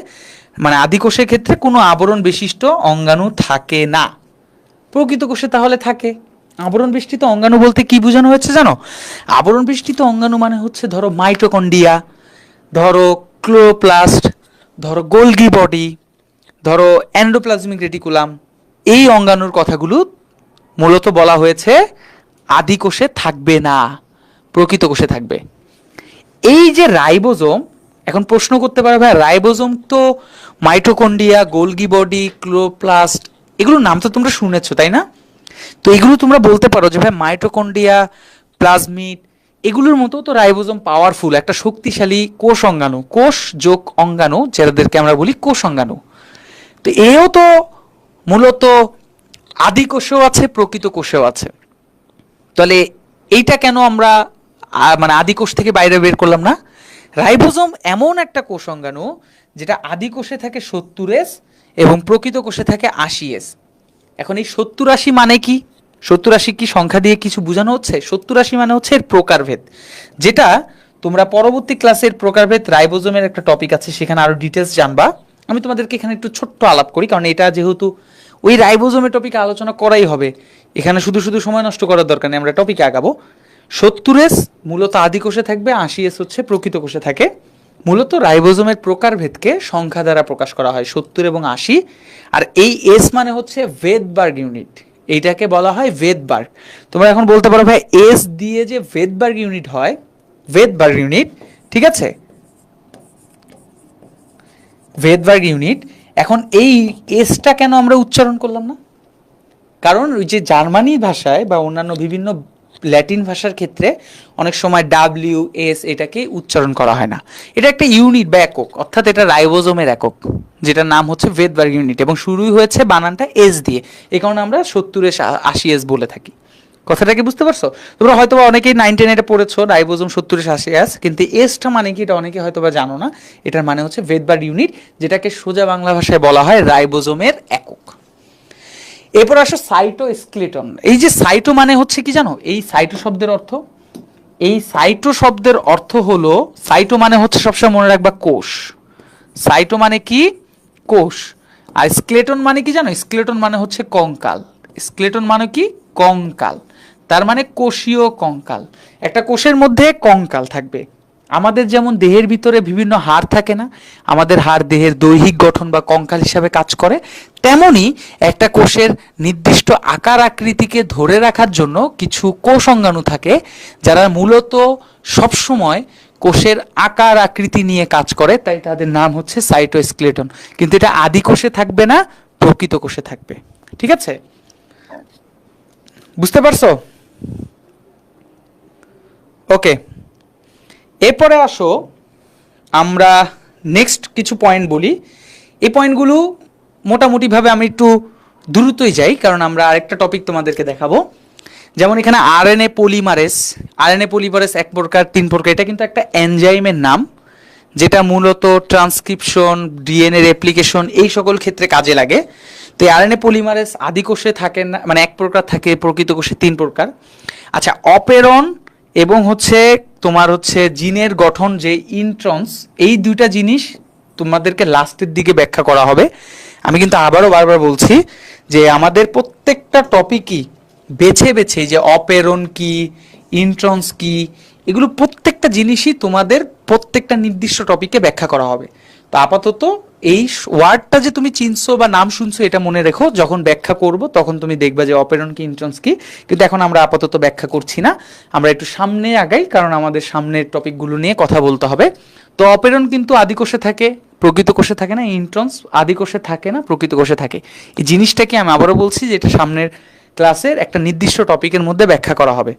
মানে আদিকোষের ক্ষেত্রে কোনো আবরণ বিশিষ্ট অঙ্গাণু থাকে না। প্রকৃত কোষে তাহলে থাকে। আবরণ বেষ্টিত অঙ্গাণু বলতে কি বোঝানো হয়েছে জানো? আবরণ বেষ্টিত অঙ্গাণু মানে হচ্ছে ধরো মাইটোকন্ড্রিয়া, ধরো ক্লোরোপ্লাস্ট, ধরো গোলগি বডি, ধরো এন্ডোপ্লাজমিক রেটিকুলাম, এই অঙ্গাণুর কথাগুলো মূলত বলা হয়েছে আদিকোষে থাকবে না, প্রকৃত কোষে থাকবে। এই যে রাইবোজোম, এখন প্রশ্ন করতে পারবে ভাই রাইবোজোম তো মাইটোকন্ড্রিয়া, গোলগি বডি, ক্লোরোপ্লাস্ট, এগুলোর নাম তো তোমরা শুনেছো তাই না? তো এগুলো তোমরা বলতে পারো যে ভাই মাইটোকন্ড্রিয়া, প্লাজমিড, এগুলোর মতো তো রাইবোজোম পাওয়ারফুল, একটা শক্তিশালী কোষ অঙ্গাণু, কোষ যোগ অঙ্গাণু, যাদেরকে আমরা বলি কোষ অঙ্গাণু। তো এও তো মূলত আদি কোষেও আছে, প্রকৃত কোষেও আছে। তাহলে এইটা কেন আমরা মানে আদি কোষ থেকে বাইরে বের করলাম না? রাইবোজোম এমন একটা কোষ অঙ্গাণু যেটা আদি কোষে থাকে 70S এবং প্রকৃত কোষে থাকে 80S। এখন এই 70-80 মানে কি? 70-80 কি সংখ্যা দিয়ে কিছু বোঝানো হচ্ছে? 70-80 মানে হচ্ছে এর প্রকারভেদ, যেটা তোমরা পরবর্তী ক্লাসের প্রকারভেদ রাইবোজোমের একটা টপিক আছে, সেখানে আরো ডিটেলস জানবা। আমি তোমাদেরকে এখানে একটু ছোট্ট আলাপ করি, কারণ এটা যেহেতু ওই রাইবোজোমের টপিকে আলোচনা করাই হবে, এখানে শুধু শুধু সময় নষ্ট করার দরকার নেই, আমরা টপিকে আগাবো। 70S মূলত আদি কোষে থাকবে, 80S হচ্ছে প্রকৃত কোষে থাকে। মূলত রাইবোজোমের প্রকারভেদকে সংখ্যা দ্বারা প্রকাশ করা হয়, 70 এবং 80। আর এই এস মানে হচ্ছে ভেদবার্গ ইউনিট, এইটাকে বলা হয় ভেদবার্গ। তোমরা এখন বলতে পারো ভাই এস দিয়ে যে ভেদবার্গ ইউনিট হয়, ভেদবার্গ ইউনিট, ঠিক আছে, ভেদবার্গ ইউনিট। এখন এই এসটা কেন আমরা উচ্চারণ করলাম না? কারণ ওই যে জার্মানি ভাষায় বা অন্যান্য বিভিন্ন ল্যাটিন ভাষার ক্ষেত্রে অনেক সময় WS এটাকে উচ্চারণ করা হয় না। এটা একটা ইউনিট বা একক, অর্থাৎ এটা রাইবোজোমের একক, যেটার নাম হচ্ছে ভেদবার্গ ইউনিট, এবং শুরুই হয়েছে বানানটা এস দিয়ে। এই কারণে আমরা 70-80S বলে থাকি। কথাটা কি বুঝতে পারছো? তোমরা হয়তো অনেকেই 9-10 পড়েছো রাইবোজোম 70-80S, কিন্তু এসটা মানে কি এটা অনেকে হয়তো বা জানো না। এটার মানে হচ্ছে ভেদবার্গ ইউনিট, যেটাকে সোজা বাংলা ভাষায় বলা হয় রাইবোজোমের একক। এরপর আসো সাইটোস্কেলেটন। এই যে সাইটো মানে হচ্ছে কি জানো? এই সাইটো শব্দের অর্থ, এই সাইটো শব্দের অর্থ হলো, সাইটো মানে হচ্ছে সবসময় মনে রাখবা কোষ। সাইটো মানে কি? কোষ। আর স্কেলেটন মানে কি জানো? স্কেলেটন মানে হচ্ছে কঙ্কাল। স্কেলেটন মানে কি? কঙ্কাল। তার মানে কোষীয় কঙ্কাল। একটা কোষের মধ্যে কঙ্কাল থাকবে। আমাদের যেমন দেহের ভিতরে বিভিন্ন হাড় থাকে না, আমাদের হাড় দেহের দৈহিক গঠন বা কঙ্কাল হিসাবে কাজ করে, তেমনি একটা কোষের নির্দিষ্ট আকার আকৃতিকে ধরে রাখার জন্য কিছু কোষাঙ্গাণু থাকে, যারা মূলত সবসময় কোষের আকার আকৃতি নিয়ে কাজ করে, তাই তাদের নাম হচ্ছে সাইটোস্কেলেটন। কিন্তু এটা আদি কোষে থাকবে না, প্রকৃত কোষে থাকবে। ঠিক আছে, বুঝতে পারছো? ওকে, এরপরে আসো আমরা নেক্সট কিছু পয়েন্ট বলি। এই পয়েন্টগুলো মোটামুটিভাবে আমি একটু দ্রুতই যাই, কারণ আমরা আরেকটা টপিক তোমাদেরকে দেখাবো। যেমন এখানে আরএনএ পলিমারেজ, আরএনএ পলিমারেজ 1 প্রকার 3 প্রকার, এটা কিন্তু একটা এনজাইমের নাম, যেটা মূলত ট্রান্সক্রিপশন, ডিএনএ রেপ্লিকেশন এই সকল ক্ষেত্রে কাজে লাগে। তো এই আরএনএ পলিমারেজ আদি কোষে থাকে না, মানে 1 প্রকার থাকে, প্রকৃত কোষে 3 প্রকার। আচ্ছা, অপেরন এবং হচ্ছে তোমার হচ্ছে জিনের গঠন যে ইন্ট্রন্স, এই দুইটা জিনিস তোমাদেরকে লাস্টের দিকে ব্যাখ্যা করা হবে। আমি কিন্তু আবারও বারবার বলছি যে আমাদের প্রত্যেকটা টপিকই বেছে বেছে, যে অপেরন কি, ইন্ট্রন্স কি, এগুলো প্রত্যেকটা জিনিসই তোমাদের প্রত্যেকটা নির্দিষ্ট টপিকে ব্যাখ্যা করা হবে। তো আপাতত এই ওয়ার্ডটা যে তুমি চিনছো বা নাম শুনছো, এটা মনে রেখো, যখন ব্যাখ্যা করব তখন তুমি দেখবা যে অপেরন কি, ইন্ট্রন্স কি। কিন্তু এখন আমরা আপাতত ব্যাখ্যা করছি না, আমরা একটু সামনে আগাই, কারণ আমাদের সামনের টপিকগুলো নিয়ে কথা বলতে হবে। তো অপেরন কিন্তু আদি কোষে থাকে, প্রকৃত কোষে থাকে না। ইন্ট্রন্স আদি কোষে থাকে না, প্রকৃত কোষে থাকে। এই জিনিসটাকে আমি আবারও বলছি যে এটা সামনের ক্লাসের একটা নির্দিষ্ট টপিকের মধ্যে ব্যাখ্যা করা হবে।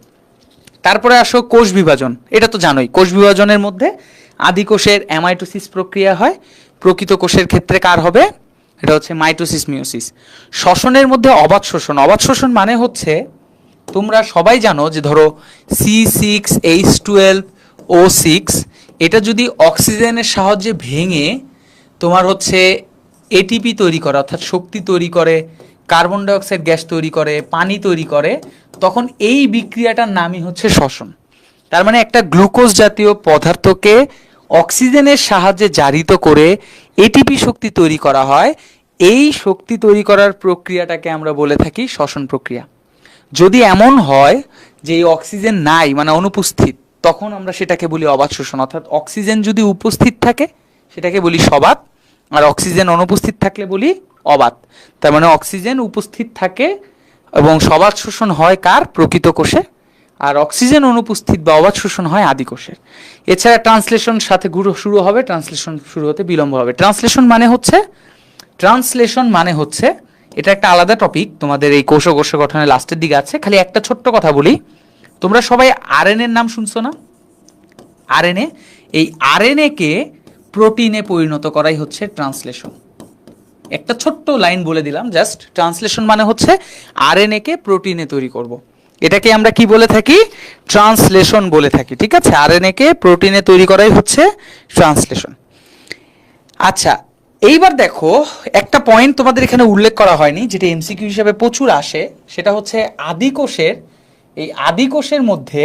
তারপরে আসো কোষ বিভাজন। এটা তো জানোই, কোষ বিভাজনের মধ্যে আদি কোষের অ্যামাইটোসিস প্রক্রিয়া হয়, প্রকৃত কোষের ক্ষেত্রে কার হবে? এটা হচ্ছে মাইটোসিস, মিওসিস। শ্বসনের মধ্যে অবাত শোষণ। অবাত শোষণ মানে হচ্ছে, তোমরা সবাই জানো যে ধরো C6H12O6, এটা যদি অক্সিজেনের সাহায্যে ভেঙে তোমার হচ্ছে এটিপি তৈরি করে, অর্থাৎ শক্তি তৈরি করে, কার্বন ডাইঅক্সাইড গ্যাস তৈরি করে, পানি তৈরি করে, তখন এই বিক্রিয়াটার নামই হচ্ছে শ্বসন। তার মানে একটা গ্লুকোজ জাতীয় পদার্থকে অক্সিজেনের সাহায্যে জারিত করে এটিপি শক্তি তৈরি করা হয়। এই শক্তি তৈরি করার প্রক্রিয়াটাকে আমরা বলে থাকি শ্বসন প্রক্রিয়া। যদি এমন হয় যে এই অক্সিজেন নাই, মানে অনুপস্থিত, তখন আমরা সেটাকে বলি অবাত শোষণ। অর্থাৎ অক্সিজেন যদি উপস্থিত থাকে সেটাকে বলি সবাত, আর অক্সিজেন অনুপস্থিত থাকলে বলি অবাত। তার মানে অক্সিজেন উপস্থিত থাকে এবং সবাত শোষণ হয় কার? প্রকৃত কোষে। আর অক্সিজেন অনুপস্থিত বা অবাত শোষণ হয় আদি কোষের। এছাড়া ট্রান্সলেশন সাথে শুরু হবে, ট্রান্সলেশন শুরু হতে বিলম্ব হবে। ট্রান্সলেশন মানে হচ্ছে এটা একটা আলাদা টপিক, তোমাদের এই কোষ গঠনের লাস্টের দিকে আছে। খালি একটা ছোট্ট কথা বলি, তোমরা সবাই আরএনএ এর নাম শুনছো না? আরএনএ, এই আরএনএ কে প্রোটিনে পরিণত করাই হচ্ছে ট্রান্সলেশন। একটা ছোট্ট লাইন বলে দিলাম জাস্ট, ট্রান্সলেশন মানে হচ্ছে আরএনএ কে প্রোটিনে তৈরি করব। এটাকে আমরা কি বলে থাকি? ট্রান্সলেশন বলে থাকি। ঠিক আছে, আরএনএ কে প্রোটিনে তৈরি করাই হচ্ছে ট্রান্সলেশন। আচ্ছা, এইবার দেখো, একটা পয়েন্ট তোমাদের এখানে উল্লেখ করা হয়নি, যেটা এমসিকিউ হিসাবে প্রচুর আসে, সেটা হচ্ছে আদিকোষের, এই আদিকোষের মধ্যে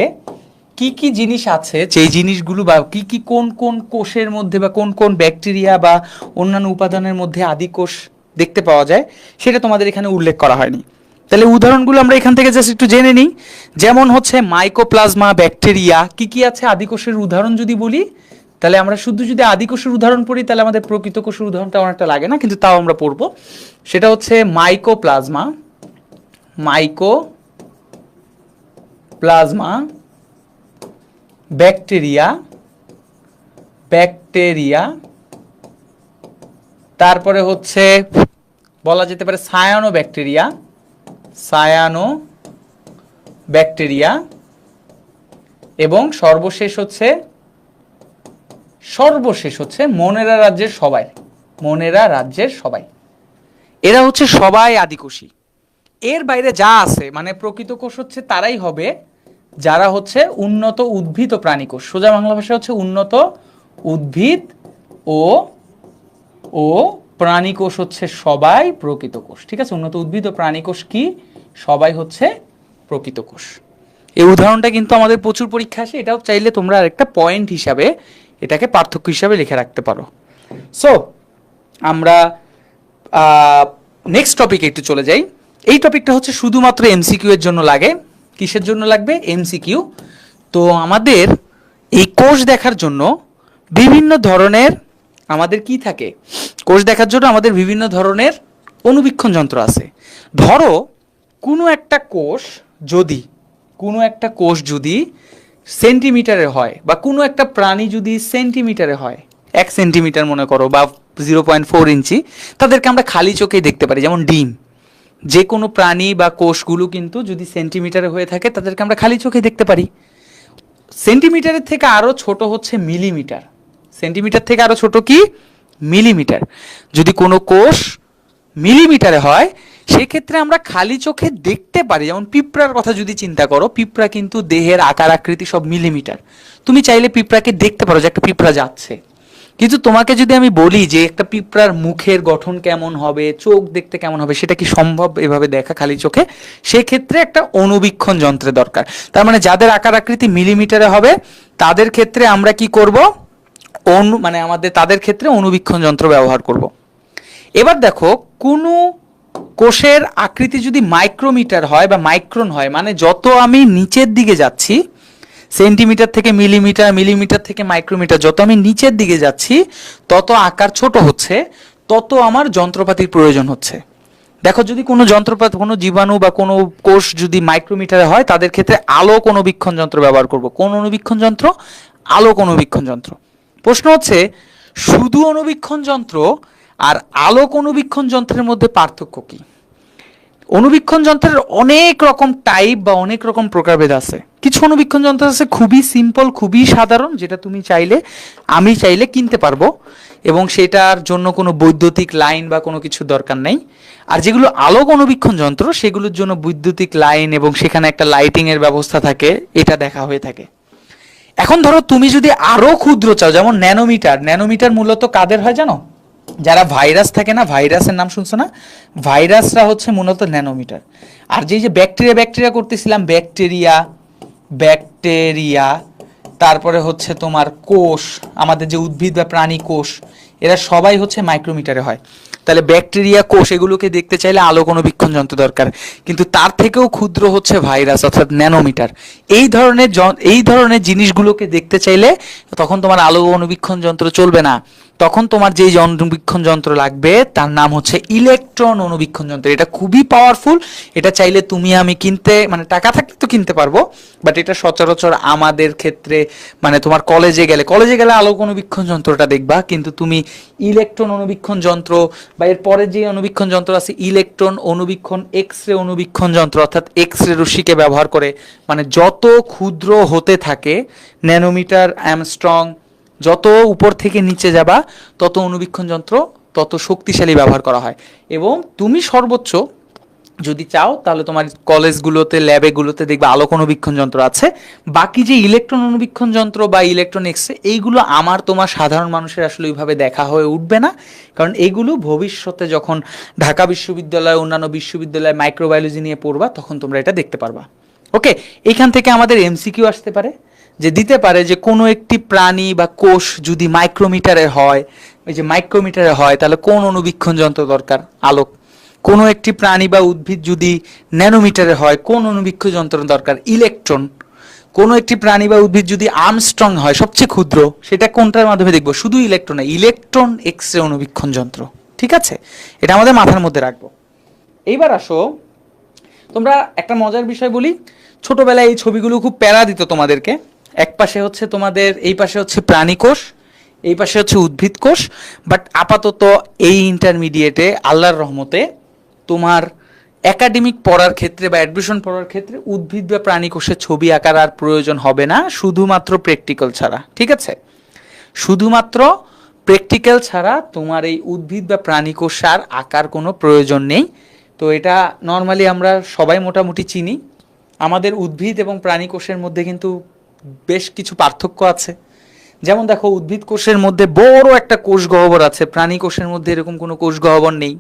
কি কি জিনিস আছে, যেই জিনিসগুলো বা কি কি কোন কোন কোষের মধ্যে বা কোন কোন ব্যাকটেরিয়া বা অন্যান্য উপাদানের মধ্যে আদিকোষ দেখতে পাওয়া যায়, সেটা তোমাদের এখানে উল্লেখ করা হয়নি। তাহলে উদাহরণগুলো আমরা এখান থেকে জাস্ট একটু জেনে নিই। যেমন হচ্ছে মাইকোপ্লাজমা ব্যাকটেরিয়া, কি কি আছে আদিকোষের উদাহরণ যদি বলি, তাহলে আমরা শুধু যদি আদিকোষের উদাহরণ পড়ি তাহলে আমাদের প্রকৃত কোষের উদাহরণটা অনেকটা লাগে না, কিন্তু তাও আমরা পড়বো। সেটা হচ্ছে মাইকোপ্লাজমা, মাইকোপ্লাজমা ব্যাকটেরিয়া, ব্যাকটেরিয়া, তারপরে হচ্ছে বলা যেতে পারে সায়ানো ব্যাকটেরিয়া, সায়ানো ব্যাকটেরিয়া, এবং সর্বশেষ হচ্ছে মোনেরা রাজ্যের সবাই, মোনেরা রাজ্যের সবাই। এরা হচ্ছে সবাই আদিকোষী। এর বাইরে যা আছে মানে প্রকৃত কোষ হচ্ছে তারাই হবে যারা হচ্ছে উন্নত উদ্ভিদ ও প্রাণী কোষ। সোজা বাংলা ভাষা হচ্ছে উন্নত উদ্ভিদ ও ও প্রাণী কোষ হচ্ছে সবাই প্রকৃত কোষ। ঠিক আছে, উন্নত উদ্ভিদ ও প্রাণী কোষ কি সবাই হচ্ছে প্রকৃত কোষ। এই উদাহরণটা কিন্তু আমাদের প্রচুর পরীক্ষা আসে, এটাও চাইলে তোমরা আরেকটা পয়েন্ট হিসাবে এটাকে পার্থক্য হিসাবে লিখে রাখতে পারো। সো আমরা নেক্সট টপিকে একটু চলে যাই। এই টপিকটা হচ্ছে শুধুমাত্র এমসিকিউ এর জন্য লাগে। কিসের জন্য লাগবে? এমসিকিউ। তো আমাদের এই কোষ দেখার জন্য বিভিন্ন ধরনের আমাদের কি থাকে, কোষ দেখার জন্য আমাদের বিভিন্ন ধরনের অণুবীক্ষণ যন্ত্র আছে। ধরো কোনো একটা কোষ যদি সেন্টিমিটারে হয়, বা কোনো একটা প্রাণী যদি সেন্টিমিটারে হয়, 1 সেন্টিমিটার মনে করো বা 0.4 ইঞ্চি, তাদেরকে আমরা খালি চোখেই দেখতে পারি। যেমন ডিম, যে কোনো প্রাণী বা কোষগুলো কিন্তু যদি সেন্টিমিটারে হয়ে থাকে তাদেরকে আমরা খালি চোখে দেখতে পারি। সেন্টিমিটারের থেকে আরো ছোট হচ্ছে মিলিমিটার, সেন্টিমিটার থেকে আরো ছোট কি মিলিমিটার। যদি কোনো কোষ মিলিমিটারে হয় সেক্ষেত্রে আমরা খালি চোখে দেখতে পারি। যেমন পিঁপড়ার কথা যদি চিন্তা করো, পিঁপড়া কিন্তু দেহের আকার আকৃতি সব মিলিমিটার, তুমি চাইলে পিঁপড়াকে দেখতে পারো যে একটা পিঁপড়া যাচ্ছে। কিন্তু তোমাকে যদি আমি বলি যে একটা পিঁপড়ার মুখের গঠন কেমন হবে, চোখ দেখতে কেমন হবে, সেটা কি সম্ভব এভাবে দেখা খালি চোখে? সেক্ষেত্রে একটা অণুবীক্ষণ যন্ত্রের দরকার। তার মানে যাদের আকার আকৃতি মিলিমিটারে হবে তাদের ক্ষেত্রে আমরা কি করব, তাদের ক্ষেত্রে অণুবীক্ষণ যন্ত্র ব্যবহার করব। এবার দেখো কোনো কোষের আকৃতি যদি মাইক্রোমিটার হয় বা মাইক্রন হয়, মানে যত আমি নিচের দিকে যাচ্ছি, সেন্টিমিটার থেকে মিলিমিটার, মিলিমিটার থেকে মাইক্রোমিটার, যত আমি নিচের দিকে যাচ্ছি তত আকার ছোট হচ্ছে, তত আমার যন্ত্রপাতির প্রয়োজন হচ্ছে। দেখো যদি কোনো যন্ত্রপাতি, কোনো জীবাণু বা কোনো কোষ যদি মাইক্রোমিটারে হয় তাদের ক্ষেত্রে আলোক অণুবীক্ষণ যন্ত্র ব্যবহার করব। কোন অণুবীক্ষণ যন্ত্র? আলোক অণুবীক্ষণ যন্ত্র। প্রশ্ন হচ্ছে শুধু অণুবীক্ষণ যন্ত্র আর আলোক অণুবীক্ষণ যন্ত্রের মধ্যে পার্থক্য কি? অণুবীক্ষণ যন্ত্রের অনেক রকম টাইপ বা অনেক রকম প্রকারভেদ আছে। কিছু অণুবীক্ষণ যন্ত্র আছে খুবই সিম্পল, খুবই সাধারণ, যেটা তুমি চাইলে, আমি চাইলে কিনতে পারবো এবং সেটার জন্য কোনো বৈদ্যুতিক লাইন বা কোনো কিছু দরকার নেই। আর যেগুলো আলোক অণুবীক্ষণ যন্ত্র সেগুলোর জন্য বৈদ্যুতিক লাইন এবং সেখানে একটা লাইটিং এর ব্যবস্থা থাকে, এটা দেখা হয়ে থাকে। এখন ধরো তুমি যদি আরো ক্ষুদ্র চাও, যেমন ন্যানোমিটার। ন্যানোমিটার মূলত কাদের হয় জানো? যারা ভাইরাস থাকে না, ভাইরাসের নাম শুনছো না, ভাইরাসরা হচ্ছে মূলত ন্যানোমিটার। আর যে ব্যাকটেরিয়া করতেছিলাম, ব্যাকটেরিয়া, তারপরে হচ্ছে তোমার কোষ, আমাদের যে উদ্ভিদ বা প্রাণী কোষ, এরা সবাই হচ্ছে মাইক্রোমিটারে হয়। তাহলে ব্যাকটেরিয়া, কোষ, এগুলোকে দেখতে চাইলে আলোক অণুবীক্ষণ যন্ত্র দরকার। কিন্তু তার থেকেও ক্ষুদ্র হচ্ছে ভাইরাস, অর্থাৎ ন্যানোমিটার। এই ধরনের জিনিসগুলোকে দেখতে চাইলে তখন তোমার আলোক অণুবীক্ষণ যন্ত্র চলবে না। তখন তোমার যেই অণুবীক্ষণ যন্ত্র লাগবে তার নাম হচ্ছে ইলেকট্রন অণুবীক্ষণ যন্ত্র। এটা খুবই পাওয়ারফুল। এটা চাইলে তুমি আমি কিনতে, মানে টাকা থাকলে তো কিনতে পারবো, বাট এটা সচরাচর আমাদের ক্ষেত্রে, মানে তোমার কলেজে গেলে আলোক অণুবীক্ষণ যন্ত্রটা দেখবা, কিন্তু তুমি ইলেকট্রন অণুবীক্ষণ যন্ত্র বা এর পরে যে অণুবীক্ষণ যন্ত্র আছে ইলেকট্রন অণুবীক্ষণ, এক্স রে অণুবীক্ষণ যন্ত্র, অর্থাৎ এক্স রে রশ্মিকে ব্যবহার করে, মানে যত ক্ষুদ্র হতে থাকে ন্যানোমিটার, অ্যামস্ট্রং, যত উপর থেকে নিচে যাবা তত অণুবীক্ষণ যন্ত্র তত শক্তিশালী ব্যবহার করা হয়। এবং তুমি সর্বোচ্চ যদি চাও তাহলে তোমার কলেজগুলোতে ল্যাবেগুলোতে দেখবে আলোক অণুবীক্ষণ যন্ত্র আছে। বাকি যে ইলেকট্রন অণুবীক্ষণ যন্ত্র বা ইলেকট্রনিক্স, এইগুলো আমার তোমার সাধারণ মানুষের আসলে ওইভাবে দেখা হয়ে উঠবে না, কারণ এগুলো ভবিষ্যতে যখন ঢাকা বিশ্ববিদ্যালয় অন্যান্য বিশ্ববিদ্যালয়ে মাইক্রোবায়োলজি নিয়ে পড়বা তখন তোমরা এটা দেখতে পারবা। ওকে, এইখান থেকে আমাদের এমসিকিউ আসতে পারে, যে দিতে পারে যে কোনো একটি প্রাণী বা কোষ যদি মাইক্রোমিটারে হয়, ওই যে মাইক্রোমিটারে হয়, তাহলে কোন অণুবীক্ষণ যন্ত্র দরকার? আলোক। কোনো একটি প্রাণী বা উদ্ভিদ যদি ন্যানোমিটারে হয়, কোন অণুবীক্ষণ যন্ত্র দরকার? ইলেকট্রন। কোনো একটি প্রাণী বা উদ্ভিদ যদি আর্মস্ট্রং হয়, সবচেয়ে ক্ষুদ্র, সেটা কোনটার মাধ্যমে দেখবো? শুধু ইলেকট্রন না, ইলেকট্রন এক্স রে অণুবীক্ষণ যন্ত্র। ঠিক আছে, এটা আমাদের মাথার মধ্যে রাখবো। এইবার আসো, তোমরা একটা মজার বিষয় বলি, ছোটবেলায় এই ছবিগুলো খুব প্যারা দিত তোমাদেরকে। এক পাশে হচ্ছে তোমাদের, এই পাশে হচ্ছে প্রাণী কোষ, এই পাশে হচ্ছে উদ্ভিদ কোষ। বাট আপাতত এই ইন্টারমিডিয়েটে আল্লাহর রহমতে তোমার একাডেমিক পড়ার ক্ষেত্রে বা অ্যাডমিশন পড়ার ক্ষেত্রে উদ্ভিদ বা প্রাণী কোষের ছবি আঁকার আর প্রয়োজন হবে না, শুধুমাত্র প্র্যাকটিক্যাল ছাড়া। ঠিক আছে, শুধুমাত্র প্র্যাকটিক্যাল ছাড়া তোমার এই উদ্ভিদ বা প্রাণী কোষ আর আঁকার কোনো প্রয়োজন নেই। তো এটা নর্মালি আমরা সবাই মোটামুটি চিনি। আমাদের উদ্ভিদ এবং প্রাণী কোষের মধ্যে কিন্তু বেশ কিছু পার্থক্য আছে। যেমন দেখো, উদ্ভিদ কোষের মধ্যে বড় একটা কোষ গহ্বর আছে, প্রাণী কোষের মধ্যে এরকম কোনো কোষ গহ্বর নেই।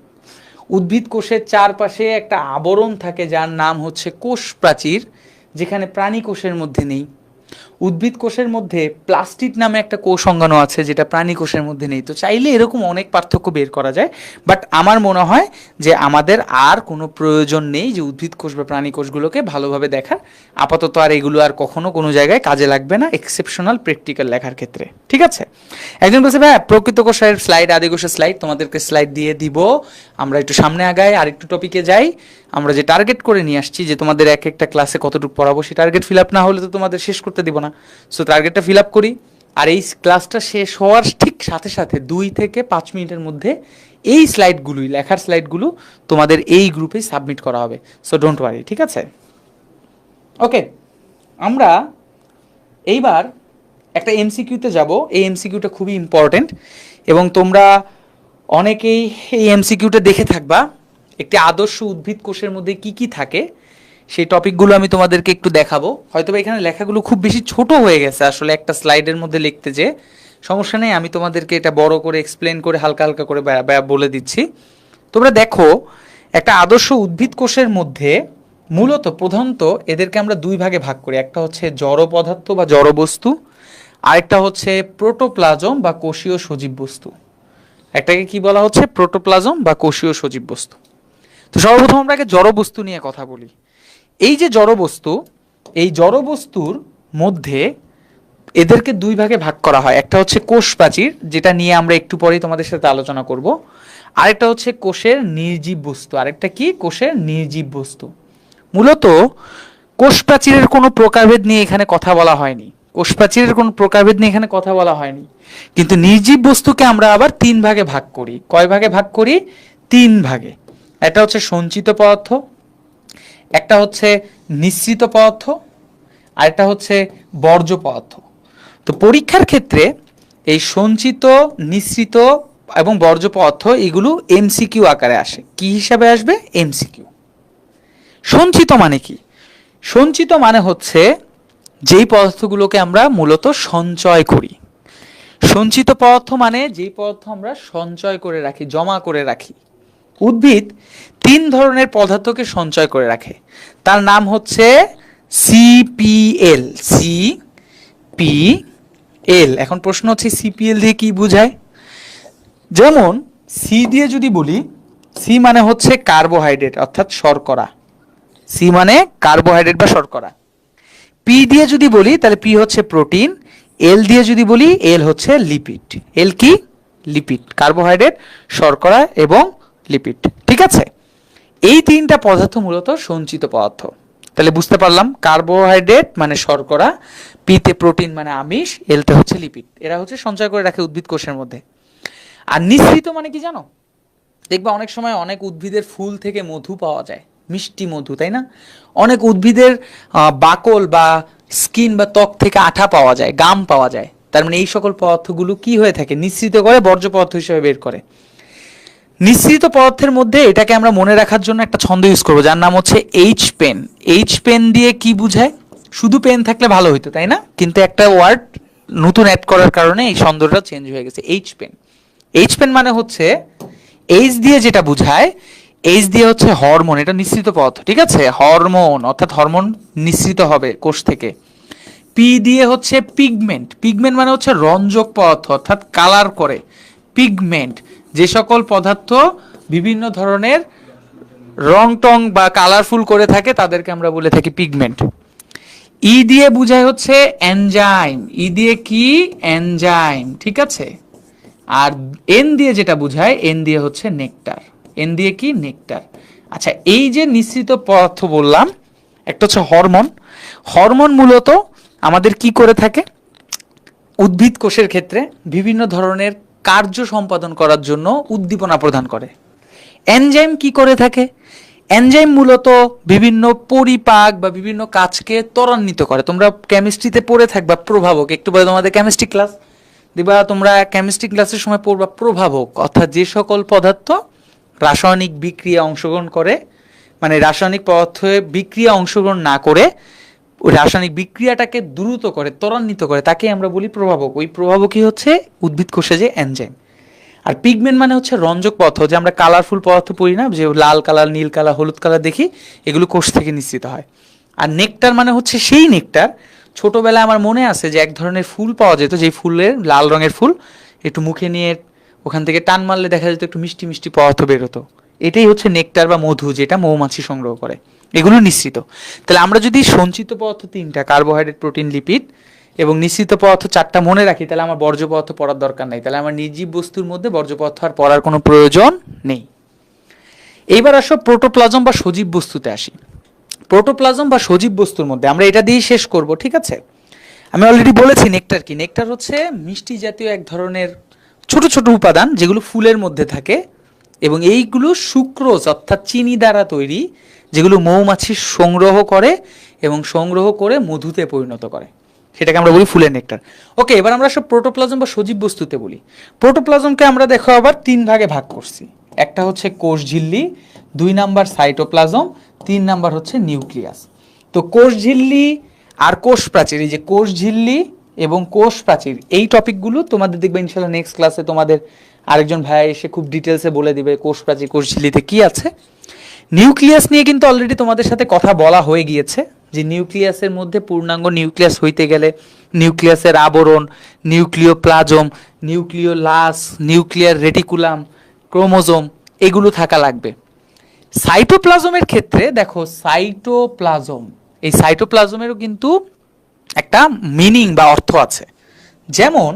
উদ্ভিদ কোষের চারপাশে একটা আবরণ থাকে যার নাম হচ্ছে কোষ প্রাচীর, যেখানে প্রাণী কোষের মধ্যে নেই। উদ্ভিদ কোষের মধ্যে প্লাস্টিড নামে একটা কোষ অঙ্গাণু আছে, যেটা প্রাণী কোষের মধ্যে নেই। তো চাইলে এরকম অনেক পার্থক্য বের করা যায়, বাট আমার মনে হয় যে আমাদের আর কোনো প্রয়োজন নেই যে উদ্ভিদ কোষ বা প্রাণী কোষগুলোকে ভালোভাবে দেখার। আপাতত আর এগুলো আর কখনো কোনো জায়গায় কাজে লাগবে না, এক্সেপশনাল প্র্যাকটিক্যাল লেখার ক্ষেত্রে। ঠিক আছে, একজন বলছে ভাই প্রকৃত কোষের স্লাইড, আদি কোষের স্লাইড, তোমাদেরকে স্লাইড দিয়ে দিব। আমরা একটু সামনে আগাই, আর একটু টপিকে যাই। আমরা যে টার্গেট করে নিয়ে আসছি যে তোমাদের এক একটা ক্লাসে কতটুকু পড়াবো, সেই টার্গেট ফিল আপ না হলে তো তোমাদের শেষ করতে দিব না। সো টার্গেটটা ফিল আপ করি, আর এই ক্লাসটা শেষ হওয়ার ঠিক সাথে সাথে 2 থেকে 5 মিনিটের মধ্যে এই স্লাইডগুলোই, লেখার স্লাইডগুলো তোমাদের এই গ্রুপে সাবমিট করা হবে। So don't worry. ঠিক আছে, ওকে, আমরা এইবার একটা এমসিকিউতে যাব। এই এমসিকিউটা খুবই ইম্পর্টেন্ট এবং তোমরা অনেকেই এই এমসিকিউটা দেখে থাকবা। একটি আদর্শ উদ্ভিদ কোষের মধ্যে কি কি থাকে সেই টপিকগুলো আমি তোমাদেরকে একটু দেখাবো। হয়তো এখানে লেখাগুলো খুব বেশি ছোট হয়ে গেছে আসলে একটা স্লাইডের মধ্যে লিখতে, যে সমস্যা নেই, আমি তোমাদেরকে এটা বড় করে এক্সপ্লেন করে হালকা হালকা করে বলে দিচ্ছি। তোমরা দেখো, একটা আদর্শ উদ্ভিদ কোষের মধ্যে মূলত প্রধানত এদেরকে আমরা 2 ভাগে ভাগ করি। একটা হচ্ছে জড় পদার্থ বা জড় বস্তু, আরেকটা হচ্ছে প্রোটোপ্লাজম বা কোষীয় সজীব বস্তু। একটাকে কি বলা হচ্ছে? প্রোটোপ্লাজম বা কোষীয় সজীব বস্তু। তো সর্বপ্রথম আমরা আগে জড় বস্তু নিয়ে কথা বলি। এই যে জড় বস্তু, এই জড় বস্তুর মধ্যে এদেরকে 2 ভাগে ভাগ করা হয়। একটা হচ্ছে কোষ প্রাচীর, যেটা নিয়ে আমরা একটু পরেই তোমাদের সাথে আলোচনা করব। আরেকটা হচ্ছে কোষের নির্জীব বস্তু। আরেকটা কি? কোষের নির্জীব বস্তু। মূলত কোষ প্রাচীরের কোনো প্রকারভেদ নিয়ে এখানে কথা বলা হয়নি, কোষ প্রাচীরের কোনো প্রকারভেদ নিয়ে এখানে কথা বলা হয়নি। কিন্তু নির্জীব বস্তুকে আমরা আবার 3 ভাগে ভাগ করি। কয় ভাগে ভাগ করি? 3 ভাগে। একটা হচ্ছে সঞ্চিত পদার্থ, একটা হচ্ছে নিঃসৃত পদার্থ, আর একটা হচ্ছে বর্জ্য পদার্থ। তো পরীক্ষার ক্ষেত্রে এই সঞ্চিত, নিঃসৃত এবং বর্জ্য পদার্থ এগুলো এমসিকিউ আকারে আসে। কি হিসাবে আসবে? এমসিকিউ। সঞ্চিত মানে কি? সঞ্চিত মানে হচ্ছে যেই পদার্থগুলোকে আমরা মূলত সঞ্চয় করি। সঞ্চিত পদার্থ মানে যেই পদার্থ আমরা সঞ্চয় করে রাখি, জমা করে রাখি। উদ্ভিদ 3 ধরনের পদার্থকে সঞ্চয় করে রাখে, তার নাম হচ্ছে সিপিএল। সিপিএল। এখন প্রশ্ন হচ্ছে সিপিএল দিয়ে কি বোঝায়? যেমন সি দিয়ে যদি বলি, সি মানে হচ্ছে কার্বোহাইড্রেট অর্থাৎ শর্করা। সি মানে কার্বোহাইড্রেট বা শর্করা। পি দিয়ে যদি বলি তাহলে পি হচ্ছে প্রোটিন। এল দিয়ে যদি বলি, এল হচ্ছে লিপিড। এল কি? লিপিড। কার্বোহাইড্রেট, শর্করা এবং লিপিড। ঠিক আছে, এই 3টা পদার্থ মূলত সঞ্চিত পদার্থ। তাহলে বুঝতে পারলাম, কার্বোহাইড্রেট মানে শর্করা, পিতে প্রোটিন মানে আমিষ, এলতে হচ্ছে লিপিড। এরা হচ্ছে সঞ্চয় করে রাখে উদ্ভিদ কোষের মধ্যে। আর নিঃসৃত মানে কি জানো? দেখবা অনেক সময় অনেক উদ্ভিদের ফুল থেকে মধু পাওয়া যায়, মিষ্টি মধু, তাই না? অনেক উদ্ভিদের বাকল বা স্কিন বা ত্বক থেকে আঠা পাওয়া যায়, গাম পাওয়া যায়। তার মানে এই সকল পদার্থগুলো কি হয়ে থাকে? নিঃসৃত করে বর্জ্য পদার্থ হিসেবে বের করে। নিঃসৃত পদার্থের মধ্যে এটাকে আমরা মনে রাখার জন্য একটা ছন্দ ইউজ করবো, যার নাম হচ্ছে এইচ পেন। এইচ পেন দিয়ে কি বুঝায়? শুধু পেন থাকলে ভালো হইতো, তাই না? কিন্তু একটা ওয়ার্ড নতুন অ্যাড করার কারণে এই ছন্দটা চেঞ্জ হয়ে গেছে, এইচ পেন। এইচ পেন মানে হচ্ছে এইচ দিয়ে যেটা বুঝায়, এইচ দিয়ে হচ্ছে হরমোন, এটা নিঃসৃত পদার্থ, ঠিক আছে? হরমোন, অর্থাৎ হরমোন নিঃসৃত হবে কোষ থেকে। পি দিয়ে হচ্ছে পিগমেন্ট। পিগমেন্ট মানে হচ্ছে রঞ্জক পদার্থ, অর্থাৎ কালার করে। পিগমেন্ট যে সকল পদার্থ বিভিন্ন ধরনের রং টং বা কালারফুল করে থাকে তাদেরকে আমরা বলে থাকি পিগমেন্ট। ই দিয়ে বুঝায় হচ্ছে এনজাইম। ই দিয়ে কি? এনজাইম, ঠিক আছে? আর এন দিয়ে যেটা বুঝায়, এন দিয়ে হচ্ছে নেকটার। এন দিয়ে কি? নেকটার। আচ্ছা, এই যে নিঃসৃত পদার্থ বললাম, একটা হচ্ছে হরমোন। হরমোন মূলত আমাদের কি করে থাকে? উদ্ভিদ কোষের ক্ষেত্রে বিভিন্ন ধরনের কার্য সম্পাদন করার জন্য উদ্দীপনা প্রদান করে। এনজাইম কি করে থাকে? এনজাইম মূলত বিভিন্ন পরিপাক বা বিভিন্ন কাজকে ত্বরান্বিত করে। তোমরা কেমিস্ট্রিতে পড়ে থাকবা প্রভাবক, একটু পরে তোমাদের কেমিস্ট্রি ক্লাস দিবা, তোমরা কেমিস্ট্রি ক্লাসের সময় পড়বা প্রভাবক, অর্থাৎ যে সকল পদার্থ রাসায়নিক বিক্রিয়া অংশগ্রহণ করে, মানে রাসায়নিক পদার্থে বিক্রিয়া অংশগ্রহণ না করে ওই রাসায়নিক বিক্রিয়াটাকে দ্রুত করে, ত্বরান্বিত করে, তাকে আমরা বলি প্রভাবক। ওই প্রভাবকই হচ্ছে উদ্ভিদ কোষে যে এনজাইম। আর পিগমেন্ট মানে হচ্ছে রঞ্জক পদার্থ, যে আমরা কালারফুল পদার্থ পড়ি না, যে লাল কালার, নীল কালার, হলুদ কালার দেখি, এগুলো কোষ থেকে নিঃসৃত হয়। আর নেকটার মানে হচ্ছে সেই নেকটার, ছোটবেলায় আমার মনে আছে যে এক ধরনের ফুল পাওয়া যেত, যে ফুলের লাল রঙের ফুল, একটু মুখে নিয়ে ওখান থেকে টান মারলে দেখা যেত একটু মিষ্টি মিষ্টি পদার্থ বেরোতো। এটাই হচ্ছে নেকটার বা মধু, যেটা মৌমাছি সংগ্রহ করে। এগুলো নিঃসৃত। তাহলে আমরা যদি সঞ্চিত পদার্থ 3টা, কার্বোহাইড্রেট, প্রোটিন, লিপিড, এবং নিঃসৃত পদার্থ 4টা মনে রাখি, তাহলে আমার বর্জ্য পদার্থ পড়ার দরকার নেই। তাহলে আমার নির্জীব বস্তুর মধ্যে বর্জ্য পদার্থ আর পড়ার কোনো প্রয়োজন নেই। এইবার আসো প্রোটোপ্লাজম বা সজীব বস্তুতে আসি। প্রোটোপ্লাজম বা সজীব বস্তুর মধ্যে আমরা এটা দিয়েই শেষ করব, ঠিক আছে? আমি অলরেডি বলেছি নেকটার কি। নেকটার হচ্ছে মিষ্টি জাতীয় এক ধরনের ছোট ছোট উপাদান, যেগুলো ফুলের মধ্যে থাকে, এবং এইগুলো সুক্রোজ অর্থাৎ চিনি দ্বারা তৈরি, যেগুলো মৌমাছি সংগ্রহ করে এবং সংগ্রহ করে মধুতে পরিণত করে, সেটাকে আমরা বলি ফুলের নেকটার। ওকে, এবার আমরা সব প্রোটোপ্লাজম বা সজীব বস্তুতে বলি। প্রোটোপ্লাজমকে আমরা দেখো আবার 3 ভাগে ভাগ করছি। একটা হচ্ছে কোষ ঝিল্লি, 2 নাম্বার সাইটোপ্লাজম, 3 নাম্বার হচ্ছে নিউক্লিয়াস। তো কোষ ঝিল্লি আর কোষ প্রাচীর, এই যে কোষ ঝিল্লি এবং কোষ প্রাচীর, এই টপিকগুলো তোমাদের দেখবে ইনশাআল্লাহ নেক্সট ক্লাসে তোমাদের আরেকজন ভাই এসে খুব ডিটেলসে বলে দিবে কোষ প্রাচীর, কোষ ঝিল্লিতে কি আছে। নিউক্লিয়াস নিয়ে কিন্তু অলরেডি তোমাদের সাথে কথা বলা হয়ে গিয়েছে, যে নিউক্লিয়াসের মধ্যে পূর্ণাঙ্গ নিউক্লিয়াস হইতে গেলে নিউক্লিয়াসের আবরণ, nucleoplasm, nucleolus, nuclear reticulum, chromosome, এগুলো থাকা লাগবে। সাইটোপ্লাজমের ক্ষেত্রে দেখো, সাইটোপ্লাজম, এই সাইটোপ্লাজমেরও কিন্তু একটা মিনিং বা অর্থ আছে। যেমন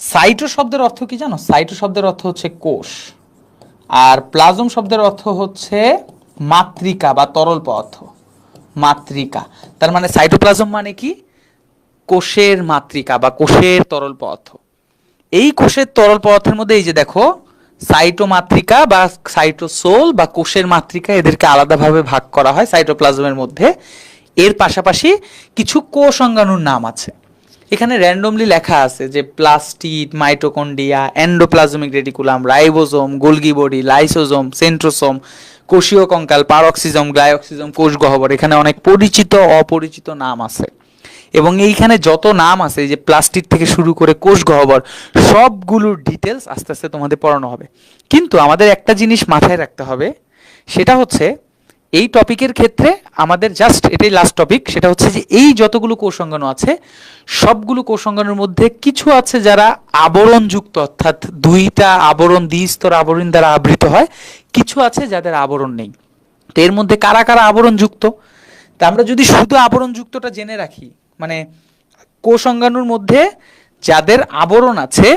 সাইটো শব্দের অর্থ কি জানো? সাইটো শব্দের অর্থ হচ্ছে কোষ, আর প্লাজম শব্দের অর্থ হচ্ছে মাতৃকা বা তরল পদার্থ। মাতৃকা, তার মানে সাইটোপ্লাজম মানে কি? কোষের মাতৃকা বা কোষের তরল পদার্থ। এই কোষের তরল পদার্থের মধ্যে এই যে দেখো, সাইটোমাতৃকা বা সাইটোসোল বা কোষের মাতৃকা, এদেরকে আলাদাভাবে ভাগ করা হয় সাইটোপ্লাজমের মধ্যে। এর পাশাপাশি কিছু কোষ অঙ্গাণুর নাম আছে, এখানে র্যান্ডমলি লেখা আছে, যে plastid, mitochondria, endoplasmic reticulum, ribosome, Golgi body, lysosome, centrosome, কোষীয় কঙ্কাল, পারক্সিজম, গ্লাইওক্সিজম, কোষ গহ্বর। এখানে অনেক পরিচিত অপরিচিত নাম আছে, এবং এইখানে যত নাম আছে, যে প্লাস্টিড থেকে শুরু করে কোষ গহ্বর, সবগুলোর ডিটেলস আস্তে আস্তে তোমাদের পড়ানো হবে। কিন্তু আমাদের একটা জিনিস মাথায় রাখতে হবে, সেটা হচ্ছে এই টপিকের ক্ষেত্রে আমাদের জাস্ট এটাই লাস্ট টপিক, সেটা হচ্ছে যে এই যতগুলো কোষ অঙ্গাণু আছে, সবগুলো কোষ অঙ্গাণুর মধ্যে কিছু আছে যারা আবরণযুক্ত, অর্থাৎ 2টা আবরণ, দ্বিস্তর আবরণ দ্বারা আবৃত হয়, কিছু আছে যাদের আবরণ নেই। তো এর মধ্যে কারা কারা আবরণযুক্ত? তা আমরা যদি শুধু আবরণযুক্তটা জেনে রাখি, মানে কোষ অঙ্গাণুর মধ্যে যাদের আবরণ আছে,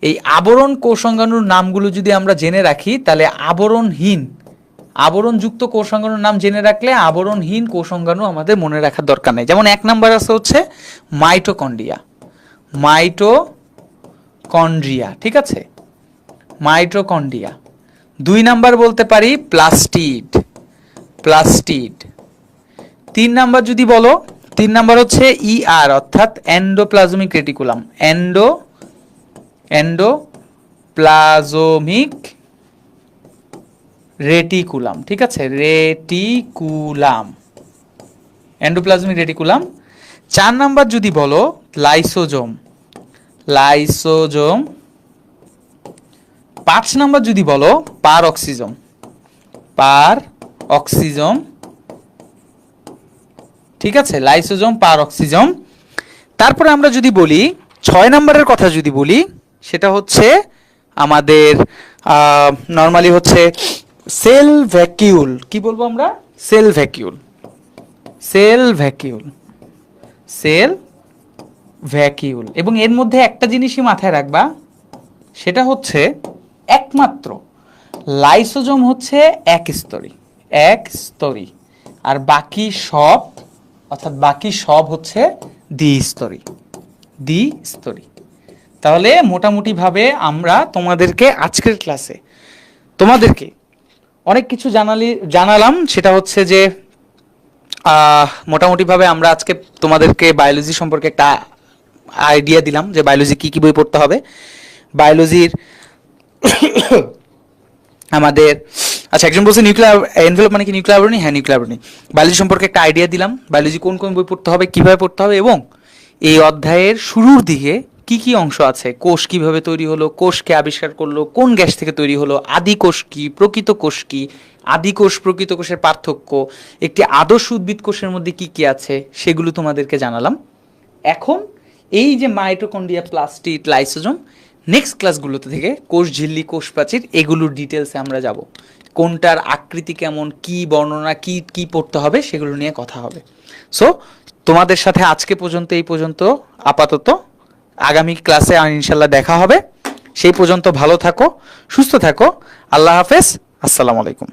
এই আবরণ কোষ অঙ্গাণুর নামগুলো যদি আমরা জেনে রাখি, তাহলে আবরণহীন, আবরণযুক্ত কোষ অঙ্গাণুর নাম জেনে রাখলে আবরণহীন কোষ অঙ্গাণু আমাদের মনে রাখার দরকার নেই। যেমন 1 নাম্বার আছে হচ্ছে মাইটোকন্ড্রিয়া, মাইটোকন্ড্রিয়া, ঠিক আছে? মাইটোকন্ড্রিয়া। 2 নাম্বার বলতে পারি প্লাস্টিড, প্লাস্টিড। 3 নাম্বার যদি বলো, 3 নাম্বার হচ্ছে ER অর্থাৎ এন্ডোপ্লাজমিক রেটিকুলাম, এন্ডোপ্লাজমিক রেটিকুলাম, ঠিক আছে, রেটিকুলাম, এন্ডোপ্লাজমিক রেটিকুলাম। 4 নাম্বার যদি বলো লাইসোজোম, লাইসোজোম। 5 নাম্বার যদি বলো পার অক্সিজম, পার অক্সিজম, ঠিক আছে, লাইসোজোম পার অক্সিজম। তারপরে আমরা যদি বলি 6 নাম্বারের কথা যদি বলি, সেটা হচ্ছে আমাদের নর্মালি হচ্ছে সেল ভ্যাকিউল। কি বলবো আমরা? Cell vacuole, cell vacuole, cell vacuole. এবং এর মধ্যে একটা জিনিসই মাথায় রাখবা, সেটা হচ্ছে একমাত্র লাইসোজোম হচ্ছে এক স্তরী, এক স্তরী, আর বাকি সব, অর্থাৎ বাকি সব হচ্ছে দ্বিস্তরী, দ্বিস্তরী। তাহলে মোটামুটি ভাবে আমরা তোমাদেরকে আজকের ক্লাসে তোমাদেরকে অনেক কিছু জানালাম। সেটা হচ্ছে যে মোটামুটিভাবে আমরা আজকে তোমাদেরকে বায়োলজি সম্পর্কে একটা আইডিয়া দিলাম যে বায়োলজি কী কী বই পড়তে হবে। বায়োলজির আমাদের, আচ্ছা একজন বলছে নিউক্লিয়ার এনভেলপ মানে কি নিউক্লিয়ার আবরণী? হ্যাঁ, নিউক্লিয়ার আবরণী। বায়োলজি সম্পর্কে একটা আইডিয়া দিলাম, বায়োলজি কোন কোন বই পড়তে হবে, কিভাবে পড়তে হবে, এবং এই অধ্যায়ের শুরুর দিকে কি কি অংশ আছে, কোষ কিভাবে তৈরি হলো, কোষকে আবিষ্কার করলো, কোন গ্যাস থেকে তৈরি হলো, আদি কোষ কি, প্রকৃত কোষ কি, আদি কোষ প্রকৃত কোষের পার্থক্য, একটি আদর্শ উদ্ভিদ কোষের মধ্যে কি কি আছে, সেগুলো তোমাদেরকে জানালাম। এখন এই যে মাইটোকন্ড্রিয়া, প্লাস্টিড, লাইসোজোম, নেক্সট ক্লাসগুলোতে থেকে কোষ ঝিল্লি, কোষ প্রাচীর, এগুলোর ডিটেলসে আমরা যাব। কোনটার আকৃতি কেমন, কি বর্ণনা, কি কি পড়তে হবে, সেগুলো নিয়ে কথা হবে। সো তোমাদের সাথে আজকে পর্যন্ত এই পর্যন্ত আপাতত। আগামী ক্লাসে ইনশাল্লাহ দেখা হবে। সেই পর্যন্ত ভালো থাকো, সুস্থ থাকো। আল্লাহ হাফেজ, আসসালামু আলাইকুম।